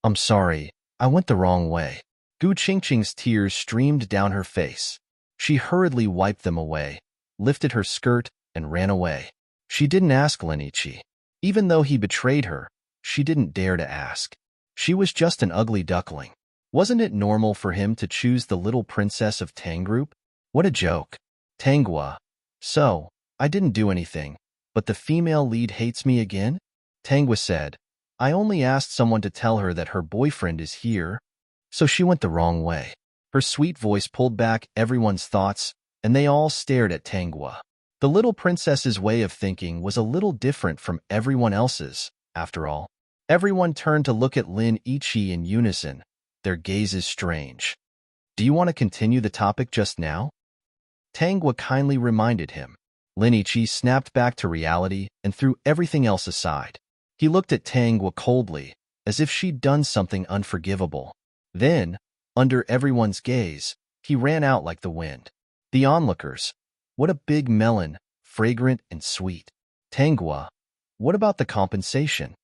I'm sorry, I went the wrong way. Gu Qingqing's tears streamed down her face. She hurriedly wiped them away, lifted her skirt, and ran away. She didn't ask Lenichi. Even though he betrayed her, she didn't dare to ask. She was just an ugly duckling. Wasn't it normal for him to choose the little princess of Tang group? What a joke. Tanghua. So, I didn't do anything, but the female lead hates me again? Tanghua said. I only asked someone to tell her that her boyfriend is here, so she went the wrong way. Her sweet voice pulled back everyone's thoughts, and they all stared at Tanghua. The little princess's way of thinking was a little different from everyone else's, after all. Everyone turned to look at Lin Yiqi in unison, their gazes strange. Do you want to continue the topic just now? Tanghua kindly reminded him. Lin Yiqi snapped back to reality and threw everything else aside. He looked at Tanghua coldly, as if she'd done something unforgivable. Then, under everyone's gaze, he ran out like the wind. The onlookers. What a big melon, fragrant and sweet. Tanghua, what about the compensation?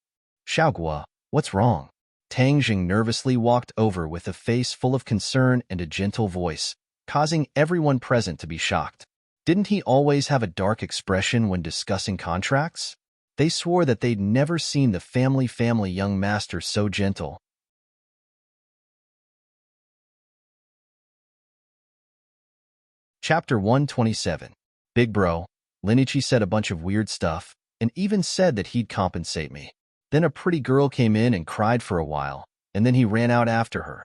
Xiaoguo, what's wrong? Tang Jing nervously walked over with a face full of concern and a gentle voice, causing everyone present to be shocked. Didn't he always have a dark expression when discussing contracts? They swore that they'd never seen the family young master so gentle. Chapter 127. Big bro, Lenichi said a bunch of weird stuff, and even said that he'd compensate me. Then a pretty girl came in and cried for a while, and then he ran out after her.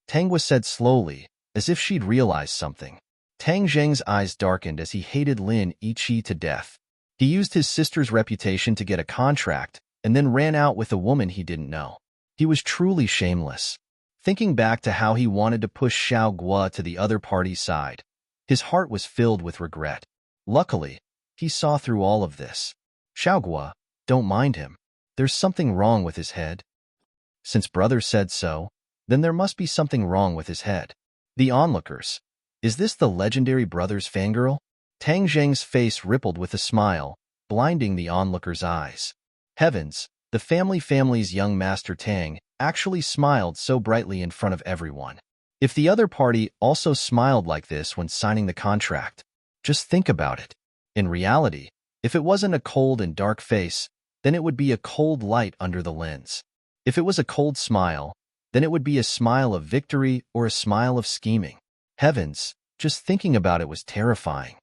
Tanghua said slowly, as if she'd realized something. Tang Zheng's eyes darkened as he hated Lin Yiqi to death. He used his sister's reputation to get a contract, and then ran out with a woman he didn't know. He was truly shameless. Thinking back to how he wanted to push Xiaoguo to the other party's side, his heart was filled with regret. Luckily, he saw through all of this. Xiaoguo, don't mind him. There's something wrong with his head. Since brother said so, then there must be something wrong with his head. The onlookers. Is this the legendary brother's fangirl? Tang Zheng's face rippled with a smile, blinding the onlookers' eyes. Heavens, the family's young master Tang actually smiled so brightly in front of everyone. If the other party also smiled like this when signing the contract, just think about it. In reality, if it wasn't a cold and dark face, then it would be a cold light under the lens. If it was a cold smile, then it would be a smile of victory or a smile of scheming. Heavens, just thinking about it was terrifying.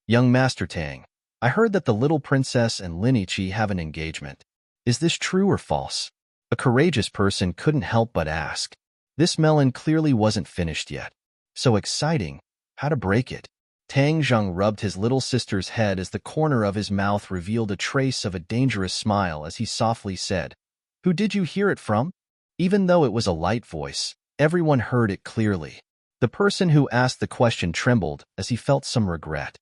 Young Master Tang, I heard that the little princess and Lin Yiqi have an engagement. Is this true or false? A courageous person couldn't help but ask. This melon clearly wasn't finished yet. So exciting, how to break it? Tang Zheng rubbed his little sister's head as the corner of his mouth revealed a trace of a dangerous smile as he softly said, Who did you hear it from? Even though it was a light voice, everyone heard it clearly. The person who asked the question trembled as he felt some regret.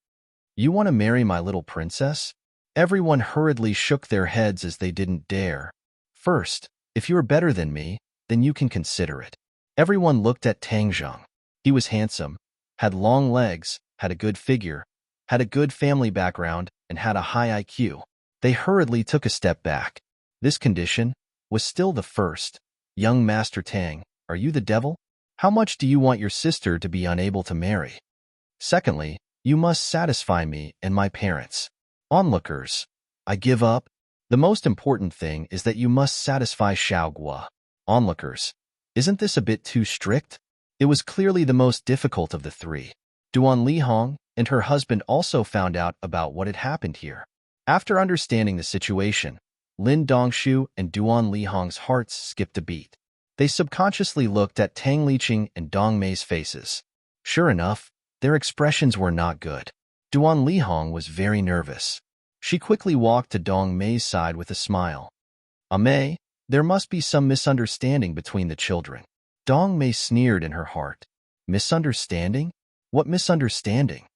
You want to marry my little princess? Everyone hurriedly shook their heads as they didn't dare. First, if you're better than me, then you can consider it. Everyone looked at Tang Zheng. He was handsome, had long legs, had a good figure, had a good family background, and had a high IQ. They hurriedly took a step back. This condition was still the first. Young Master Tang, are you the devil? How much do you want your sister to be unable to marry? Secondly, you must satisfy me and my parents. Onlookers, I give up. The most important thing is that you must satisfy Xiaoguo. Onlookers, isn't this a bit too strict? It was clearly the most difficult of the three. Duan Lihong and her husband also found out about what had happened here. After understanding the situation, Lin Dongshu and Duan Lihong's hearts skipped a beat. They subconsciously looked at Tang Liqing and Dong Mei's faces. Sure enough, their expressions were not good. Duan Lihong was very nervous. She quickly walked to Dong Mei's side with a smile. Mei, there must be some misunderstanding between the children. Dong Mei sneered in her heart. Misunderstanding? What misunderstanding?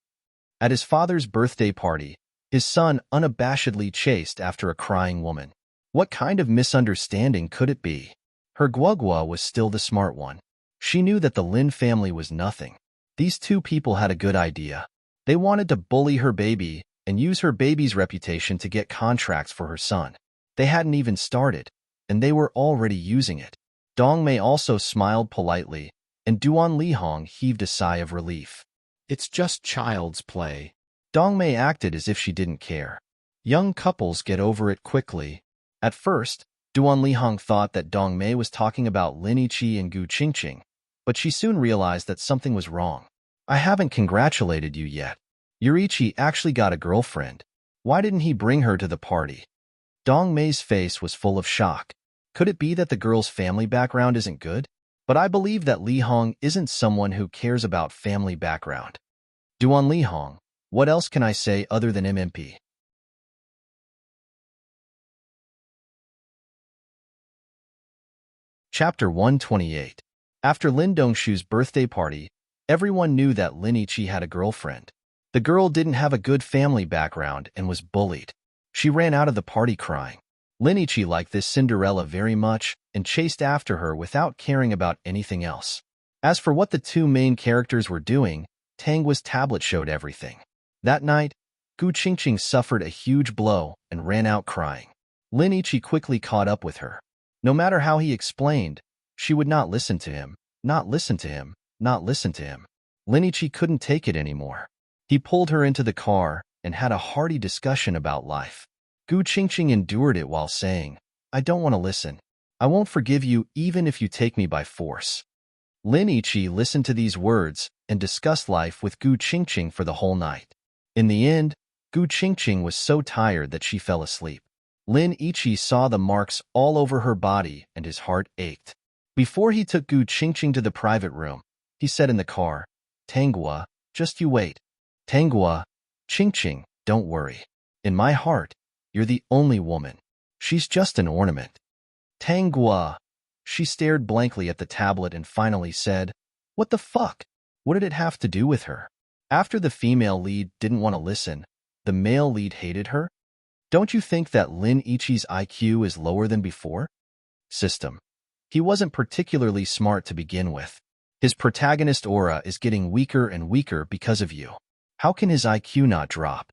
At his father's birthday party, his son unabashedly chased after a crying woman. What kind of misunderstanding could it be? Her Guogua was still the smart one. She knew that the Lin family was nothing. These two people had a good idea. They wanted to bully her baby and use her baby's reputation to get contracts for her son. They hadn't even started, and they were already using it. Dong Mei also smiled politely, and Duan Lihong heaved a sigh of relief. It's just child's play. Dong Mei acted as if she didn't care. Young couples get over it quickly. At first, Duan Lihong thought that Dong Mei was talking about Lin Yiqi and Gu Qingqing, but she soon realized that something was wrong. I haven't congratulated you yet. Yurichi actually got a girlfriend. Why didn't he bring her to the party? Dong Mei's face was full of shock. Could it be that the girl's family background isn't good? But I believe that Li Hong isn't someone who cares about family background. Duan Li Hong, what else can I say other than MMP? Chapter 128. After Lin Dongshu's birthday party, everyone knew that Lin Yiqi had a girlfriend. The girl didn't have a good family background and was bullied. She ran out of the party crying. Lin Yiqi liked this Cinderella very much and chased after her without caring about anything else. As for what the two main characters were doing, Tangwa's tablet showed everything. That night, Gu Qingqing suffered a huge blow and ran out crying. Lin Yiqi quickly caught up with her. No matter how he explained, she would not listen to him, not listen to him, not listen to him. Lin Yiqi couldn't take it anymore. He pulled her into the car and had a hearty discussion about life. Gu Qingqing endured it while saying, I don't want to listen. I won't forgive you even if you take me by force. Lin Yiqi listened to these words and discussed life with Gu Qingqing for the whole night. In the end, Gu Qingqing was so tired that she fell asleep. Lin Yiqi saw the marks all over her body and his heart ached. Before he took Gu Qingqing to the private room, he said in the car, Tangwa, just you wait. Tangwa, Qingqing, don't worry. In my heart, you're the only woman. She's just an ornament. Tangwa. She stared blankly at the tablet and finally said, What the fuck? What did it have to do with her? After the female lead didn't want to listen, the male lead hated her? Don't you think that Lin Yiqi's IQ is lower than before? System. He wasn't particularly smart to begin with. His protagonist aura is getting weaker and weaker because of you. How can his IQ not drop?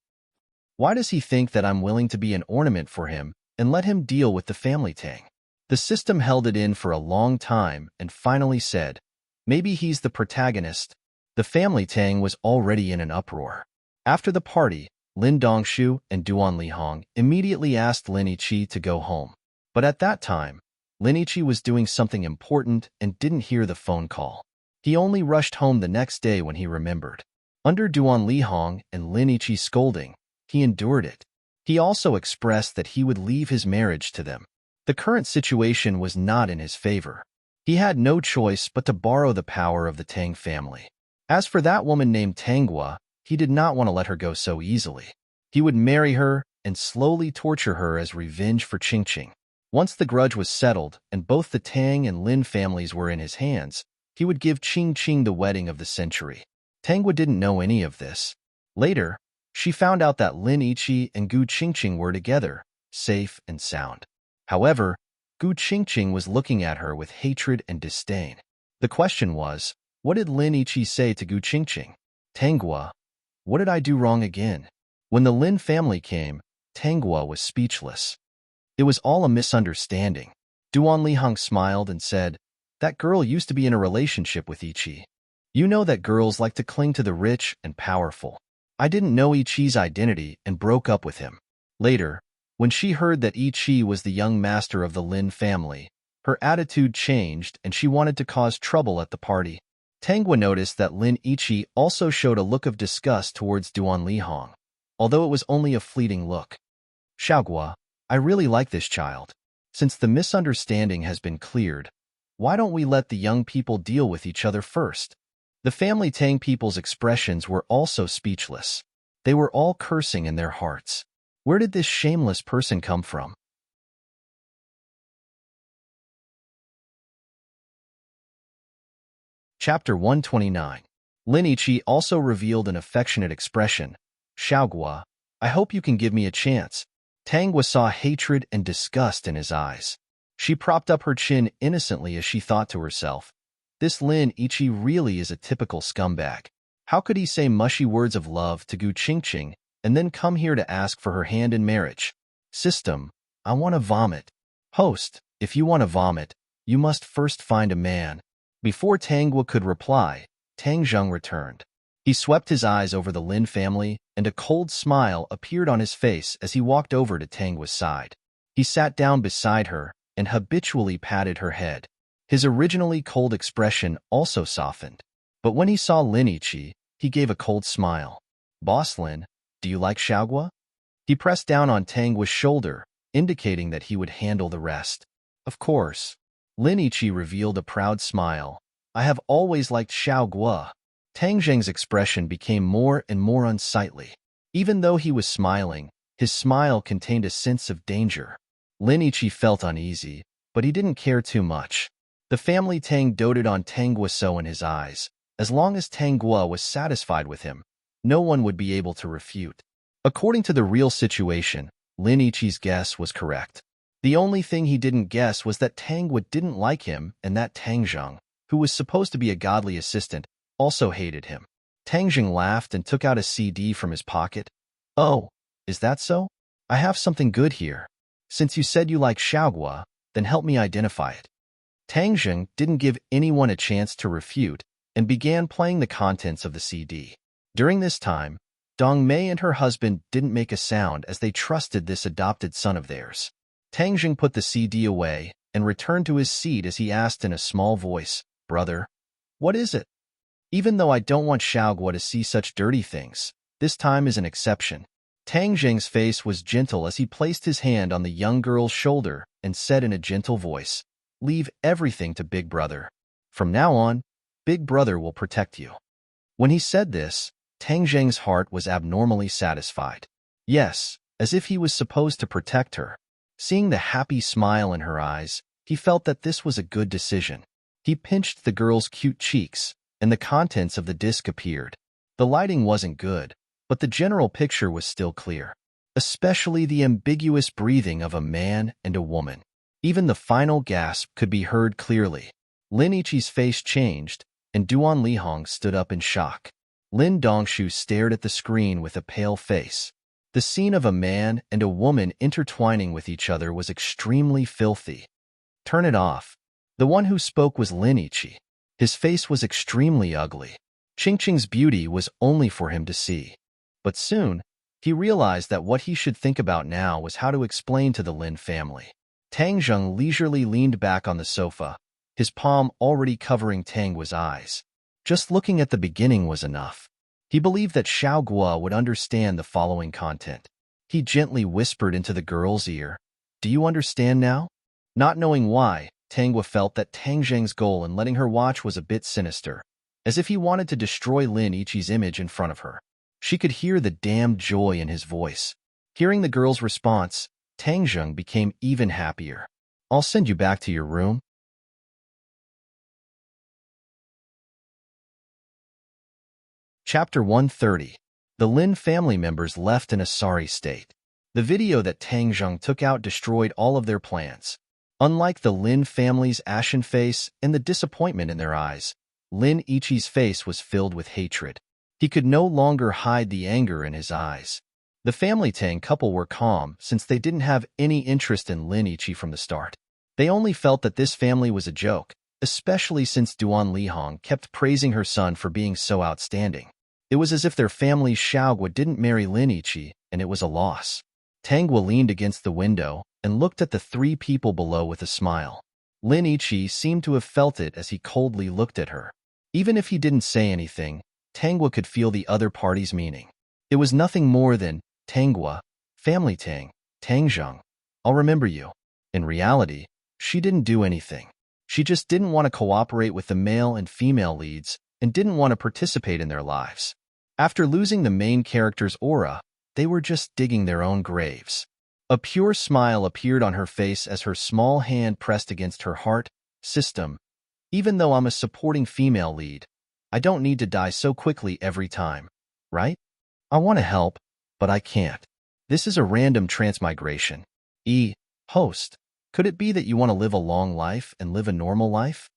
Why does he think that I'm willing to be an ornament for him and let him deal with the family Tang? The system held it in for a long time and finally said, maybe he's the protagonist. The family Tang was already in an uproar. After the party, Lin Dongshu and Duan Lihong immediately asked Lin Yiqi to go home. But at that time, Lin Yiqi was doing something important and didn't hear the phone call. He only rushed home the next day when he remembered. Under Duan Lihong and Lin Yiqi's scolding, he endured it. He also expressed that he would leave his marriage to them. The current situation was not in his favor. He had no choice but to borrow the power of the Tang family. As for that woman named Tangwa, he did not want to let her go so easily. He would marry her and slowly torture her as revenge for Qingqing. Once the grudge was settled and both the Tang and Lin families were in his hands, he would give Qingqing the wedding of the century. Tangwa didn't know any of this. Later, she found out that Lin Yiqi and Gu Qingqing were together, safe and sound. However, Gu Qingqing was looking at her with hatred and disdain. The question was, what did Lin Yiqi say to Gu Qingqing? Tangwa, what did I do wrong again? When the Lin family came, Tangwa was speechless. It was all a misunderstanding. Duan Lihong smiled and said, that girl used to be in a relationship with Yiqi. You know that girls like to cling to the rich and powerful. I didn't know Yiqi's identity and broke up with him. Later, when she heard that Yiqi was the young master of the Lin family, her attitude changed and she wanted to cause trouble at the party. Tangwa noticed that Lin Yiqi also showed a look of disgust towards Duan Lihong, although it was only a fleeting look. Xiaogua, I really like this child. Since the misunderstanding has been cleared, why don't we let the young people deal with each other first? The family Tang people's expressions were also speechless. They were all cursing in their hearts. Where did this shameless person come from? Chapter 129. Lin Yiqi also revealed an affectionate expression. Xiaogua, I hope you can give me a chance. Tangwa saw hatred and disgust in his eyes. She propped up her chin innocently as she thought to herself, This Lin Ichi really is a typical scumbag. How could he say mushy words of love to Gu Qingqing and then come here to ask for her hand in marriage? System, I want to vomit. Host, if you want to vomit, you must first find a man. Before Tangwa could reply, Tang Zheng returned. He swept his eyes over the Lin family, and a cold smile appeared on his face as he walked over to Tangwa's side. He sat down beside her and habitually patted her head. His originally cold expression also softened. But when he saw Lin Ichi, he gave a cold smile. Boss Lin, do you like Xiaogua? He pressed down on Tangwa's shoulder, indicating that he would handle the rest. Of course. Lin Ichi revealed a proud smile. I have always liked Xiaogua. Tang Zheng's expression became more and more unsightly. Even though he was smiling, his smile contained a sense of danger. Lin Ichi felt uneasy, but he didn't care too much. The family Tang doted on Tangua so in his eyes. As long as Tangua was satisfied with him, no one would be able to refute. According to the real situation, Lin Ichi's guess was correct. The only thing he didn't guess was that Tangua didn't like him and that Tang Zheng, who was supposed to be a godly assistant, also hated him. Tang Zheng laughed and took out a CD from his pocket. Oh, is that so? I have something good here. Since you said you like Xiaogua, then help me identify it. Tang Zheng didn't give anyone a chance to refute and began playing the contents of the CD. During this time, Dong Mei and her husband didn't make a sound as they trusted this adopted son of theirs. Tang Zheng put the CD away and returned to his seat as he asked in a small voice, Brother, what is it? Even though I don't want Xiaogua to see such dirty things, this time is an exception. Tang Zheng's face was gentle as he placed his hand on the young girl's shoulder and said in a gentle voice, Leave everything to Big Brother. From now on, Big Brother will protect you. When he said this, Tang Zheng's heart was abnormally satisfied. Yes, as if he was supposed to protect her. Seeing the happy smile in her eyes, he felt that this was a good decision. He pinched the girl's cute cheeks, and the contents of the disc appeared. The lighting wasn't good, but the general picture was still clear, especially the ambiguous breathing of a man and a woman. Even the final gasp could be heard clearly. Lin Ichi's face changed, and Duan Lihong stood up in shock. Lin Dongshu stared at the screen with a pale face. The scene of a man and a woman intertwining with each other was extremely filthy. Turn it off. The one who spoke was Lin Ichi. His face was extremely ugly. Qingqing's beauty was only for him to see. But soon, he realized that what he should think about now was how to explain to the Lin family. Tang Zheng leisurely leaned back on the sofa, his palm already covering Tangwa's eyes. Just looking at the beginning was enough. He believed that Xiaogua would understand the following content. He gently whispered into the girl's ear, Do you understand now? Not knowing why, Tangwa felt that Tang Zheng's goal in letting her watch was a bit sinister, as if he wanted to destroy Lin Ichi's image in front of her. She could hear the damned joy in his voice. Hearing the girl's response, Tang Zheng became even happier. I'll send you back to your room. Chapter 130. The Lin family members left in a sorry state. The video that Tang Zheng took out destroyed all of their plans. Unlike the Lin family's ashen face and the disappointment in their eyes, Lin Ichi's face was filled with hatred. He could no longer hide the anger in his eyes. The family Tang couple were calm since they didn't have any interest in Lin Ichi from the start. They only felt that this family was a joke, especially since Duan Lihong kept praising her son for being so outstanding. It was as if their family's Xiaogua didn't marry Lin Ichi, and it was a loss. Tangwa leaned against the window and looked at the three people below with a smile. Lin Ichi seemed to have felt it as he coldly looked at her. Even if he didn't say anything, Tangwa could feel the other party's meaning. It was nothing more than, Tangwa, family Tang, Tang Zheng, I'll remember you. In reality, she didn't do anything. She just didn't want to cooperate with the male and female leads and didn't want to participate in their lives. After losing the main character's aura, they were just digging their own graves. A pure smile appeared on her face as her small hand pressed against her heart. System, even though I'm a supporting female lead, I don't need to die so quickly every time, right? I want to help, but I can't. This is a random transmigration. Host, could it be that you want to live a long life and live a normal life?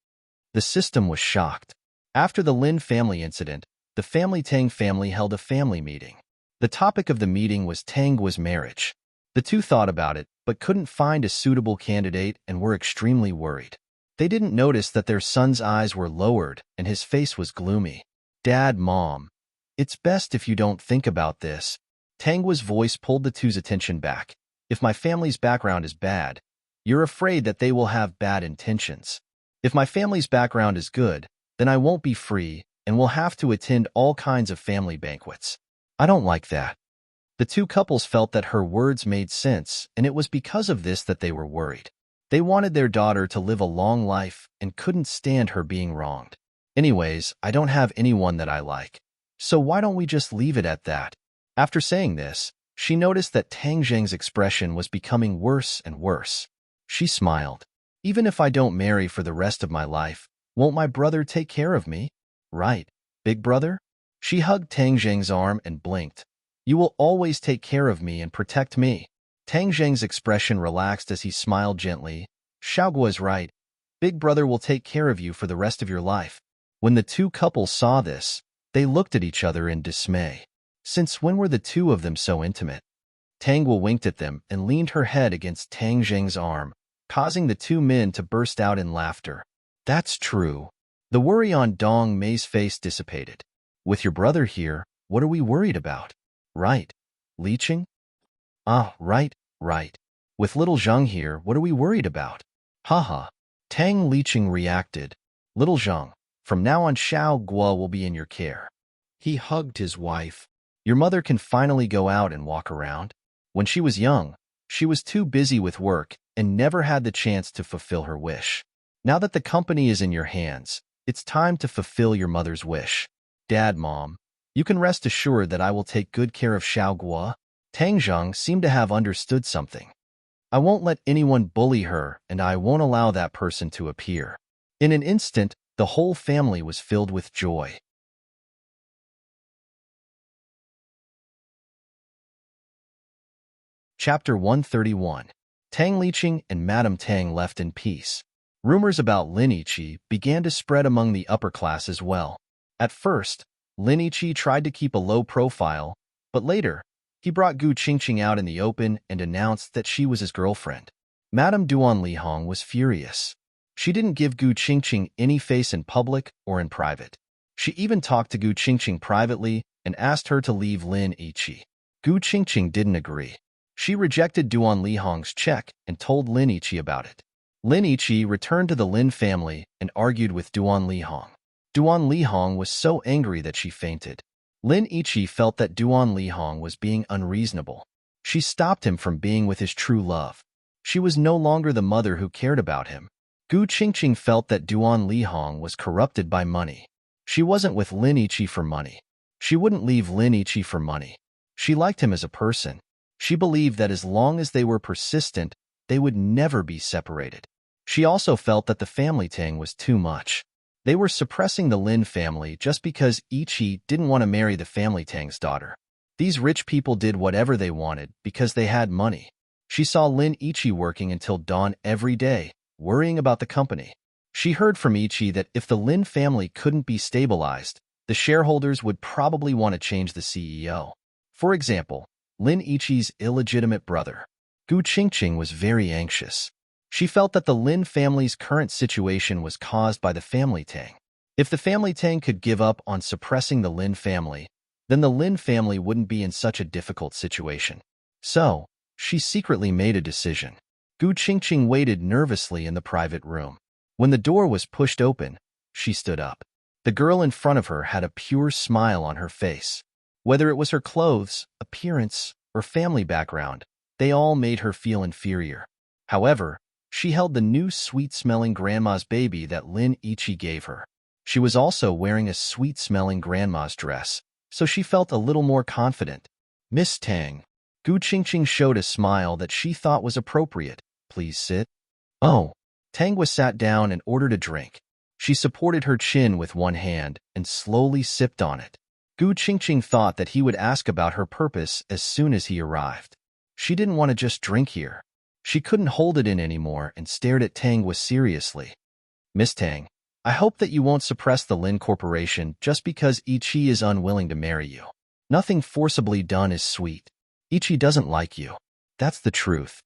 The system was shocked. After the Lin family incident, the family Tang family held a family meeting. The topic of the meeting was Tang Guo's marriage. The two thought about it, but couldn't find a suitable candidate and were extremely worried. They didn't notice that their son's eyes were lowered and his face was gloomy. Dad, Mom, it's best if you don't think about this. Tang Guo's voice pulled the two's attention back. If my family's background is bad, you're afraid that they will have bad intentions. If my family's background is good, then I won't be free and will have to attend all kinds of family banquets. I don't like that. The two couples felt that her words made sense, and it was because of this that they were worried. They wanted their daughter to live a long life and couldn't stand her being wronged. Anyways, I don't have anyone that I like. So why don't we just leave it at that? After saying this, she noticed that Tang Zheng's expression was becoming worse and worse. She smiled. Even if I don't marry for the rest of my life, won't my brother take care of me? Right, big brother? She hugged Tang Zheng's arm and blinked. You will always take care of me and protect me. Tang Zheng's expression relaxed as he smiled gently. Xiaoguo is right. Big brother will take care of you for the rest of your life. When the two couples saw this, they looked at each other in dismay. Since when were the two of them so intimate? Tang Guo winked at them and leaned her head against Tang Zheng's arm, causing the two men to burst out in laughter. That's true. The worry on Dong Mei's face dissipated. With your brother here, what are we worried about? Right. Leeching? Ah, right. With little Zheng here, what are we worried about? Haha. Tang Leeching reacted. Little Zheng, from now on Xiao Guo will be in your care. He hugged his wife. Your mother can finally go out and walk around. When she was young, she was too busy with work and never had the chance to fulfill her wish. Now that the company is in your hands, it's time to fulfill your mother's wish. Dad, Mom, you can rest assured that I will take good care of Xiao Guo. Tang Zheng seemed to have understood something. I won't let anyone bully her, and I won't allow that person to appear. In an instant, the whole family was filled with joy. Chapter 131. Tang Liqing and Madame Tang left in peace. Rumors about Lin Yiqi began to spread among the upper class as well. At first, Lin Yiqi tried to keep a low profile, but later, he brought Gu Qingqing out in the open and announced that she was his girlfriend. Madame Duan Lihong was furious. She didn't give Gu Qingqing any face in public or in private. She even talked to Gu Qingqing privately and asked her to leave Lin Yiqi. Gu Qingqing didn't agree. She rejected Duan Lihong's check and told Lin Yiqi about it. Lin Yiqi returned to the Lin family and argued with Duan Lihong. Duan Lihong was so angry that she fainted. Lin Yiqi felt that Duan Lihong was being unreasonable. She stopped him from being with his true love. She was no longer the mother who cared about him. Gu Qingqing felt that Duan Lihong was corrupted by money. She wasn't with Lin Yiqi for money. She wouldn't leave Lin Yiqi for money. She liked him as a person. She believed that as long as they were persistent, they would never be separated. She also felt that the family Tang was too much. They were suppressing the Lin family just because Yiqi didn't want to marry the family Tang's daughter. These rich people did whatever they wanted because they had money. She saw Lin Yiqi working until dawn every day, worrying about the company. She heard from Yiqi that if the Lin family couldn't be stabilized, the shareholders would probably want to change the CEO. For example, Lin Yiqi's illegitimate brother. Gu Qingqing was very anxious. She felt that the Lin family's current situation was caused by the family Tang. If the family Tang could give up on suppressing the Lin family, then the Lin family wouldn't be in such a difficult situation. So, she secretly made a decision. Gu Qingqing waited nervously in the private room. When the door was pushed open, she stood up. The girl in front of her had a pure smile on her face. Whether it was her clothes, appearance, or family background, they all made her feel inferior. However, she held the new sweet-smelling grandma's baby that Lin Yiqi gave her. She was also wearing a sweet-smelling grandma's dress, so she felt a little more confident. Miss Tang. Gu Qingqing showed a smile that she thought was appropriate. Please sit. Oh. Tang was sat down and ordered a drink. She supported her chin with one hand and slowly sipped on it. Gu Qingqing thought that he would ask about her purpose as soon as he arrived. She didn't want to just drink here. She couldn't hold it in anymore and stared at Tang seriously. Miss Tang, I hope that you won't suppress the Lin Corporation just because Ichi is unwilling to marry you. Nothing forcibly done is sweet. Ichi doesn't like you. That's the truth.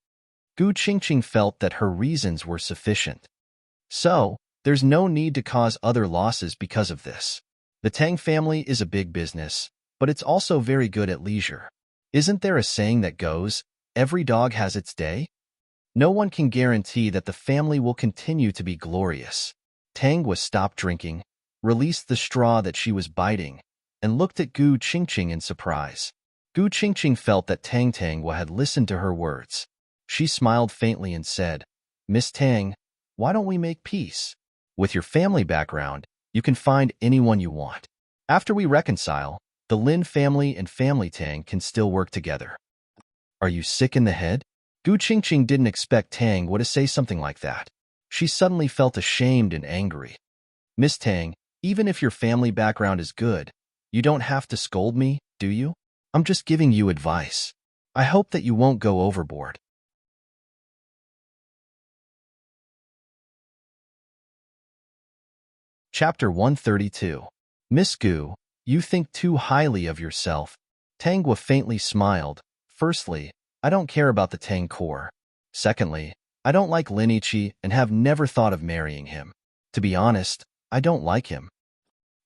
Gu Qingqing felt that her reasons were sufficient. So, there's no need to cause other losses because of this. The Tang family is a big business, but it's also very good at leisure. Isn't there a saying that goes, every dog has its day? No one can guarantee that the family will continue to be glorious. Tangwa stopped drinking, released the straw that she was biting, and looked at Gu Qingqing in surprise. Gu Qingqing felt that Tangwa had listened to her words. She smiled faintly and said, Miss Tang, why don't we make peace? With your family background, you can find anyone you want. After we reconcile, the Lin family and Family Tang can still work together. Are you sick in the head? Gu Qingqing didn't expect Tang to say something like that. She suddenly felt ashamed and angry. Miss Tang, even if your family background is good, you don't have to scold me, do you? I'm just giving you advice. I hope that you won't go overboard. Chapter 132. Miss Gu, you think too highly of yourself. Tangwa faintly smiled. Firstly, I don't care about the Tang core. Secondly, I don't like Linichi and have never thought of marrying him. To be honest, I don't like him.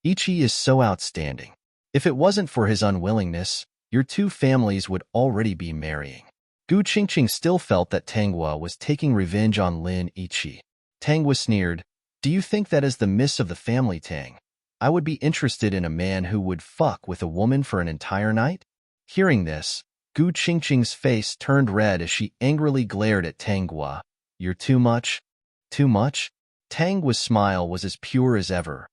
Ichi is so outstanding. If it wasn't for his unwillingness, your two families would already be marrying. Gu Qingqing still felt that Tangwa was taking revenge on Lin Ichi. Tangwa sneered, do you think that as the miss of the family Tang, I would be interested in a man who would fuck with a woman for an entire night? Hearing this, Gu Qingqing's face turned red as she angrily glared at Tangwa. You're too much? Too much? Tangwa's smile was as pure as ever,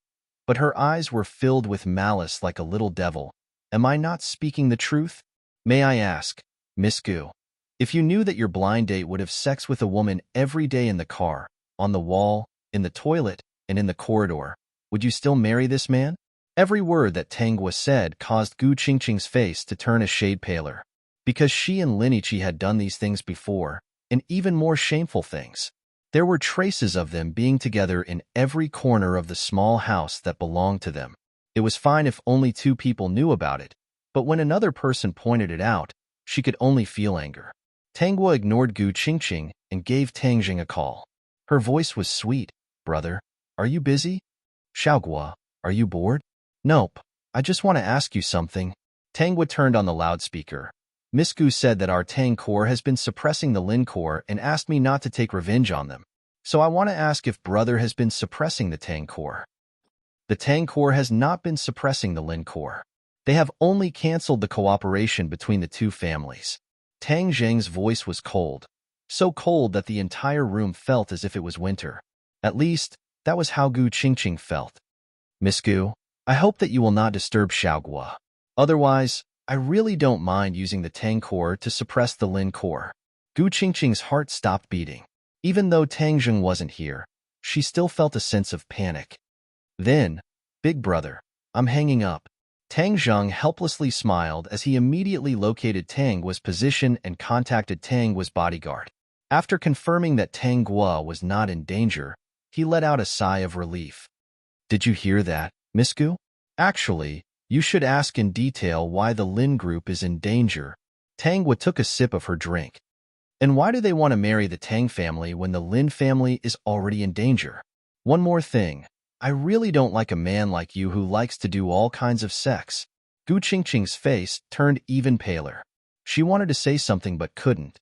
but her eyes were filled with malice like a little devil. Am I not speaking the truth? May I ask, Miss Gu, if you knew that your blind date would have sex with a woman every day in the car, on the wall, in the toilet, and in the corridor, would you still marry this man? Every word that Tangwa said caused Gu Qingqing's face to turn a shade paler, because she and Linichi had done these things before, and even more shameful things. There were traces of them being together in every corner of the small house that belonged to them. It was fine if only two people knew about it, but when another person pointed it out, she could only feel anger. Tangwa ignored Gu Qingqing and gave Tangjing a call. Her voice was sweet. Brother, are you busy? Xiaogua, are you bored? Nope, I just want to ask you something. Tangwa turned on the loudspeaker. Miss Gu said that our Tang Corps has been suppressing the Lin Corps and asked me not to take revenge on them. So I want to ask if brother has been suppressing the Tang Corps. The Tang Corps has not been suppressing the Lin Corps. They have only canceled the cooperation between the two families. Tang Zheng's voice was cold, so cold that the entire room felt as if it was winter. At least, that was how Gu Qingqing felt. Miss Gu, I hope that you will not disturb Xiaogua. Otherwise, I really don't mind using the Tang Corps to suppress the Lin Corps. Gu Qingqing's heart stopped beating. Even though Tang Zheng wasn't here, she still felt a sense of panic. Then, Big Brother, I'm hanging up. Tang Zheng helplessly smiled as he immediately located Tangwa's position and contacted Tangwa's bodyguard. After confirming that Tangwa was not in danger, he let out a sigh of relief. Did you hear that, Miss Gu? Actually, you should ask in detail why the Lin group is in danger. Tangwa took a sip of her drink. And why do they want to marry the Tang family when the Lin family is already in danger? One more thing. I really don't like a man like you who likes to do all kinds of sex. Gu Qingqing's face turned even paler. She wanted to say something but couldn't.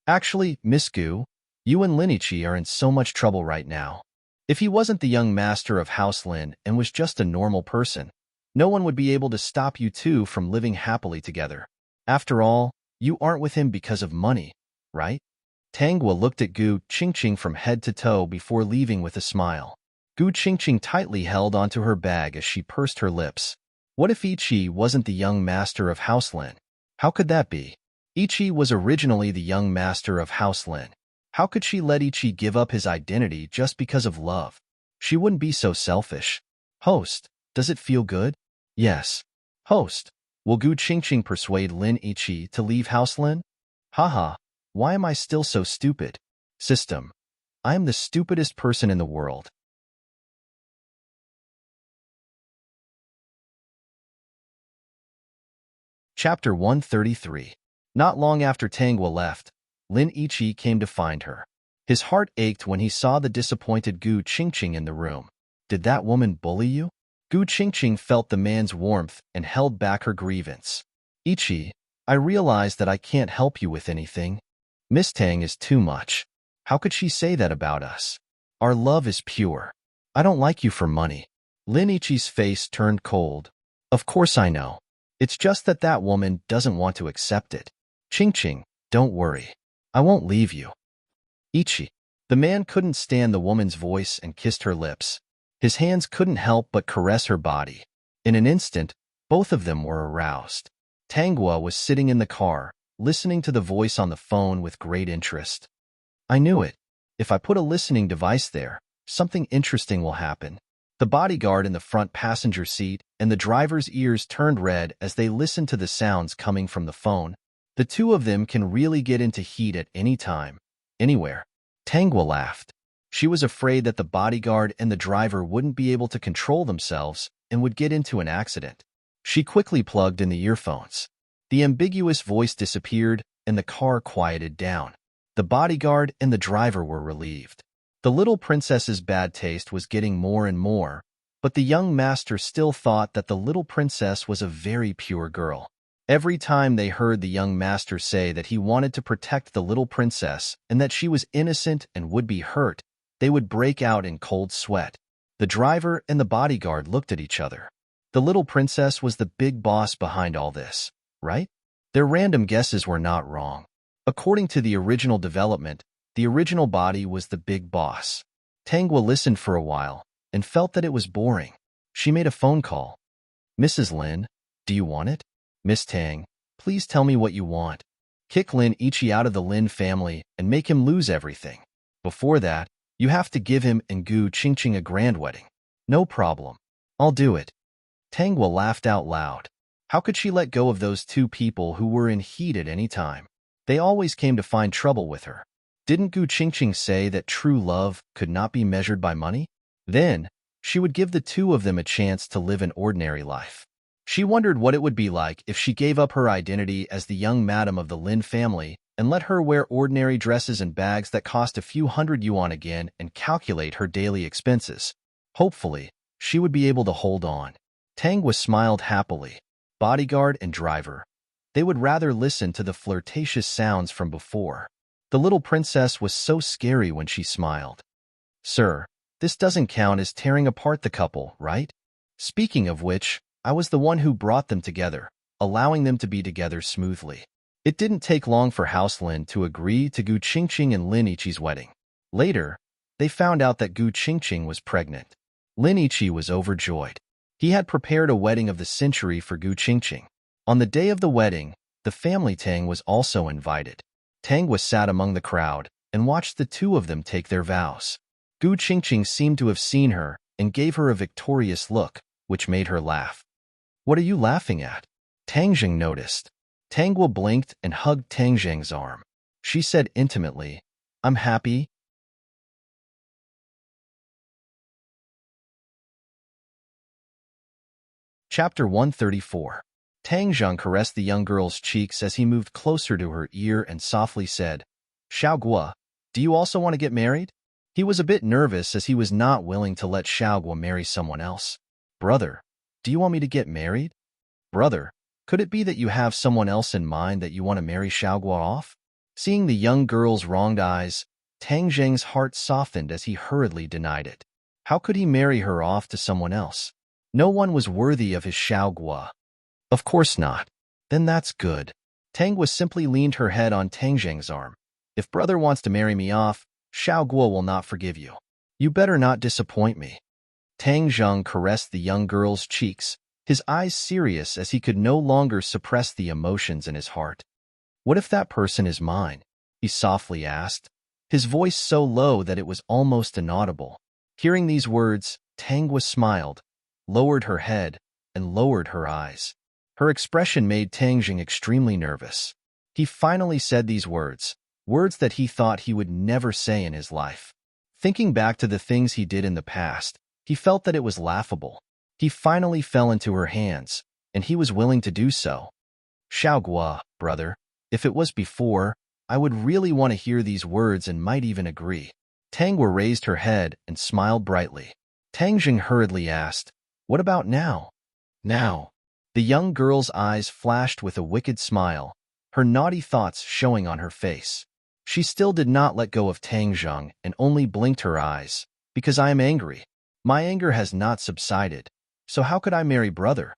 Actually, Miss Gu, you and Linichi are in so much trouble right now. If he wasn't the young master of House Lin and was just a normal person, no one would be able to stop you two from living happily together. After all, you aren't with him because of money, right? Tangwa looked at Gu Qingqing from head to toe before leaving with a smile. Gu Qingqing tightly held onto her bag as she pursed her lips. What if Ichi wasn't the young master of House Lin? How could that be? Ichi was originally the young master of House Lin. How could she let Ichi give up his identity just because of love? She wouldn't be so selfish. Host, does it feel good? Yes. Host, will Gu Qingqing persuade Lin Ichi to leave House Lin? Haha, why am I still so stupid? System, I am the stupidest person in the world. Chapter 133. Not long after Tangwa left, Lin Ichi came to find her. His heart ached when he saw the disappointed Gu Qingqing in the room. Did that woman bully you? Gu Qingqing felt the man's warmth and held back her grievance. Ichi, I realize that I can't help you with anything. Miss Tang is too much. How could she say that about us? Our love is pure. I don't like you for money. Lin Ichi's face turned cold. Of course I know. It's just that that woman doesn't want to accept it. Qingqing, don't worry. I won't leave you. Ichi. The man couldn't stand the woman's voice and kissed her lips. His hands couldn't help but caress her body. In an instant, both of them were aroused. Tangwa was sitting in the car, listening to the voice on the phone with great interest. I knew it. If I put a listening device there, something interesting will happen. The bodyguard in the front passenger seat and the driver's ears turned red as they listened to the sounds coming from the phone. The two of them can really get into heat at any time, anywhere. Tangwa laughed. She was afraid that the bodyguard and the driver wouldn't be able to control themselves and would get into an accident. She quickly plugged in the earphones. The ambiguous voice disappeared and the car quieted down. The bodyguard and the driver were relieved. The little princess's bad taste was getting more and more, but the young master still thought that the little princess was a very pure girl. Every time they heard the young master say that he wanted to protect the little princess and that she was innocent and would be hurt, they would break out in cold sweat. The driver and the bodyguard looked at each other. The little princess was the big boss behind all this, right? Their random guesses were not wrong. According to the original development, the original body was the big boss. Tangwa listened for a while and felt that it was boring. She made a phone call. Mrs. Lin, do you want it? Miss Tang, please tell me what you want. Kick Lin Ichi out of the Lin family and make him lose everything. Before that, you have to give him and Gu Qingqing a grand wedding. No problem. I'll do it. Tangwa laughed out loud. How could she let go of those two people who were in heat at any time? They always came to find trouble with her. Didn't Gu Qingqing say that true love could not be measured by money? Then, she would give the two of them a chance to live an ordinary life. She wondered what it would be like if she gave up her identity as the young madam of the Lin family and let her wear ordinary dresses and bags that cost a few hundred yuan again and calculate her daily expenses. Hopefully, she would be able to hold on. Tangwa smiled happily. Bodyguard and driver. They would rather listen to the flirtatious sounds from before. The little princess was so scary when she smiled. Sir, this doesn't count as tearing apart the couple, right? Speaking of which, I was the one who brought them together, allowing them to be together smoothly. It didn't take long for House Lin to agree to Gu Qingqing and Lin Ichi's wedding. Later, they found out that Gu Qingqing was pregnant. Lin Ichi was overjoyed. He had prepared a wedding of the century for Gu Qingqing. On the day of the wedding, the family Tang was also invited. Tang was sat among the crowd and watched the two of them take their vows. Gu Qingqing seemed to have seen her and gave her a victorious look, which made her laugh. What are you laughing at? Tangzheng noticed. Tangwa blinked and hugged Tangzheng's arm. She said intimately, I'm happy. Chapter 134. Tangzheng caressed the young girl's cheeks as he moved closer to her ear and softly said, Xiaoguo, do you also want to get married? He was a bit nervous as he was not willing to let Xiaoguo marry someone else. Brother, do you want me to get married? Brother, could it be that you have someone else in mind that you want to marry Xiaoguo off? Seeing the young girl's wronged eyes, Tangzheng's heart softened as he hurriedly denied it. How could he marry her off to someone else? No one was worthy of his Xiaoguo. Of course not. Then that's good. Tangwa simply leaned her head on Tangzheng's arm. If brother wants to marry me off, Xiaoguo will not forgive you. You better not disappoint me. Tangzheng caressed the young girl's cheeks, his eyes serious as he could no longer suppress the emotions in his heart. What if that person is mine? He softly asked, his voice so low that it was almost inaudible. Hearing these words, Tangwa smiled, lowered her head, and lowered her eyes. Her expression made Tangzheng extremely nervous. He finally said these words, words that he thought he would never say in his life. Thinking back to the things he did in the past, he felt that it was laughable. He finally fell into her hands, and he was willing to do so. Xiaoguo, brother, if it was before, I would really want to hear these words and might even agree. Tangwa raised her head and smiled brightly. Tang Jing hurriedly asked, "What about now?" Now. The young girl's eyes flashed with a wicked smile, her naughty thoughts showing on her face. She still did not let go of Tang Zheng and only blinked her eyes. "Because I am angry. My anger has not subsided, so how could I marry brother?"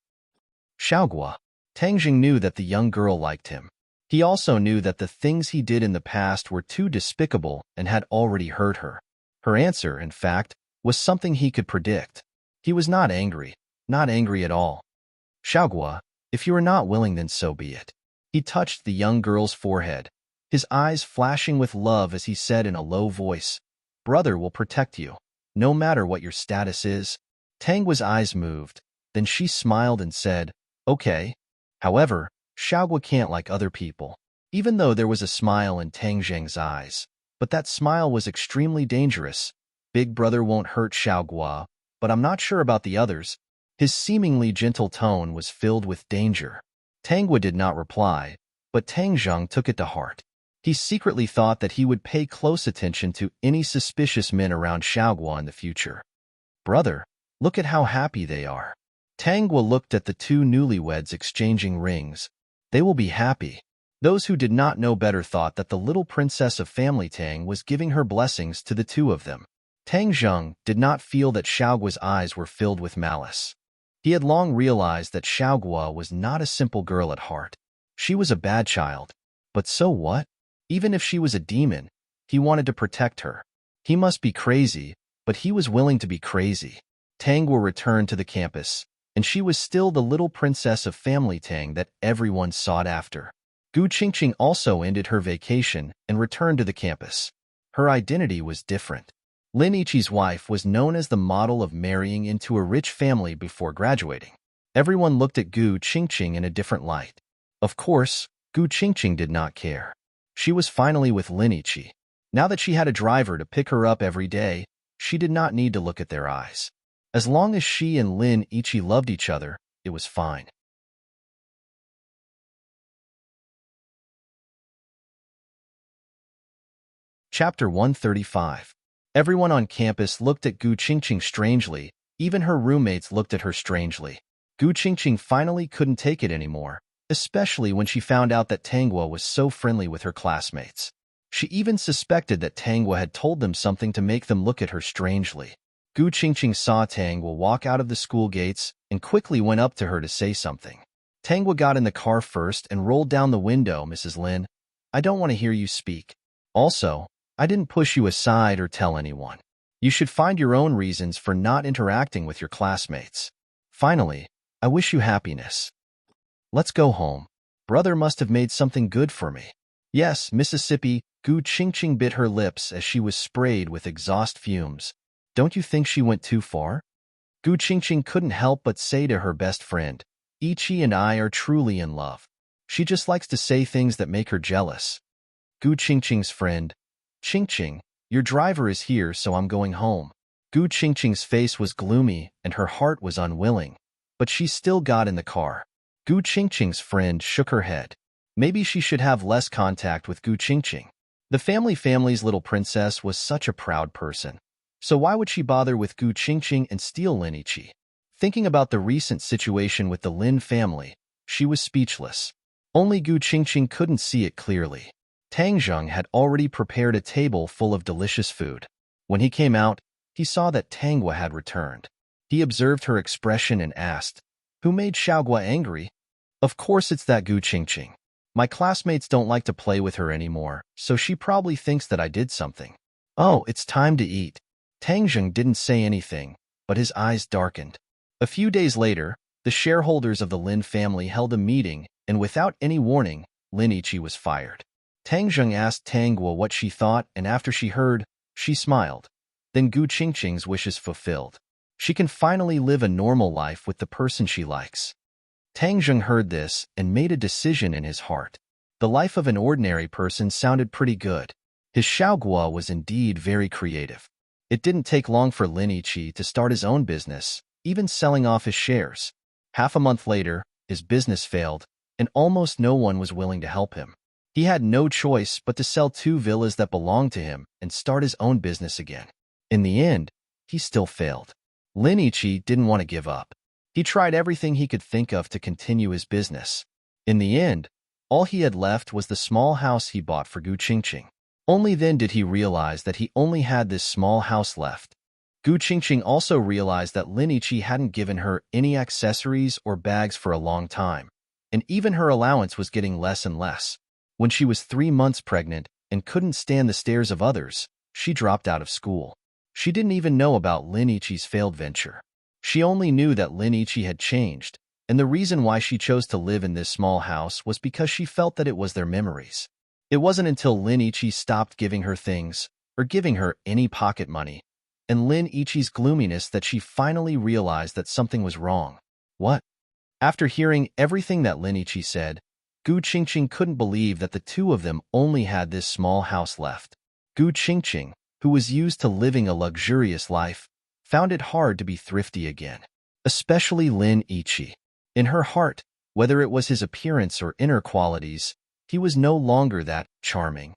Xiaoguo. Tang Jing knew that the young girl liked him. He also knew that the things he did in the past were too despicable and had already hurt her. Her answer, in fact, was something he could predict. He was not angry at all. "Xiaoguo, if you are not willing, then so be it." He touched the young girl's forehead, his eyes flashing with love as he said in a low voice, "Brother will protect you, no matter what your status is." Tangwa's eyes moved, then she smiled and said, "Okay." However, Xiaoguo can't like other people, even though there was a smile in Tang Zheng's eyes. But that smile was extremely dangerous. "Big brother won't hurt Xiaoguo, but I'm not sure about the others." His seemingly gentle tone was filled with danger. Tangwa did not reply, but Tang Zheng took it to heart. He secretly thought that he would pay close attention to any suspicious men around Xiaoguo in the future. "Brother, look at how happy they are." Tangwa looked at the two newlyweds exchanging rings. They will be happy. Those who did not know better thought that the little princess of family Tang was giving her blessings to the two of them. Tang Zheng did not feel that Xiaoguo's eyes were filled with malice. He had long realized that Xiaoguo was not a simple girl at heart. She was a bad child. But so what? Even if she was a demon, he wanted to protect her. He must be crazy, but he was willing to be crazy. Tangwa returned to the campus, and she was still the little princess of family Tang that everyone sought after. Gu Qingqing also ended her vacation and returned to the campus. Her identity was different. Lin Yiqi's wife was known as the model of marrying into a rich family before graduating. Everyone looked at Gu Qingqing in a different light. Of course, Gu Qingqing did not care. She was finally with Lin Yiqi. Now that she had a driver to pick her up every day, she did not need to look at their eyes. As long as she and Lin Yiqi loved each other, it was fine. Chapter 135. Everyone on campus looked at Gu Qingqing strangely. Even her roommates looked at her strangely. Gu Qingqing finally couldn't take it anymore, especially when she found out that Tangwa was so friendly with her classmates. She even suspected that Tangwa had told them something to make them look at her strangely. Gu Qingqing saw Tangwa walk out of the school gates and quickly went up to her to say something. Tangwa got in the car first and rolled down the window. "Mrs. Lin, I don't want to hear you speak. Also, I didn't push you aside or tell anyone. You should find your own reasons for not interacting with your classmates. Finally, I wish you happiness. Let's go home. Brother must have made something good for me." "Yes, Mississippi." Gu Qingqing bit her lips as she was sprayed with exhaust fumes. "Don't you think she went too far?" Gu Qingqing couldn't help but say to her best friend, "Ichi and I are truly in love. She just likes to say things that make her jealous." Gu Qingqing's friend, "Qingqing, your driver is here, so I'm going home." Gu Qingqing's face was gloomy and her heart was unwilling, but she still got in the car. Gu Qingqing's friend shook her head. Maybe she should have less contact with Gu Qingqing. The family's little princess was such a proud person. So why would she bother with Gu Qingqing and steal Lin Yiqi? Thinking about the recent situation with the Lin family, she was speechless. Only Gu Qingqing couldn't see it clearly. Tang Zheng had already prepared a table full of delicious food. When he came out, he saw that Tangwa had returned. He observed her expression and asked, "Who made Xiaoguo angry?" "Of course it's that Gu Qingqing. My classmates don't like to play with her anymore, so she probably thinks that I did something." "Oh, it's time to eat." Tang Zheng didn't say anything, but his eyes darkened. A few days later, the shareholders of the Lin family held a meeting, and without any warning, Lin Yiqi was fired. Tang Zheng asked Tangwa what she thought, and after she heard, she smiled. Then Gu Qingqing's wishes fulfilled. She can finally live a normal life with the person she likes. Tang Zheng heard this and made a decision in his heart. The life of an ordinary person sounded pretty good. His Xiaoguo was indeed very creative. It didn't take long for Lin Yiqi to start his own business, even selling off his shares. Half a month later, his business failed, and almost no one was willing to help him. He had no choice but to sell 2 villas that belonged to him and start his own business again. In the end, he still failed. Lin Ichi didn't want to give up. He tried everything he could think of to continue his business. In the end, all he had left was the small house he bought for Gu Qingqing. Only then did he realize that he only had this small house left. Gu Qingqing also realized that Lin Ichi hadn't given her any accessories or bags for a long time, and even her allowance was getting less and less. When she was 3 months pregnant and couldn't stand the stares of others, she dropped out of school. She didn't even know about Lin Ichi's failed venture. She only knew that Lin Ichi had changed, and the reason why she chose to live in this small house was because she felt that it was their memories. It wasn't until Lin Ichi stopped giving her things, or giving her any pocket money, and Lin Ichi's gloominess that she finally realized that something was wrong. What? After hearing everything that Lin Ichi said, Gu Qingqing couldn't believe that the 2 of them only had this small house left. Gu Qingqing, who was used to living a luxurious life, found it hard to be thrifty again. Especially Lin Ichi. In her heart, whether it was his appearance or inner qualities, he was no longer that charming.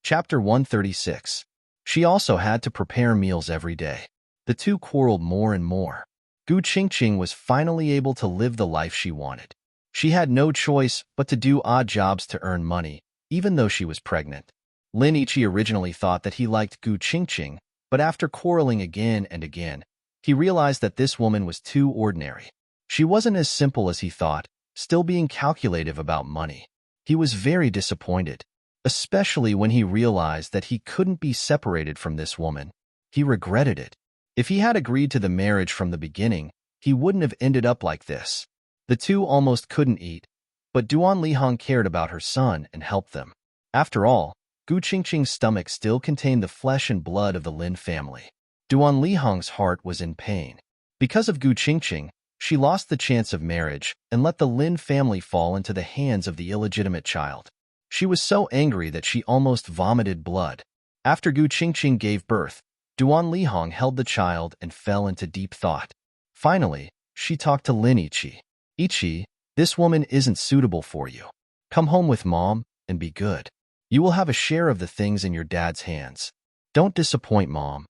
Chapter 136. She also had to prepare meals every day. The 2 quarreled more and more. Gu Qingqing was finally able to live the life she wanted. She had no choice but to do odd jobs to earn money, even though she was pregnant. Lin Ichi originally thought that he liked Gu Qingqing, but after quarreling again and again, he realized that this woman was too ordinary. She wasn't as simple as he thought, still being calculative about money. He was very disappointed, especially when he realized that he couldn't be separated from this woman. He regretted it. If he had agreed to the marriage from the beginning, he wouldn't have ended up like this. The 2 almost couldn't eat, but Duan Lihong cared about her son and helped them. After all, Gu Qingqing's stomach still contained the flesh and blood of the Lin family. Duan Lihong's heart was in pain. Because of Gu Qingqing, she lost the chance of marriage and let the Lin family fall into the hands of the illegitimate child. She was so angry that she almost vomited blood. After Gu Qingqing gave birth, Duan Lihong held the child and fell into deep thought. Finally, she talked to Lin Ichi. Ichi, this woman isn't suitable for you. Come home with mom and be good. You will have a share of the things in your dad's hands. Don't disappoint mom.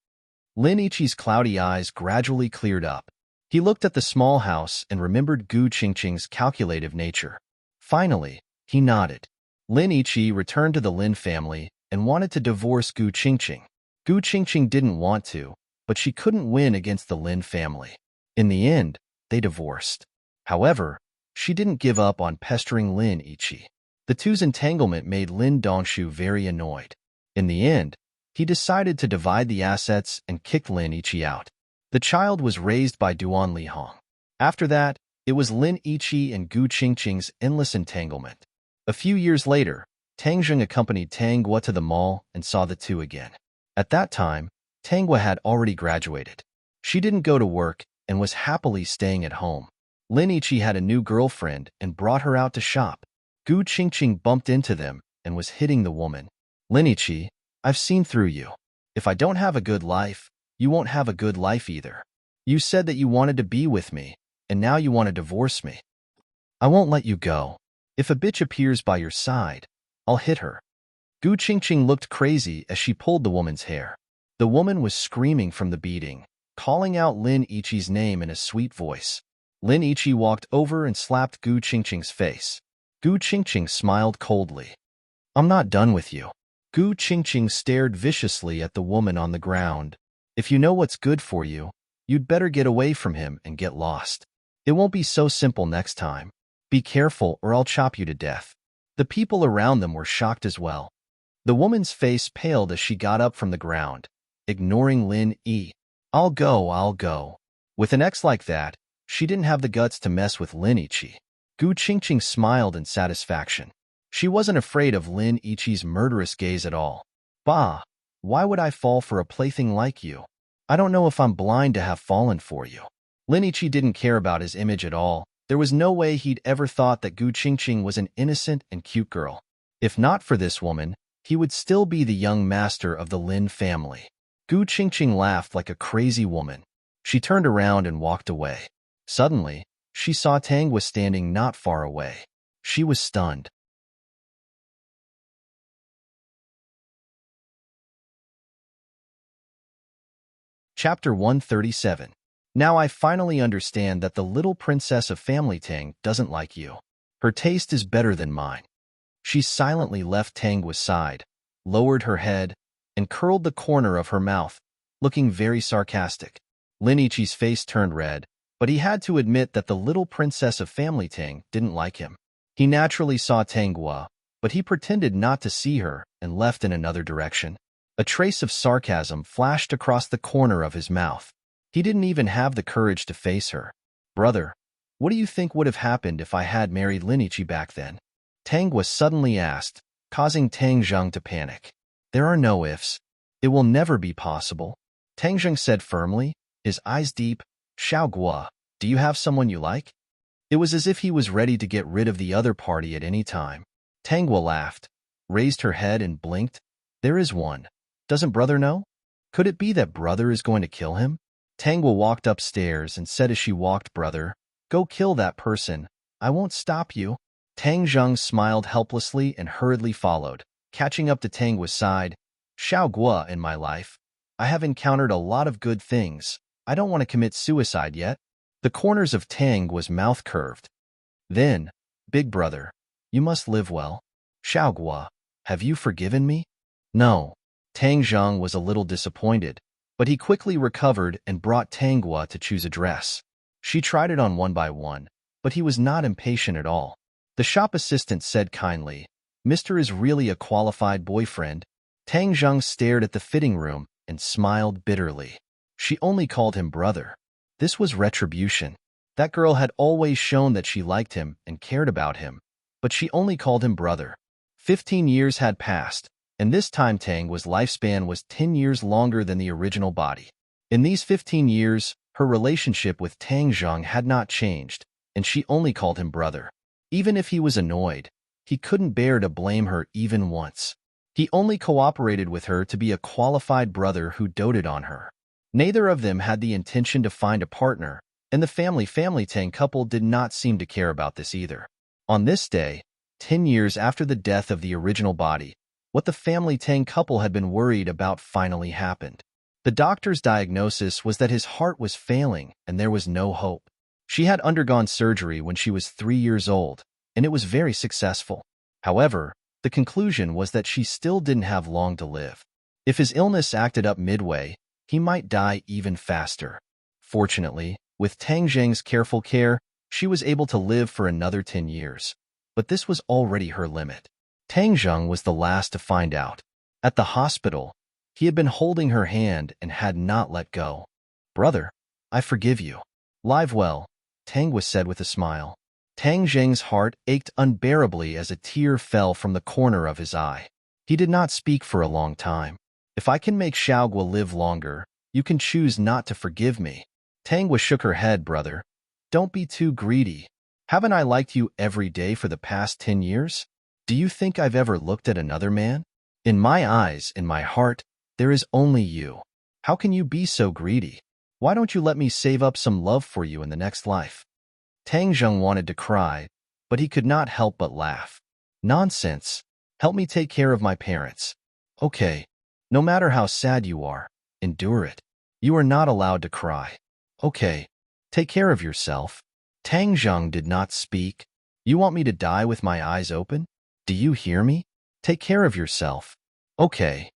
Lin Ichi's cloudy eyes gradually cleared up. He looked at the small house and remembered Gu Qingqing's calculative nature. Finally, he nodded. Lin Ichi returned to the Lin family and wanted to divorce Gu Qingqing. Gu Qingqing didn't want to, but she couldn't win against the Lin family. In the end, they divorced. However, she didn't give up on pestering Lin Ichi. The 2's entanglement made Lin Dongshu very annoyed. In the end, he decided to divide the assets and kicked Lin Ichi out. The child was raised by Duan Lihong. After that, it was Lin Ichi and Gu Qingqing's endless entanglement. A few years later, Tang Zheng accompanied Tang Gua to the mall and saw the 2 again. At that time, Tang Gua had already graduated. She didn't go to work and was happily staying at home. Lin Ichi had a new girlfriend and brought her out to shop. Gu Qingqing bumped into them and was hitting the woman. Lin Ichi, I've seen through you. If I don't have a good life, you won't have a good life either. You said that you wanted to be with me, and now you want to divorce me. I won't let you go. If a bitch appears by your side, I'll hit her. Gu Qingqing looked crazy as she pulled the woman's hair. The woman was screaming from the beating, calling out Lin Ichi's name in a sweet voice. Lin Ichi walked over and slapped Gu Qingqing's face. Gu Qingqing smiled coldly. I'm not done with you. Gu Qingqing stared viciously at the woman on the ground. If you know what's good for you, you'd better get away from him and get lost. It won't be so simple next time. Be careful or I'll chop you to death. The people around them were shocked as well. The woman's face paled as she got up from the ground, ignoring Lin Yi. I'll go. With an ex like that, she didn't have the guts to mess with Lin Ichi. Gu Qingqing smiled in satisfaction. She wasn't afraid of Lin Ichi's murderous gaze at all. Bah, why would I fall for a plaything like you? I don't know if I'm blind to have fallen for you. Lin Ichi didn't care about his image at all. There was no way he'd ever thought that Gu Qingqing was an innocent and cute girl. If not for this woman, he would still be the young master of the Lin family. Gu Qingqing laughed like a crazy woman. She turned around and walked away. Suddenly, she saw Tang was standing not far away. She was stunned. Chapter 137. Now I finally understand that the little princess of Family Tang doesn't like you. Her taste is better than mine. She silently left Tangwa's side, lowered her head, and curled the corner of her mouth, looking very sarcastic. Linichi's face turned red, but he had to admit that the little princess of Family Tang didn't like him. He naturally saw Tangwa, but he pretended not to see her and left in another direction. A trace of sarcasm flashed across the corner of his mouth. He didn't even have the courage to face her. Brother, what do you think would have happened if I had married Linichi back then? Tangwa suddenly asked, causing Tang Zheng to panic. There are no ifs. It will never be possible. Tang Zheng said firmly, his eyes deep. Xiao Guo, do you have someone you like? It was as if he was ready to get rid of the other party at any time. Tangwa laughed, raised her head and blinked. There is one. Doesn't brother know? Could it be that brother is going to kill him? Tangwa walked upstairs and said as she walked, brother, go kill that person. I won't stop you. Tang Zheng smiled helplessly and hurriedly followed, catching up to Tangwa's side. Xiao Guo, in my life, I have encountered a lot of good things. I don't want to commit suicide yet. The corners of Tangwa's mouth curved. Then, big brother, you must live well. Xiao Guo, have you forgiven me? No. Tang Zheng was a little disappointed, but he quickly recovered and brought Tangwa to choose a dress. She tried it on one by one, but he was not impatient at all. The shop assistant said kindly, Mr. is really a qualified boyfriend. Tang Zheng stared at the fitting room and smiled bitterly. She only called him brother. This was retribution. That girl had always shown that she liked him and cared about him, but she only called him brother. 15 years had passed, and this time Tangwa's lifespan was 10 years longer than the original body. In these 15 years, her relationship with Tang Zheng had not changed, and she only called him brother. Even if he was annoyed, he couldn't bear to blame her even once. He only cooperated with her to be a qualified brother who doted on her. Neither of them had the intention to find a partner, and the Family Tang couple did not seem to care about this either. On this day, 10 years after the death of the original body, what the Family Tang couple had been worried about finally happened. The doctor's diagnosis was that his heart was failing and there was no hope. She had undergone surgery when she was 3 years old, and it was very successful. However, the conclusion was that she still didn't have long to live. If his illness acted up midway, he might die even faster. Fortunately, with Tang Zheng's careful care, she was able to live for another 10 years. But this was already her limit. Tang Zheng was the last to find out. At the hospital, he had been holding her hand and had not let go. Brother, I forgive you. Live well, Tangwa said with a smile. Tang Zheng's heart ached unbearably as a tear fell from the corner of his eye. He did not speak for a long time. If I can make Xiaoguo live longer, you can choose not to forgive me. Tangwa shook her head, brother. Don't be too greedy. Haven't I liked you every day for the past 10 years? Do you think I've ever looked at another man? In my eyes, in my heart, there is only you. How can you be so greedy? Why don't you let me save up some love for you in the next life? Tang Zheng wanted to cry, but he could not help but laugh. Nonsense. Help me take care of my parents. Okay. No matter how sad you are, endure it. You are not allowed to cry. Okay. Take care of yourself. Tang Zheng did not speak. You want me to die with my eyes open? Do you hear me? Take care of yourself. Okay.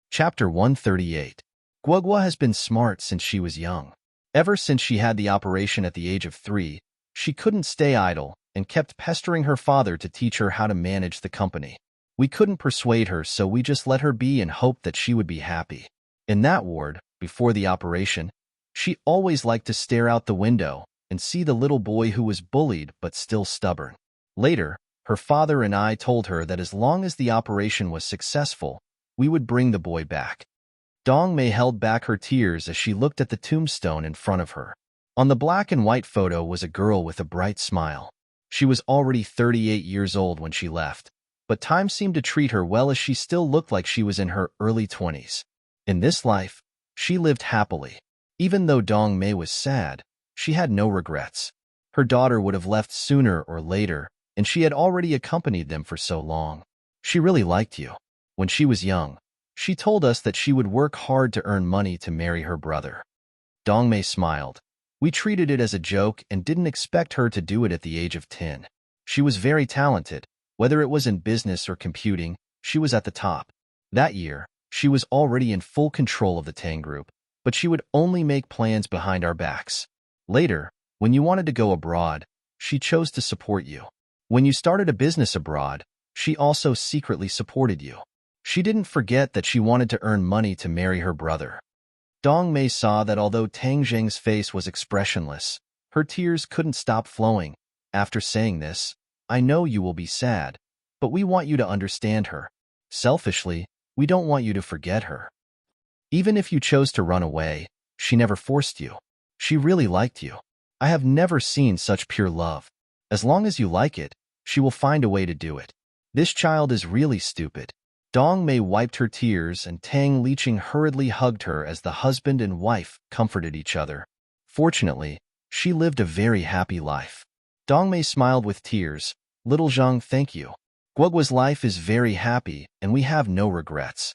Chapter 138. Guogua has been smart since she was young. Ever since she had the operation at the age of 3, she couldn't stay idle and kept pestering her father to teach her how to manage the company. We couldn't persuade her, so we just let her be and hoped that she would be happy. In that ward, before the operation, she always liked to stare out the window and see the little boy who was bullied but still stubborn. Later, her father and I told her that as long as the operation was successful, we would bring the boy back. Dong Mei held back her tears as she looked at the tombstone in front of her. On the black and white photo was a girl with a bright smile. She was already 38 years old when she left, but time seemed to treat her well as she still looked like she was in her early 20s. In this life, she lived happily. Even though Dong Mei was sad, she had no regrets. Her daughter would have left sooner or later, and she had already accompanied them for so long. She really liked you. When she was young, she told us that she would work hard to earn money to marry her brother. Dong Mei smiled. We treated it as a joke and didn't expect her to do it at the age of 10. She was very talented. Whether it was in business or computing, she was at the top. That year, she was already in full control of the Tang group, but she would only make plans behind our backs. Later, when you wanted to go abroad, she chose to support you. When you started a business abroad, she also secretly supported you. She didn't forget that she wanted to earn money to marry her brother. Dong Mei saw that although Tang Zheng's face was expressionless, her tears couldn't stop flowing. After saying this, I know you will be sad, but we want you to understand her. Selfishly, we don't want you to forget her. Even if you chose to run away, she never forced you. She really liked you. I have never seen such pure love. As long as you like it, she will find a way to do it. This child is really stupid. Dong Mei wiped her tears and Tang Liqing hurriedly hugged her as the husband and wife comforted each other. Fortunately, she lived a very happy life. Dong Mei smiled with tears. Little Zhang, thank you. Guoguo's life is very happy and we have no regrets.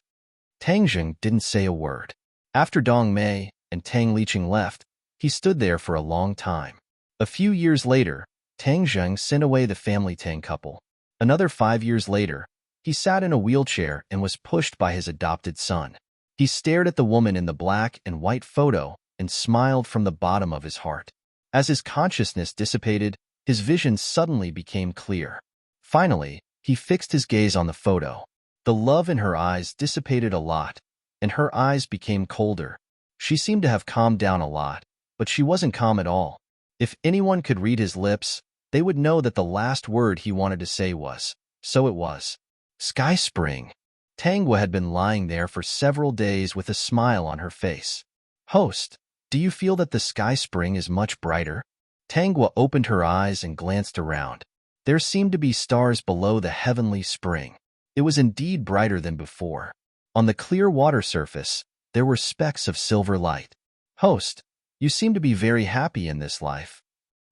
Tang Zheng didn't say a word. After Dong Mei and Tang Liqing left, he stood there for a long time. A few years later, Tang Zheng sent away the family Tang couple. Another 5 years later, he sat in a wheelchair and was pushed by his adopted son. He stared at the woman in the black and white photo and smiled from the bottom of his heart. As his consciousness dissipated, his vision suddenly became clear. Finally, he fixed his gaze on the photo. The love in her eyes dissipated a lot, and her eyes became colder. She seemed to have calmed down a lot, but she wasn't calm at all. If anyone could read his lips, they would know that the last word he wanted to say was, so it was. Sky Spring. Tangwa had been lying there for several days with a smile on her face. Host, do you feel that the Sky Spring is much brighter? Tangwa opened her eyes and glanced around. There seemed to be stars below the heavenly spring. It was indeed brighter than before. On the clear water surface, there were specks of silver light. Host, you seem to be very happy in this life.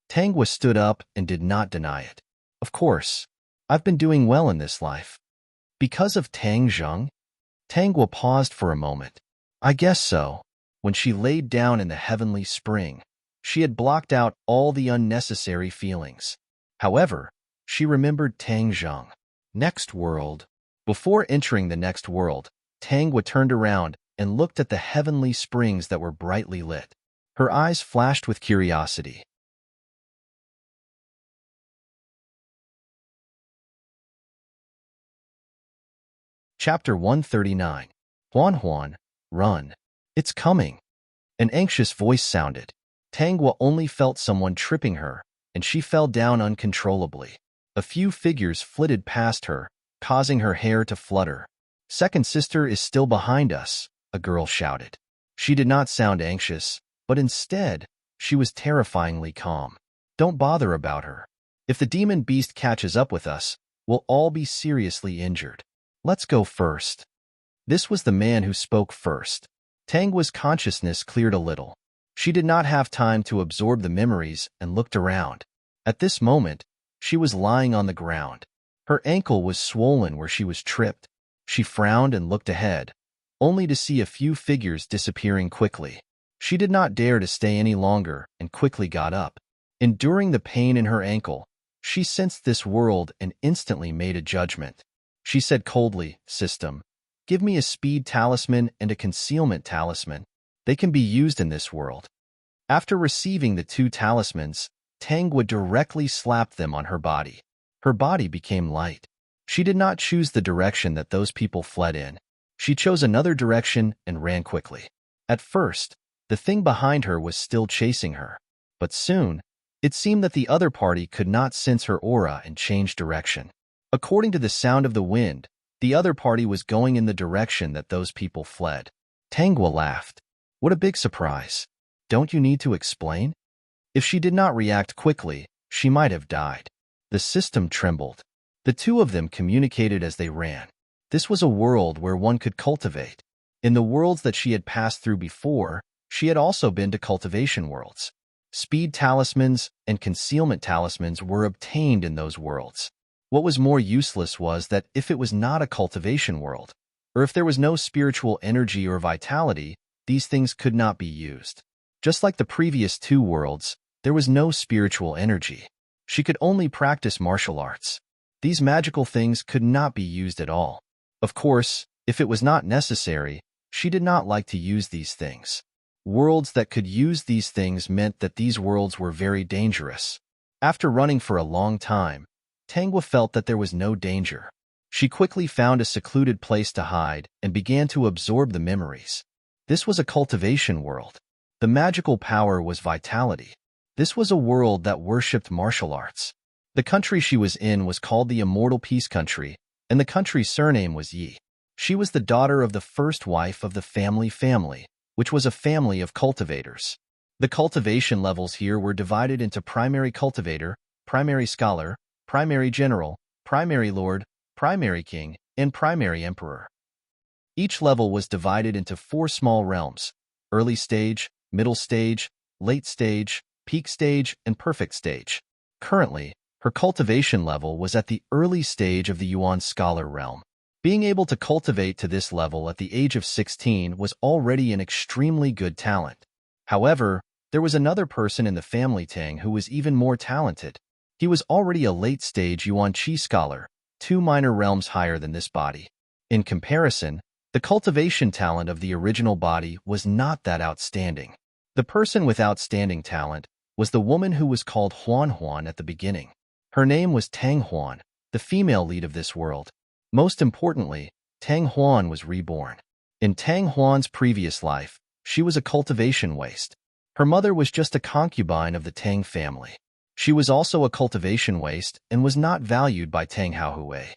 Tangwa stood up and did not deny it. Of course, I've been doing well in this life. Because of Tang Zheng? Tangwa paused for a moment. I guess so. When she laid down in the heavenly spring, she had blocked out all the unnecessary feelings. However, she remembered Tang Zheng. Next world. Before entering the next world, Tangwa turned around and looked at the heavenly springs that were brightly lit. Her eyes flashed with curiosity. Chapter 139. Huan Huan, run. It's coming. An anxious voice sounded. Tangwa only felt someone tripping her, and she fell down uncontrollably. A few figures flitted past her, causing her hair to flutter. Second sister is still behind us, a girl shouted. She did not sound anxious, but instead, she was terrifyingly calm. Don't bother about her. If the demon beast catches up with us, we'll all be seriously injured. Let's go first. This was the man who spoke first. Tangwa's consciousness cleared a little. She did not have time to absorb the memories and looked around. At this moment, she was lying on the ground. Her ankle was swollen where she was tripped. She frowned and looked ahead, only to see a few figures disappearing quickly. She did not dare to stay any longer and quickly got up. Enduring the pain in her ankle, she sensed this world and instantly made a judgment. She said coldly, System, give me a speed talisman and a concealment talisman. They can be used in this world. After receiving the 2 talismans, Tangwa directly slapped them on her body. Her body became light. She did not choose the direction that those people fled in. She chose another direction and ran quickly. At first, the thing behind her was still chasing her. But soon, it seemed that the other party could not sense her aura and changed direction. According to the sound of the wind, the other party was going in the direction that those people fled. Tangwa laughed. What a big surprise. Don't you need to explain? If she did not react quickly, she might have died. The system trembled. The two of them communicated as they ran. This was a world where one could cultivate. In the worlds that she had passed through before, she had also been to cultivation worlds. Speed talismans and concealment talismans were obtained in those worlds. What was more useless was that if it was not a cultivation world, or if there was no spiritual energy or vitality, these things could not be used. Just like the previous two worlds, there was no spiritual energy. She could only practice martial arts. These magical things could not be used at all. Of course, if it was not necessary, she did not like to use these things. Worlds that could use these things meant that these worlds were very dangerous. After running for a long time, Tangwa felt that there was no danger. She quickly found a secluded place to hide and began to absorb the memories. This was a cultivation world. The magical power was vitality. This was a world that worshipped martial arts. The country she was in was called the Immortal Peace Country, and the country's surname was Yi. She was the daughter of the first wife of the family, which was a family of cultivators. The cultivation levels here were divided into primary cultivator, primary scholar, primary general, primary lord, primary king, and primary emperor. Each level was divided into 4 small realms: early stage, middle stage, late stage, peak stage, and perfect stage. Currently, her cultivation level was at the early stage of the Yuan scholar realm. Being able to cultivate to this level at the age of 16 was already an extremely good talent. However, there was another person in the family Tang who was even more talented. He was already a late-stage Yuan Qi scholar, 2 minor realms higher than this body. In comparison, the cultivation talent of the original body was not that outstanding. The person with outstanding talent was the woman who was called Huan at the beginning. Her name was Tang Huan, the female lead of this world. Most importantly, Tang Huan was reborn. In Tang Huan's previous life, she was a cultivation waste. Her mother was just a concubine of the Tang family. She was also a cultivation waste and was not valued by Tang Haohui.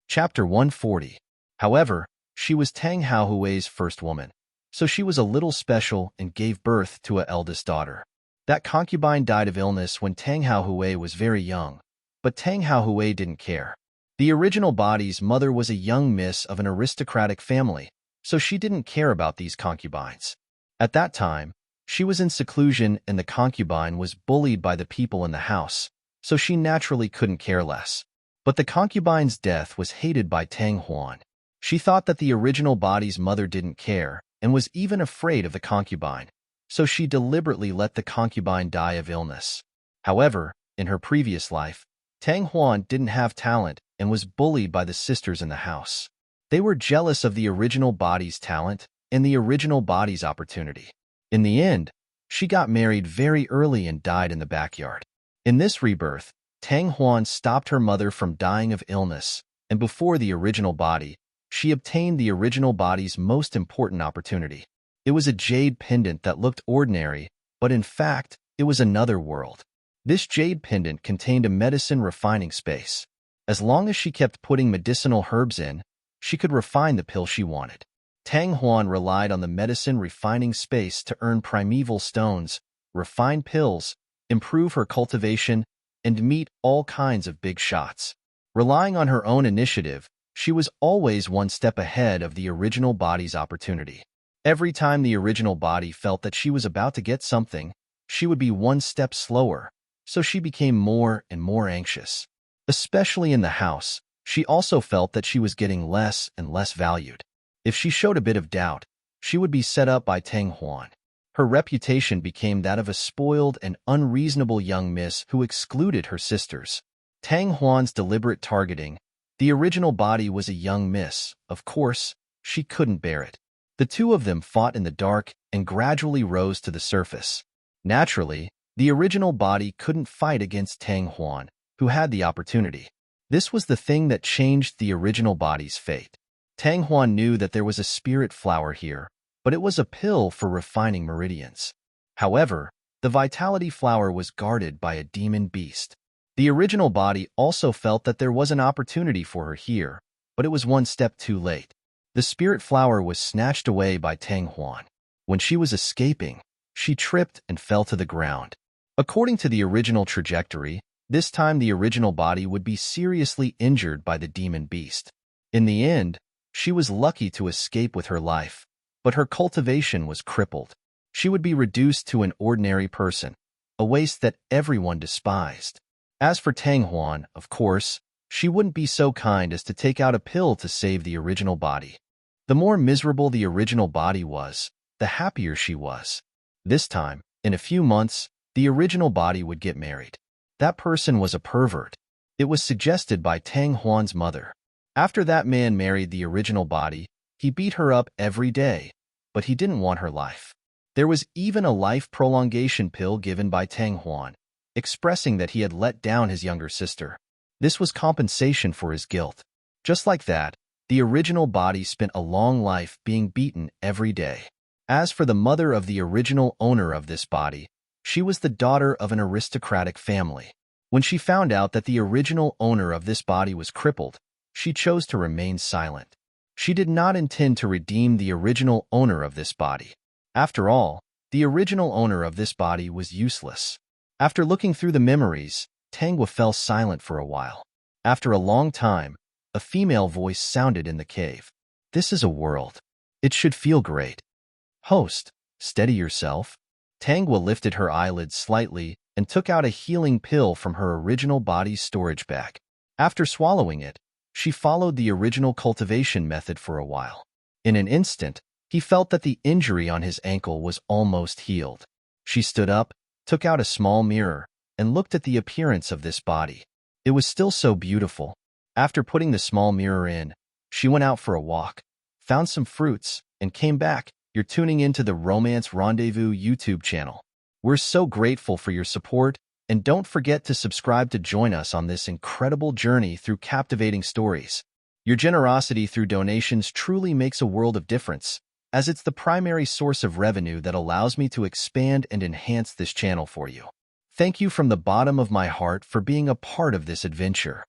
Chapter 140. However, she was Tang Haohui's first woman, so she was a little special and gave birth to an eldest daughter. That concubine died of illness when Tang Haohui was very young, but Tang Haohui didn't care. The original body's mother was a young miss of an aristocratic family, so she didn't care about these concubines. At that time, she was in seclusion and the concubine was bullied by the people in the house, so she naturally couldn't care less. But the concubine's death was hated by Tang Huan. She thought that the original body's mother didn't care and was even afraid of the concubine, so she deliberately let the concubine die of illness. However, in her previous life, Tang Huan didn't have talent and was bullied by the sisters in the house. They were jealous of the original body's talent and the original body's opportunity. In the end, she got married very early and died in the backyard. In this rebirth, Tang Huan stopped her mother from dying of illness, and before the original body, she obtained the original body's most important opportunity. It was a jade pendant that looked ordinary, but in fact, it was another world. This jade pendant contained a medicine refining space. As long as she kept putting medicinal herbs in, she could refine the pill she wanted. Tang Huan relied on the medicine refining space to earn primeval stones, refine pills, improve her cultivation, and meet all kinds of big shots. Relying on her own initiative, she was always one step ahead of the original body's opportunity. Every time the original body felt that she was about to get something, she would be one step slower, so she became more and more anxious. Especially in the house, she also felt that she was getting less and less valued. If she showed a bit of doubt, she would be set up by Tang Huan. Her reputation became that of a spoiled and unreasonable young miss who excluded her sisters. Tang Huan's deliberate targeting. The original body was a young miss. Of course, she couldn't bear it. The two of them fought in the dark and gradually rose to the surface. Naturally, the original body couldn't fight against Tang Huan, who had the opportunity. This was the thing that changed the original body's fate. Tang Huan knew that there was a spirit flower here, but it was a pill for refining meridians. However, the vitality flower was guarded by a demon beast. The original body also felt that there was an opportunity for her here, but it was one step too late. The spirit flower was snatched away by Tang Huan. When she was escaping, She tripped and fell to the ground. According to the original trajectory, this time the original body would be seriously injured by the demon beast. In the end, she was lucky to escape with her life, but her cultivation was crippled. She would be reduced to an ordinary person, a waste that everyone despised. As for Tang Huan, of course, she wouldn't be so kind as to take out a pill to save the original body. The more miserable the original body was, the happier she was. This time, in a few months, the original body would get married. That person was a pervert. It was suggested by Tang Huan's mother. After that man married the original body, he beat her up every day, but he didn't want her life. There was even a life prolongation pill given by Tang Huan, expressing that he had let down his younger sister. This was compensation for his guilt. Just like that, the original body spent a long life being beaten every day. As for the mother of the original owner of this body, she was the daughter of an aristocratic family. When she found out that the original owner of this body was crippled, she chose to remain silent. She did not intend to redeem the original owner of this body. After all, the original owner of this body was useless. After looking through the memories, Tangwa fell silent for a while. After a long time, a female voice sounded in the cave. "This is a world. It should feel great." "Host, steady yourself." Tangwa lifted her eyelids slightly and took out a healing pill from her original body's storage bag. After swallowing it, she followed the original cultivation method for a while. In an instant, he felt that the injury on his ankle was almost healed. She stood up, took out a small mirror, and looked at the appearance of this body. It was still so beautiful. After putting the small mirror in, she went out for a walk, found some fruits, and came back. You're tuning into the Romance Rendezvous YouTube channel. We're so grateful for your support, and don't forget to subscribe to join us on this incredible journey through captivating stories. Your generosity through donations truly makes a world of difference, as it's the primary source of revenue that allows me to expand and enhance this channel for you. Thank you from the bottom of my heart for being a part of this adventure.